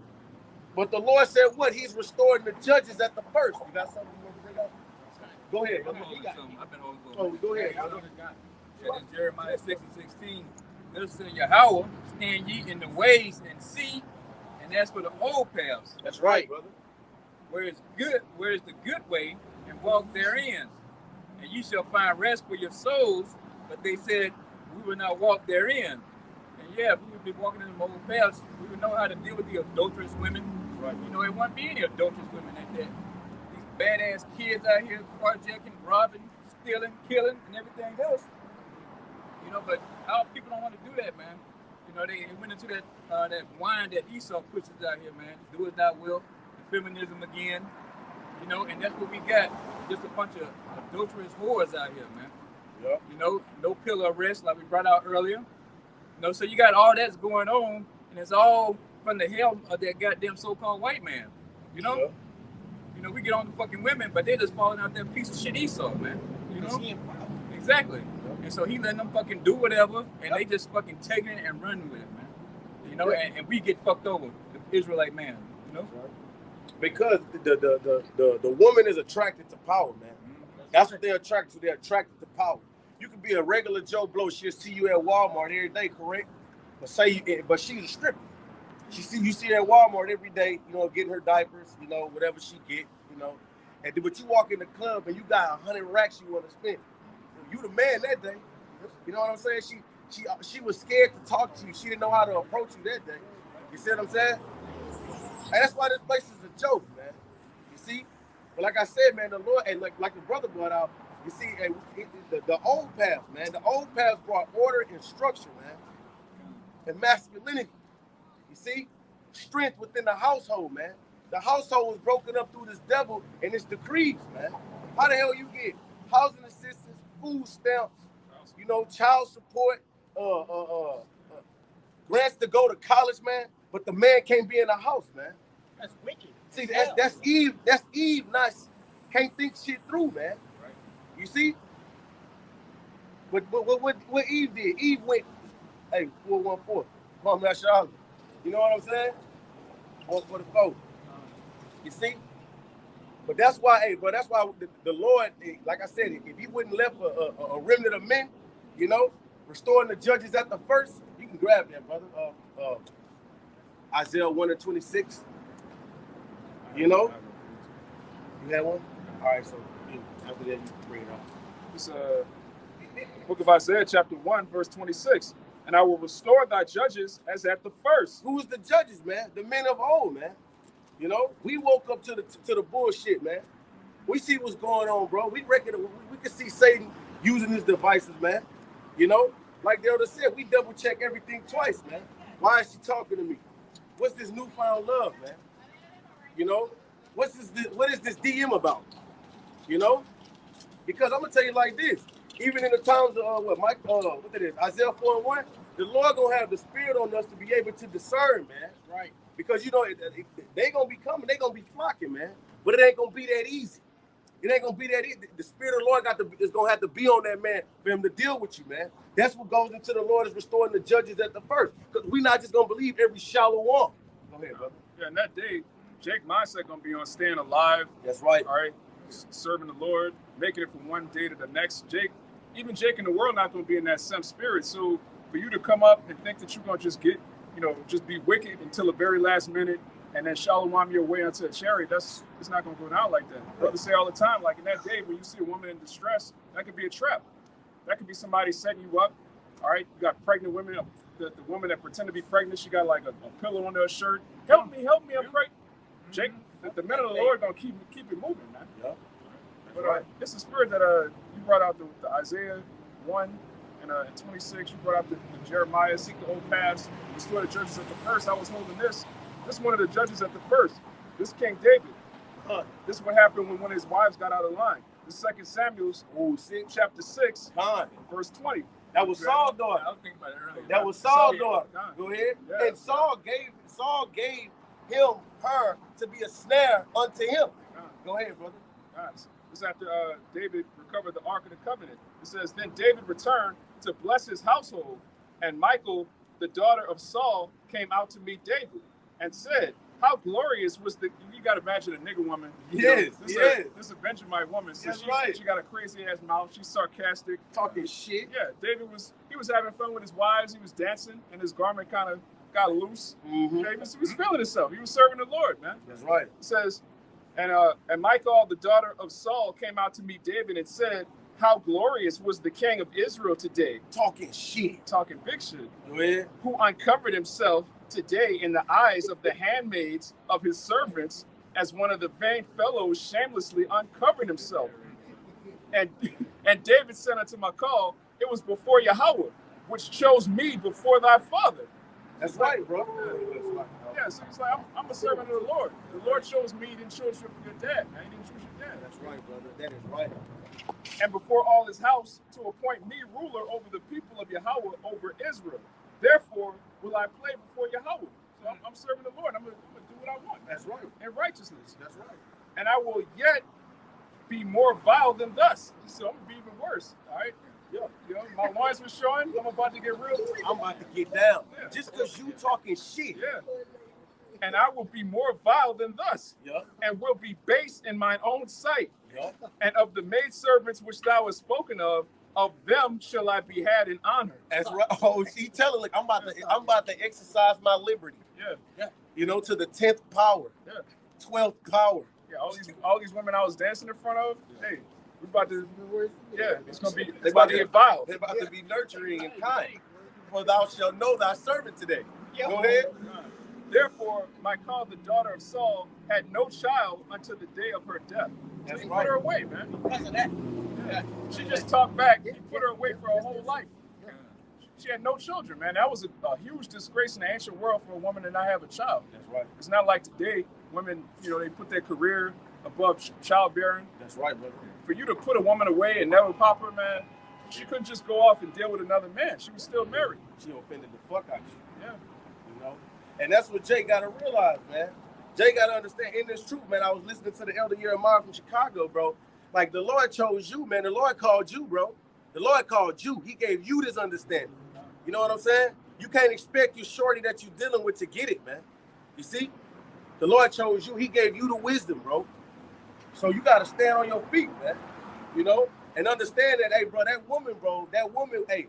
But the Lord said what? He's restoring the judges at the first. You got something you want to bring up? Go ahead. I've been holding something. Oh, go ahead. Yeah, in Jeremiah 6:16, listen, Yahweh, stand ye in the ways and see, and that's for the old paths. That's right, brother. Where is the good way, and walk therein. And you shall find rest for your souls. But they said, we will not walk therein. And yeah, if we would be walking in the old paths, we would know how to deal with the adulterous women. Right. You know, it wouldn't be any adulterous women like that. These badass kids out here carjacking, robbing, stealing, killing, and everything else. You know, but our people don't want to do that, man. You know, they went into that wine that Esau pushes out here, man. Do as thou wilt, feminism again. You know, and that's what we got. Just a bunch of adulterous whores out here, man. Yeah. You know, no pillar of rest like we brought out earlier. You know, so you got all that's going on, and it's all from the hell of that goddamn so-called white man. You know? Yeah. You know, we get on the fucking women, but they're just falling out that piece of shit Esau, man. You know? Exactly. Yeah. And so he letting them fucking do whatever, and they just fucking taking it and running with it, man. You know, and we get fucked over, the Israelite man. You know? Because the woman is attracted to power, man. That's what they're attracted to. They're attracted to power. You can be a regular Joe Blow. She'll see you at Walmart every day, correct? But she's a stripper. You see her at Walmart every day, you know, getting her diapers, you know, whatever she get, you know. But you walk in the club and you got 100 racks you want to spend. You the man that day. You know what I'm saying? She was scared to talk to you. She didn't know how to approach you that day. You see what I'm saying? And that's why this place is a joke, man. You see? But like I said, man, the Lord, and like the brother brought out, you see, the old paths, man. The old paths brought order and structure, man. And masculinity. You see? Strength within the household, man. The household was broken up through this devil and its decrees, man. How the hell you get housing assistance, food stamps, you know, child support, grants to go to college, man, but the man can't be in the house, man. That's wicked. See, that's Eve. That's Eve. Can't think shit through, man. Right. You see? But what Eve did? Eve went, hey, 414. Come on, man, Charlotte. You know what I'm saying? 1 for the 4. You see? But that's why, the Lord, like I said, if he wouldn't left a remnant of men, you know, restoring the judges at the first, you can grab that, brother. Isaiah 1:26. You know? You have one? All right, so after that, you can bring it up. It's book of Isaiah, chapter 1, verse 26. And I will restore thy judges as at the first. Who's the judges, man? The men of old, man. You know, we woke up to the bullshit, man. We see what's going on, bro. We reckon we can see Satan using his devices, man. You know, like the elder said, we double check everything twice, man. Why is she talking to me? What's this newfound love, man? You know, what is this DM about? You know, because I'm gonna tell you like this. Even in the times of Isaiah 4:1, the Lord gonna have the spirit on us to be able to discern, man. Right. Because you know they gonna be coming, they gonna be flocking, man. But it ain't gonna be that easy. It ain't gonna be that easy. The spirit of the Lord is gonna have to be on that man for him to deal with you, man. That's what goes into the Lord is restoring the judges at the first. Because we're not just gonna believe every shallow one. Go ahead, brother. Yeah, and that day, Jake mindset gonna be on staying alive. That's right. All right, serving the Lord, making it from one day to the next. Jake in the world not gonna be in that same spirit. So for you to come up and think that you're gonna just get, just be wicked until the very last minute and then shalom your way onto a chariot, it's not gonna go down like that. Brothers say all the time, like in that day when you see a woman in distress, that could be a trap. That could be somebody setting you up. All right, you got pregnant women. The woman that pretend to be pregnant, she got like a pillow under her shirt. Help me, I'm pregnant. Jake, the men of the Lord gonna keep it moving, man. Yeah. But it's the spirit that you brought out the Isaiah 1 and 26. You brought out the Jeremiah, seek the old paths, restore the judges at the first. I was holding this. This is one of the judges at the first. This is King David. This is what happened when one of his wives got out of line. The 2 Samuel, chapter 6, verse 20. That was Saul's daughter. I was thinking about it earlier. That was Saul's Saul. daughter. Go ahead. Yeah. And Saul gave him her to be a snare unto him. Go ahead, brother. Nice. This is after David recovered the Ark of the Covenant. It says, then David returned to bless his household, and Michal, the daughter of Saul, came out to meet David and said, how glorious was the, you got to imagine a nigger woman. Yes, This is a Benjamite woman. So That's right. She got a crazy ass mouth. She's sarcastic. Talking shit. Yeah, David was having fun with his wives. He was dancing, and his garment kind of got loose. Mm-hmm. Yeah, he was feeling himself. He was serving the Lord, man. That's right. It says, and Michal, the daughter of Saul, came out to meet David and said, how glorious was the king of Israel today. Talking shit. Talking big shit. Go ahead. Who uncovered himself today in the eyes of the handmaids of his servants, as one of the vain fellows shamelessly uncovered himself. And David said unto Michal, it was before Yahweh, which chose me before thy father. That's right, bro. Yeah, so he's like, I'm a servant of the Lord. The Lord chose me, he didn't choose your dad, man. He didn't choose your dad. That's right, brother. That is right. And before all his house, to appoint me ruler over the people of Yahweh, over Israel. Therefore will I play before Yahweh. So I'm serving the Lord. I'm gonna do what I want. That's right. In righteousness. That's right. And I will yet be more vile than thus. So I'm gonna be even worse. All right. Yeah. You know, my loins was showing. I'm about to get real. I'm about to get down. Yeah. Just because you talking shit. Yeah. And I will be more vile than thus. Yeah. And will be base in mine own sight. Yeah. And of the maidservants which thou hast spoken of them shall I be had in honor. That's right. Oh, he telling like I'm about to exercise my liberty. Yeah. Yeah. You know, to the 10th power. Yeah. 12th power. Yeah. All these women I was dancing in front of. Hey, we about to. Yeah. It's gonna be. They about to get vile. They're about to be nurturing and kind. For thou shalt know thy servant today. Go ahead. Therefore, Michal, the daughter of Saul, had no child until the day of her death. So he put her away, man. Because of that. Yeah. She just talked back. He put her away for her whole life. She had no children, man. That was a huge disgrace in the ancient world for a woman to not have a child. That's right. It's not like today, women, they put their career above childbearing. That's right, brother. For you to put a woman away and never pop her, man, she couldn't just go off and deal with another man. She was still married. She offended the fuck out of you. Yeah. You know? And that's what Jay got to realize, man. Jay got to understand, in this truth, man, I was listening to the Elder Jeremiah from Chicago, bro. Like, the Lord chose you, man. The Lord called you, bro. The Lord called you. He gave you this understanding. You know what I'm saying? You can't expect your shorty that you're dealing with to get it, man. You see? The Lord chose you. He gave you the wisdom, bro. So you got to stand on your feet, man. You know? And understand that, hey, bro, that woman, hey,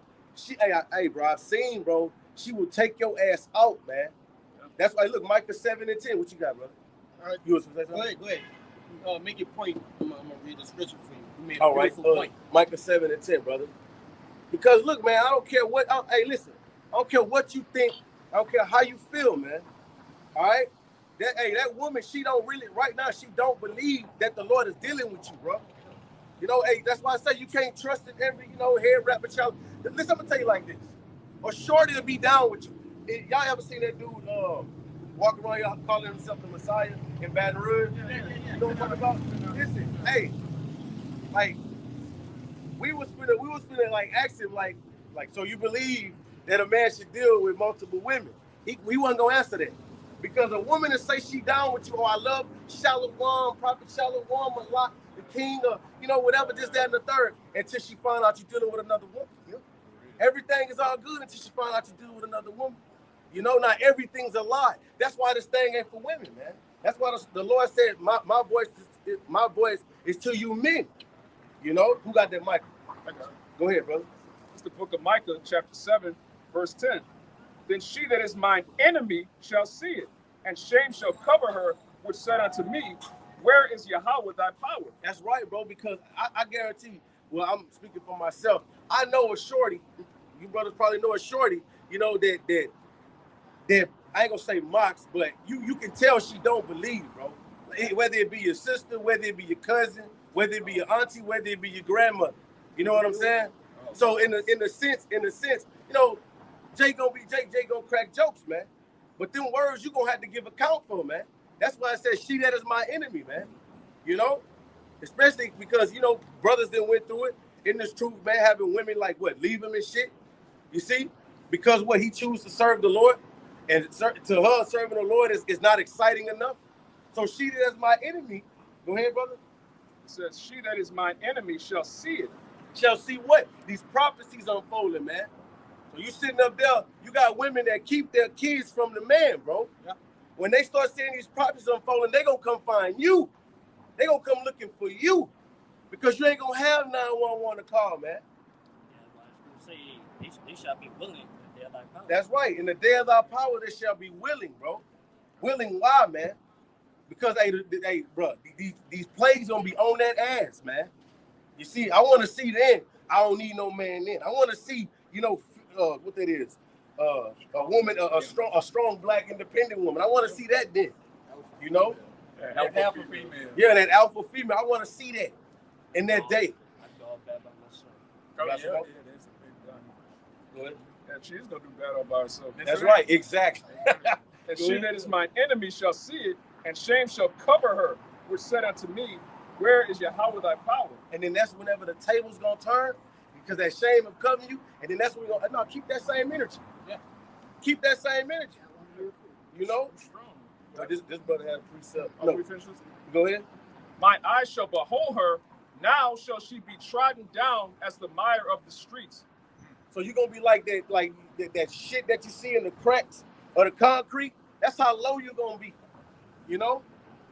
bro, I've seen, bro, she will take your ass out, man. That's why, look, Micah 7:10. What you got, brother? All right. You was going to say something? Go ahead. Make your point. I'm going to read the scripture for you. You made a All right. beautiful point. Micah 7:10, brother. Because, look, man, I don't care what, hey, listen. I don't care what you think. I don't care how you feel, man. All right? That woman, she don't really, right now, she don't believe that the Lord is dealing with you, bro. You know, hey, that's why I say you can't trust in every, head rapper child. Listen, I'm going to tell you like this. A shorty will be down with you. Y'all ever seen that dude walk around here calling himself the Messiah in Baton Rouge? Yeah. You know what I'm talking about? Listen, hey, like, we was finna like ask him like, so you believe that a man should deal with multiple women? He wasn't gonna answer that. Because a woman to say she down with you, I love Shalom, Prophet Shalom, Malak, the king, or, whatever, this, that, and the third, until she find out you're dealing with another woman. Yeah. Everything is all good until she find out you're dealing with another woman. Not everything's a lie. That's why this thing ain't for women, man. That's why the Lord said, my voice is to you men. Who got that mic? Go ahead, brother. It's the book of Micah, chapter 7, verse 10. Then she that is mine enemy shall see it, and shame shall cover her, which said unto me, where is Yahweh thy power? That's right, bro, because I guarantee, well, I'm speaking for myself. I know a shorty, you brothers probably know a shorty, that I ain't gonna say mocks, but you can tell she don't believe, bro. Whether it be your sister, whether it be your cousin, whether it be your auntie, whether it be your grandmother. You know what I'm saying? So in a sense, Jay gonna crack jokes, man. But them words you gonna have to give account for, man. That's why I said she that is my enemy, man. Especially because brothers that went through it, Isn't this truth, man? Having women like what, leave him and shit? You see? Because what, he chooses to serve the Lord, and to her serving the Lord is not exciting enough. So she that is my enemy, go ahead, brother. It says, she that is my enemy shall see it. Shall see what? These prophecies unfolding, man. So you sitting up there, you got women that keep their kids from the man, bro. Yeah. When they start seeing these prophecies unfolding, they gonna come find you. They gonna come looking for you. Because you ain't gonna have 911 to call, man. Yeah, they shall be willing in the day of thy power. That's right. In the day of thy power, they shall be willing, bro. Willing, why, man? Because, hey, bro, these plagues gonna be on that ass, man. You see, I want to see then. I don't need no man then. I want to see, you know, what that is. A woman, a strong black independent woman. I want to see that then. You know? That alpha female. Yeah, that alpha female. I want to see that in that day. I go bad by myself. Oh, yeah, that's a big gun. Go ahead. Yeah, she's gonna do bad all by herself. That's right, exactly. And she that is my enemy shall see it, and shame shall cover her, which said unto me, where is Yahweh thy power? And then that's whenever the table's gonna turn, because that shame of covering you, and then that's when we're gonna keep that same energy. Yeah. Keep that same energy. You know? Strong. This brother had a precept. No. We finish this? Go ahead. My eyes shall behold her, now shall she be trodden down as the mire of the streets. So you're gonna be like that shit that you see in the cracks of the concrete. That's how low you're gonna be, you know,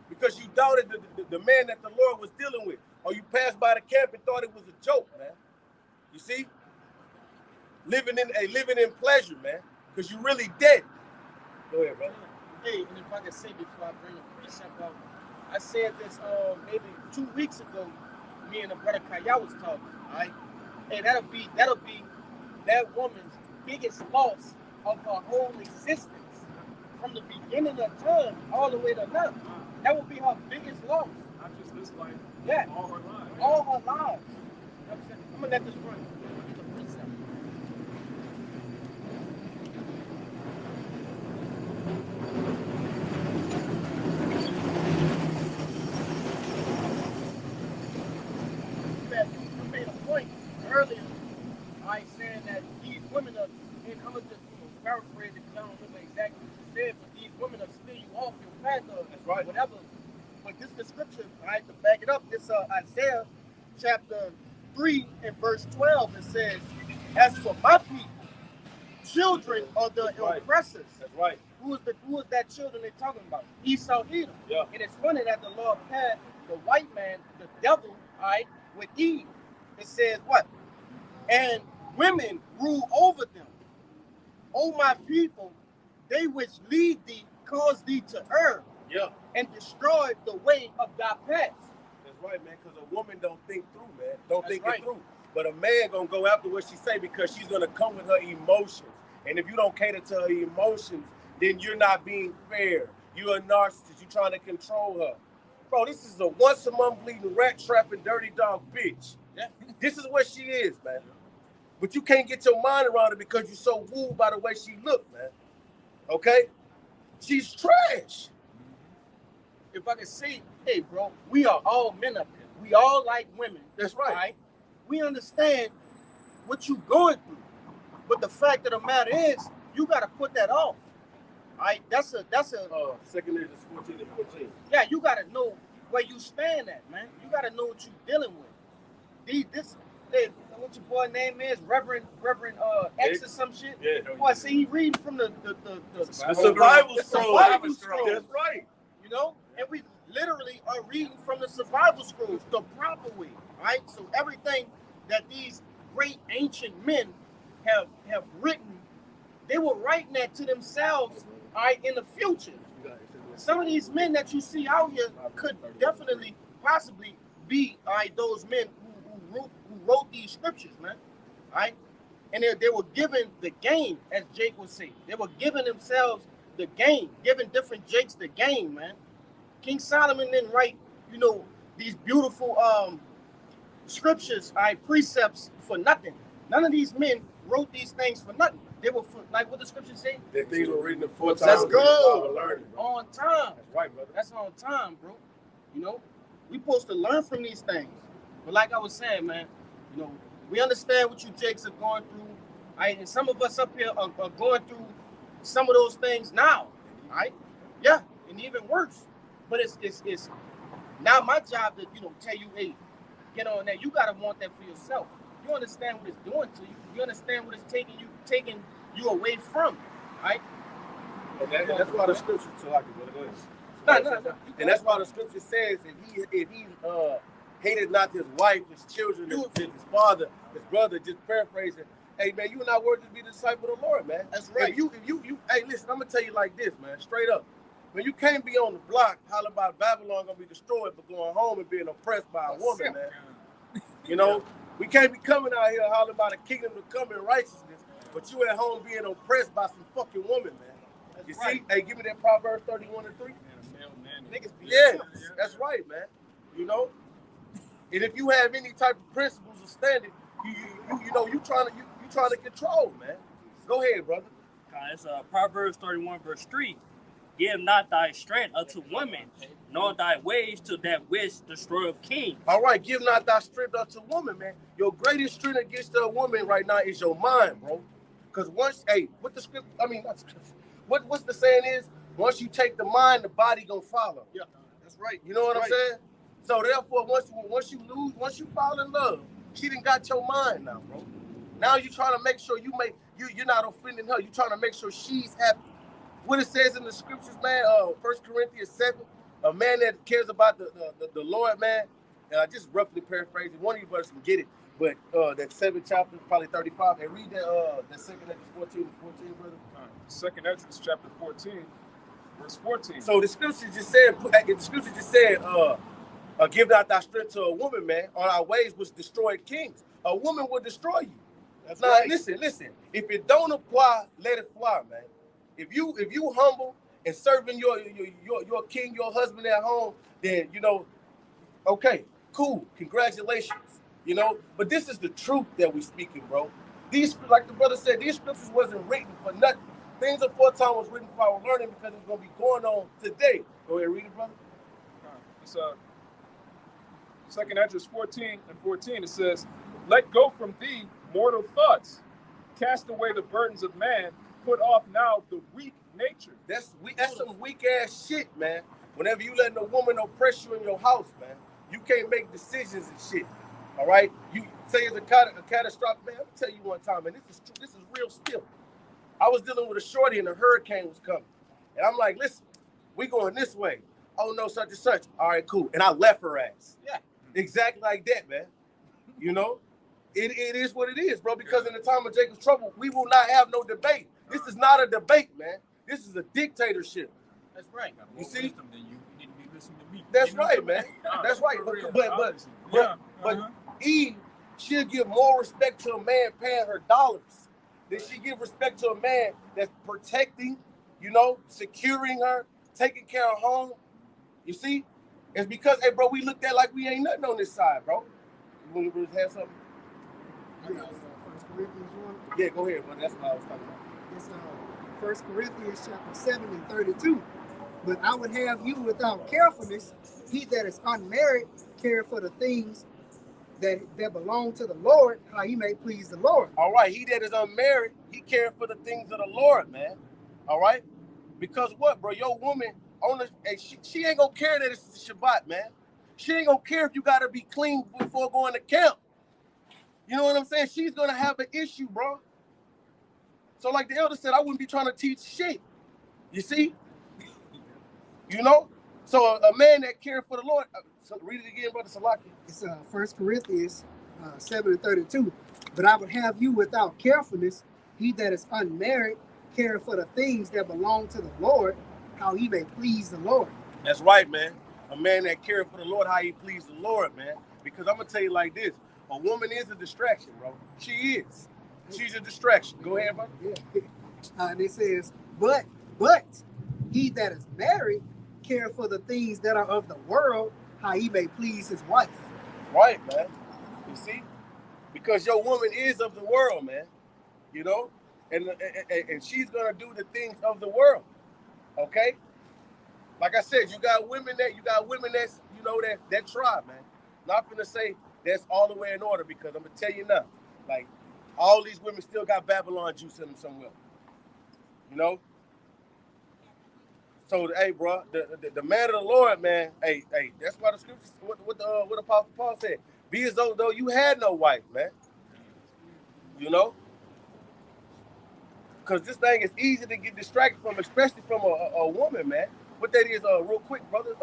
because you doubted the man that the Lord was dealing with, or you passed by the camp and thought it was a joke, man. You see, living in pleasure, man, because you're really dead. Go ahead, brother. Hey, and if I can say before I bring a precept out, I said this maybe 2 weeks ago. Me and the brother Kaya was talking, all right? And that'll be that woman's biggest loss of her whole existence. From the beginning of time all the way to now. That would be her biggest loss. Not just this life, yeah. All her lives. All her lives. You know what I'm saying? I'm gonna let this run. Get the precept. You made a point earlier, saying that these women are, and I'm gonna just paraphrase it because I don't remember exactly what you said, but these women are steer you off your path or right. Whatever. But this is the scripture, to back it up. It's Isaiah chapter 3 and verse 12. It says, as for my people, children are the oppressors. That's right. Who is that children they're talking about? Esau, Edom. Yeah. And it's funny that the Lord had the white man, the devil, with Eve. It says what? And women rule over them. O my people, they which lead thee cause thee to err. Yeah. And destroy the way of thy paths. That's right, man, because a woman don't think through, man. Don't think it through. But a man gonna go after what she say because she's gonna come with her emotions. And if you don't cater to her emotions, then you're not being fair. You're a narcissist. You're trying to control her. Bro, this is a once-a-month bleeding rat trapping dirty dog bitch. Yeah. This is what she is, man. But you can't get your mind around it because you're so wooed by the way she looked, man. Okay? She's trash. If I can say, hey, bro, we are all men up here. We all like women. That's right. Right? We understand what you're going through. But the fact of the matter is, you got to put that off. All right? That's a 2 Corinthians 14 and 14. Yeah, you got to know where you stand at, man. You got to know what you're dealing with. What your boy name is? Reverend X or some shit? Yeah. Boy, see, he reading from the survival scroll. That's right. You know? And we literally are reading from the survival scrolls the proper way, right? So everything that these great ancient men have written, they were writing that to themselves, in the future. Some of these men that you see out here could definitely, possibly be, those men who wrote these scriptures, man, right? And they were given the game, as Jake would say. They were giving themselves the game, giving different Jakes the game, man. King Solomon didn't write, these beautiful scriptures, precepts for nothing. None of these men wrote these things for nothing. They were for, like what the scriptures say. The things were written before time. Let's go. On time. That's right, brother. That's on time, bro. We supposed to learn from these things. But like I was saying, man, You know, we understand what you Jakes are going through, right? And some of us up here are going through some of those things now, right? Yeah, and even worse. But it's now my job to, you know, tell you, hey, get on that. You gotta want that for yourself. You understand what it's doing to you. You understand what it's taking you away from, right? And that's why the scripture and that's why the scripture says if he hated not his wife, his children, his father, his brother, just paraphrasing, hey man, you are not worthy to be the disciple of the Lord, man. That's right. If you hey, listen, I'm gonna tell you like this, man, straight up. When you can't be on the block hollering about Babylon gonna be destroyed, but going home and being oppressed by a woman, man. You know, we can't be coming out here hollering about a kingdom to come in righteousness, but you at home being oppressed by some fucking woman, man. That's you right. See? Hey, give me that Proverbs 31:3. Yeah, that's right, man. You know, and if you have any type of principles or standard, you know, you trying to control, man. Go ahead, brother. It's Proverbs 31 verse 3. Give not thy strength unto women, nor thy ways to that which destroyeth kings. All right, give not thy strength unto woman, man. Your greatest strength against a woman right now is your mind, bro. Because once, hey, what the script? I mean, what's the saying is? Once you take the mind, the body gonna follow. Yeah, that's right. You know what I'm saying? So therefore, once you fall in love, she done got your mind now, bro. Now you trying to make sure you're not offending her. You trying to make sure she's happy. What it says in the scriptures, man, 1 Corinthians 7, a man that cares about the Lord, man, just roughly paraphrasing, one of you brothers can get it, but that 7th chapter, probably 35, and read that 2nd Ezra 14 and 14, brother. 2nd Ezra chapter 14, verse 14. So the scripture just said, give not thy strength to a woman, man, on our ways which destroyed kings. A woman will destroy you. That's now, right. Listen. If it don't apply, let it fly, man. If you humble and serving your king, your husband at home, then you know, okay, cool, congratulations, you know. But this is the truth that we speaking, bro. These, like the brother said, these scriptures wasn't written for nothing. Things aforetime was written for our learning because it's gonna be going on today. Go ahead, read it, brother. It's 2nd Ezra 14 and 14. It says, "Let go from thee mortal thoughts, cast away the burdens of man. Put off now the weak nature." That's some weak ass shit, man. Whenever you letting a woman oppress you in your house, man, you can't make decisions and shit. All right, you say it's a catastrophic, man. Let me tell you one time, man. This is real still. I was dealing with a shorty and a hurricane was coming, and I'm like, listen, we going this way. Oh no, such and such. All right, cool. And I left her ass. Yeah, exactly like that, man. You know, it is what it is, bro. Because in the time of Jacob's trouble, we will not have no debate. This is not a debate, man. This is a dictatorship. That's right. You see? Then you need to be listening to me. That's right, man. That's right. But Eve, she'll give more respect to a man paying her dollars than she give respect to a man that's protecting, you know, securing her, taking care of home. You see? It's because, hey, bro, we looked at like we ain't nothing on this side, bro. You want to have something? I got 1 Corinthians 1. Yeah, go ahead, but that's what I was talking about. It's 1 Corinthians chapter 7 and 32. But I would have you without carefulness, he that is unmarried, care for the things that belong to the Lord, how he may please the Lord. All right, he that is unmarried, he care for the things of the Lord, man. All right? Because what, bro? Your woman, she ain't gonna care that it's Shabbat, man. She ain't gonna care if you gotta be clean before going to camp. You know what I'm saying? She's gonna have an issue, bro. So like the elder said, I wouldn't be trying to teach shit. You see? You know? So a man that cares for the Lord, so read it again, brother Salaki. It's 1 Corinthians 7 and 32. But I would have you without carefulness, he that is unmarried, care for the things that belong to the Lord, how he may please the Lord. That's right, man. A man that cares for the Lord, how he please the Lord, man. Because I'm gonna tell you like this: a woman is a distraction, bro. She is. She's a distraction. Go ahead, brother. Yeah. And it says, but he that is married, care for the things that are of the world, how he may please his wife. Right, man. You see, because your woman is of the world, man. You know, and she's gonna do the things of the world. Okay. Like I said, you got women that's, you know, that try, man. Not gonna say, that's all the way in order, because I'm gonna tell you now, like, all these women still got Babylon juice in them somewhere. You know? So, hey, bro, the man of the Lord, man, hey, that's why the scriptures, what Apostle Paul said, be as though you had no wife, man. You know? Because this thing is easy to get distracted from, especially from a woman, man. What that is, real quick, brother,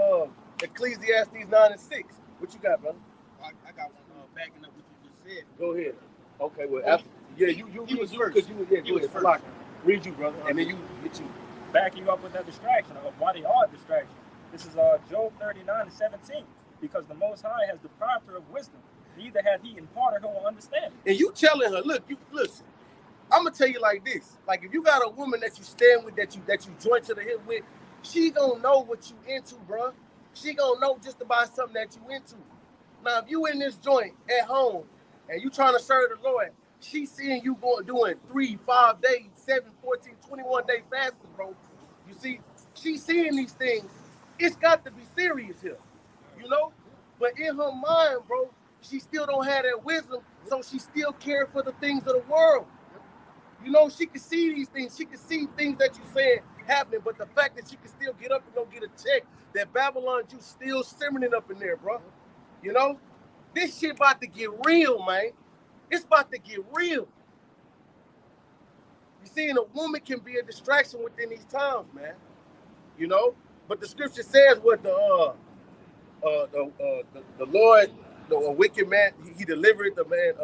Ecclesiastes 9:6. What you got, brother? I got one backing up what you just said. Go ahead. Okay, well, after, yeah, you was first. Because you was first. Read you, brother, and then you get you. Backing you up with that distraction of why they are distractions. This is Job 39:17. Because the Most High has deprived her of wisdom, neither hath he imparted her understanding. And you telling her, look, you listen. I'm gonna tell you like this: like, if you got a woman that you stand with, that you join to the hip with, she gonna know what you into, bro. She gonna know just about something that you into. Now, if you in this joint at home and you trying to serve the Lord, she seeing you doing 3, 5 days, 7, 14, 21 day fasting, bro. You see, she seeing these things. It's got to be serious here, you know. But in her mind, bro, she still don't have that wisdom, so she still caring for the things of the world. You know, she can see these things. She can see things that you're saying happening, but the fact that she can still get up and go get a check, that Babylon juice still simmering up in there, bro. You know, this shit about to get real, man. It's about to get real. You see, and a woman can be a distraction within these times, man. You know, but the scripture says what the Lord, the wicked man, he delivered the man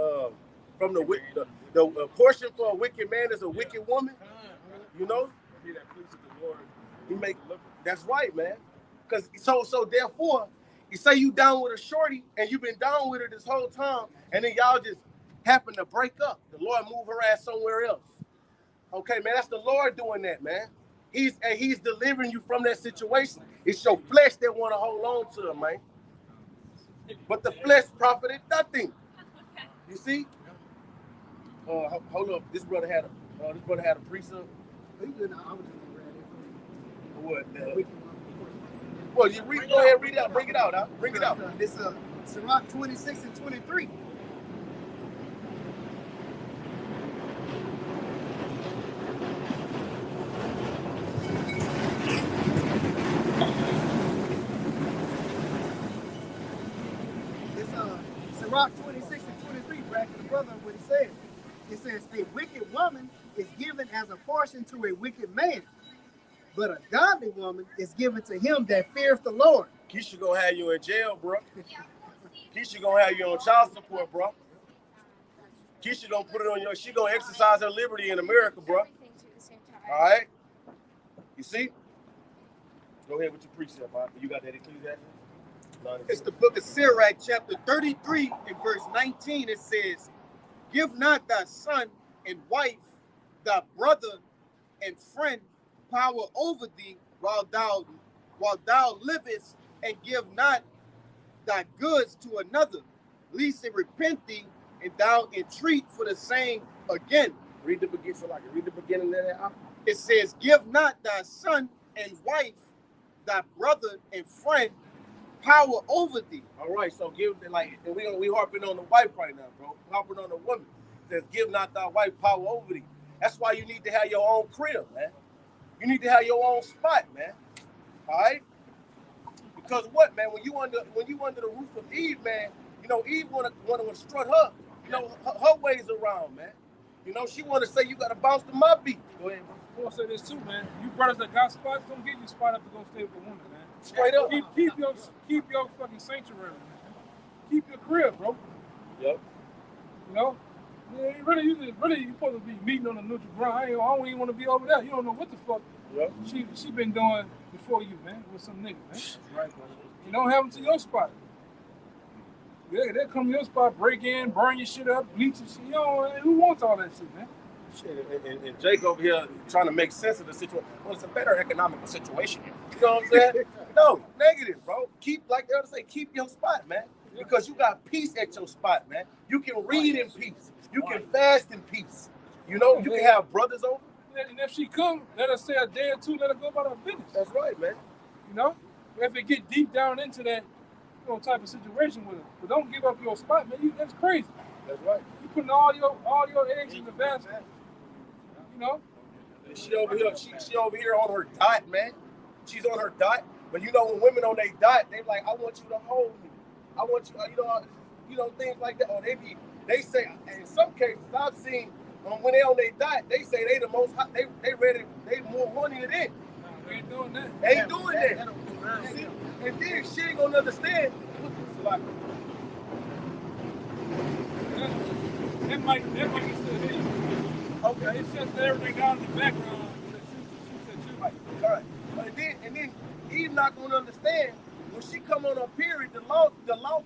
from the portion for a wicked man is a wicked woman. You know, He that pleases the Lord, he make that's right, man. Because so therefore, you say you down with a shorty and you've been down with her this whole time, and then y'all just happen to break up. The Lord move her ass somewhere else. Okay, man, that's the Lord doing that, man. He's delivering you from that situation. It's your flesh that want to hold on to it, man. But the flesh profited nothing. You see? Hold up. This brother had a precept. What? Well, you read. Go ahead, read it out. Bring it out. Bring it out. This Sirach 26 and 23. Sirach 26 and 23, back to the brother, what he said. It says, a wicked woman is given as a portion to a wicked man, but a godly woman is given to him that feareth the Lord. Keisha gonna have you in jail, bro. Keisha gonna have you on child support, bro. Keisha gonna put it on your. She gonna exercise her liberty in America, bro. All right. You see? Go ahead with your precept, bro. You got that Ecclesiastes? It's the book of Sirach, chapter 33, and verse 19. It says, give not thy son and wife, thy brother and friend, power over thee while thou livest, and give not thy goods to another, lest it repent thee, and thou entreat for the same again. Read the beginning, so read the beginning of that. It says, give not thy son and wife, thy brother and friend, power over thee. All right, so give and we harping on the wife right now, bro. Harping on the woman. It says, give not thy wife power over thee. That's why you need to have your own crib, man. You need to have your own spot, man. All right? Because what, man? When you under the roof of Eve, man, you know, Eve want to strut her, you know, her ways around, man. You know, she want to say you got to bounce to my beat. Go ahead, bro. I want to say this too, man. You brothers that got spots, don't get you spot up to go stay with a woman, man. Straight up. Keep your fucking sanctuary, man. Keep your crib, bro. Yep. You know? Yeah, you supposed to be meeting on the neutral ground. I don't even want to be over there. You don't know what the fuck she been doing before you, man, with some nigga, man. Right, bro. You don't have them to your spot. They'll come to your spot, break in, burn your shit up, bleach your shit. You know, who wants all that shit, man? Shit, and Jake over here trying to make sense of the situation. Well, it's a better economical situation here. You know what I'm saying? No, negative, bro. Keep, like they ought to say, keep your spot, man. Because you got peace at your spot, man. You can read in peace. You can fast in peace. You know, you can have brothers over. And if she come, let her stay a day or two, let her go about her business. That's right, man. You know? If it get deep down into that, type of situation with her. But don't give up your spot, man. That's crazy. That's right. You putting all your eggs in the basket. You know. And she over here on her dot, man. She's on her dot. But you know, when women on their dot, they like, I want you to hold me. I want you, things like that. Or they say, in some cases, I've seen when they on their dot, they say they the most hot, they ready, they more horny than it. They ain't doing that. They ain't doing that. And then she ain't gonna understand. That might be still here. Okay, it's just that everything out in the background. Right. And then he's not gonna understand when she come on her period. The law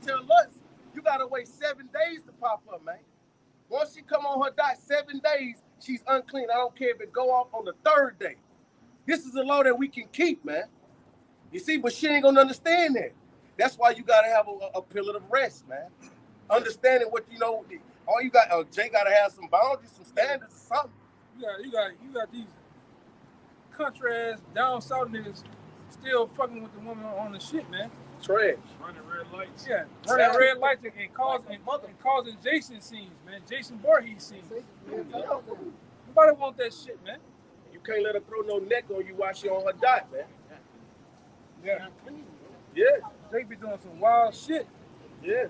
tells us you gotta wait 7 days to pop up, man. Once she come on her dot, 7 days, she's unclean. I don't care if it go off on the 3rd day. This is a law that we can keep, man. You see, but she ain't gonna understand that. That's why you gotta have a pillar of rest, man. Understanding what all you got. Jay gotta have some boundaries, some standards, or something. You got these country ass down south niggas still fucking with the woman on the shit, man. Trash. Running red lights. Yeah, running red lights and causing Jason scenes, man. Jason Voorhees scenes. Nobody want that shit, man. You can't let her throw no neck on you while she on her dot, man. Yeah. Jake be doing some wild shit. Yeah.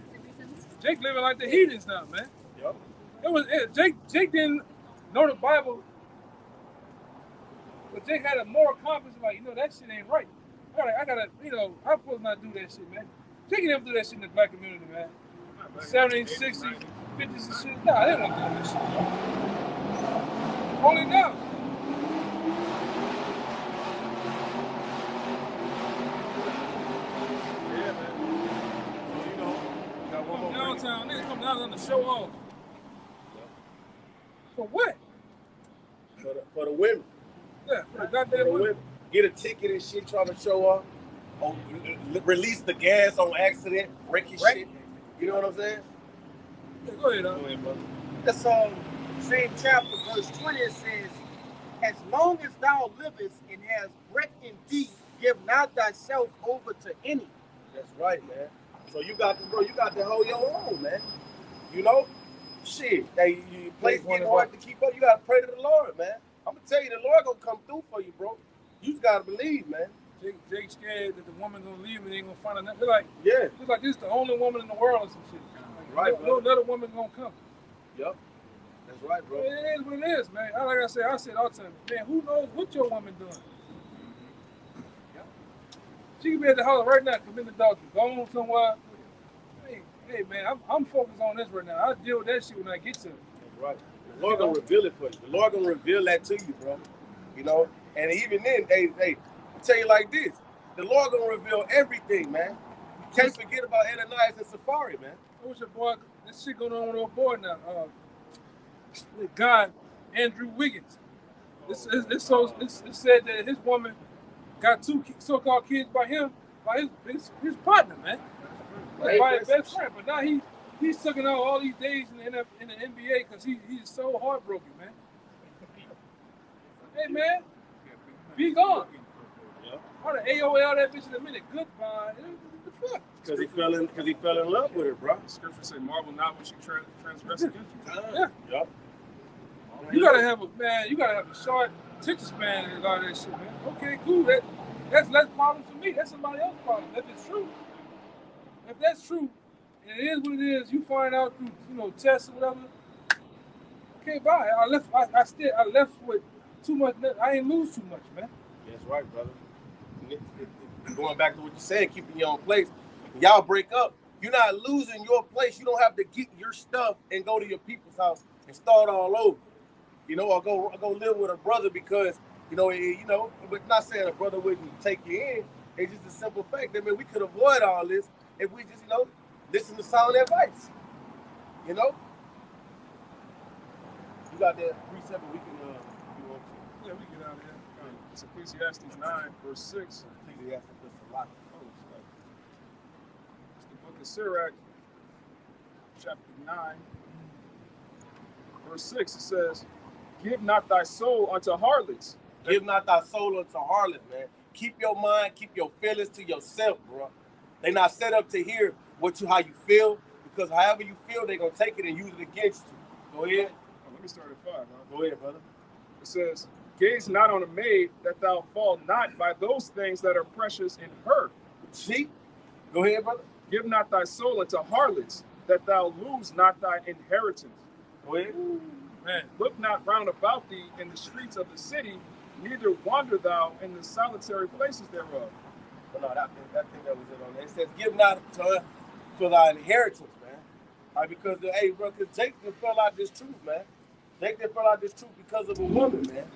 Jake living like the heathens now, man. Yep. Jake didn't know the Bible, but Jake had a moral compass like, that shit ain't right. I gotta, I'm supposed to not do that shit, man. Jake never do that shit in the black community, man. 70s, 60s, 50s and shit. Nah, they don't do that shit. Only now. Yeah, man. So, got one more downtown, niggas come down to show off. For what? For the women. Yeah, for the goddamn women. Get a ticket and shit, trying to show off. Release the gas on accident, wreck your shit. You know what I'm saying? Yeah, go ahead, brother. That's same chapter, verse 20, it says, as long as thou livest and hast breath in thee, give not thyself over to any. That's right, man. So you got to hold your own, man. You know? Shit. Hey, you place getting hard to keep up, you gotta pray to the Lord, man. I'm gonna tell you, the Lord gonna come through for you, bro. You just gotta believe, man. Jake scared that the woman gonna leave and they ain't gonna find another. They're like, yeah. It's like this is the only woman in the world or some shit. Like, right, no other woman gonna come. Yep. That's right, bro. It is what it is, man. Like I said all the time, man, who knows what your woman doing? Yep. She could be at the house right now, committing adultery, going somewhere. Hey, man, I'm focused on this right now. I'll deal with that shit when I get to it. That's right. The Lord gonna reveal it for you. The Lord gonna reveal that to you, bro. You know? And even then, hey, I'll tell you like this. The Lord gonna reveal everything, man. You can't forget about Ananias and Safari, man. I wish your boy, this shit going on with our boy now. The guy, Andrew Wiggins. It said that his woman got 2 so-called kids by his partner, man. By his best friend. But now he's sucking out all these days in the NBA because he's so heartbroken, man. Hey, man, be gone. How the AOL that bitch in a minute? Goodbye. What the fuck? Because he fell in love with her, bro. The scripture say, marvel not when she transgress against you. Yeah. Yep. You gotta have a short attention span and all that shit, man. Okay, cool. That's less problem for me. That's somebody else's problem. If it's true. If that's true, and it is what it is, you find out through tests or whatever. Okay, bye. I left with too much. I ain't lose too much, man. That's right, brother. Going back to what you said, keeping your own place. Y'all break up. You're not losing your place. You don't have to get your stuff and go to your people's house and start all over. Or go live with a brother because but not saying a brother wouldn't take you in. It's just a simple fact that we could avoid all this if we just listen to sound advice. You got that precept we can yeah, we get out of here. It's Ecclesiastes 9, verse 6. Ecclesiastes, that's a lot. It's the book of Sirach, chapter 9, verse 6. It says, give not thy soul unto harlots. Give not thy soul unto harlots, man. Keep your mind, keep your feelings to yourself, bro. They're not set up to hear how you feel, because however you feel, they're gonna take it and use it against you. Go ahead. Oh, let me start at 5. Huh? Go ahead, brother. It says, gaze not on a maid, that thou fall not by those things that are precious in her. See? Go ahead, brother. Give not thy soul unto harlots, that thou lose not thy inheritance. Go ahead. Man, look not round about thee in the streets of the city, neither wander thou in the solitary places thereof. But no, that thing that was it on there. It says, give not to thy inheritance, man. All right, because, hey, bro, because Jake just fell out this truth, man. Jake just fell out this truth because of a woman, man.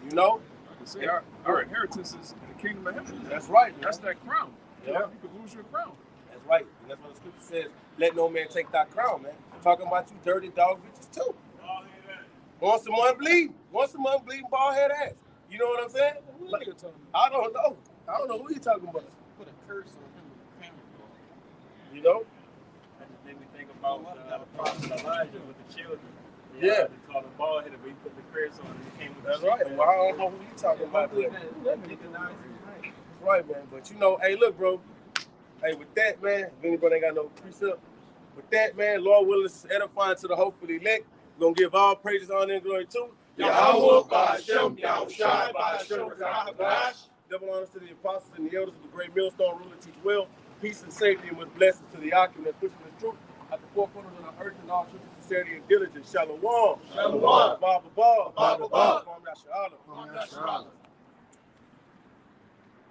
You know? See, our inheritance is in the kingdom of heaven. That's right, man. That's that crown. Yeah. You could lose your crown. That's right. And that's what the scripture says, let no man take thy crown, man. I'm talking about you dirty dog bitches, too. Want some unbleeding. Want some unbleeding bald head ass. You know what I'm saying? Like, I don't know. I don't know who you talking about. Put a curse on him with the family. You know? That just made me think about the prophet Elijah with the children. Yeah. They called him bald headed, but he put the curse on him. He came with That's the right. sheep, Well, I don't know who you talking about. That's right, man. But you know, hey, look, bro. Hey, with that, man, if anybody ain't got no precept, with that, man, Lord willing, this is edifying to the hopefully elect. We're going to give all praises, honor, and glory to Yahweh, Ba'ashem, Yahushai, Ba'ashem, Ba'ashem. Double honors to the apostles and the elders of the great millstone, ruler, teach well, peace and safety, and with blessings to the occupant that's pushing the truth at the forefront of the earth in all truth, sincerity, and diligence. Shalom. Shalom. Baba. Baba. Kwam Yashala.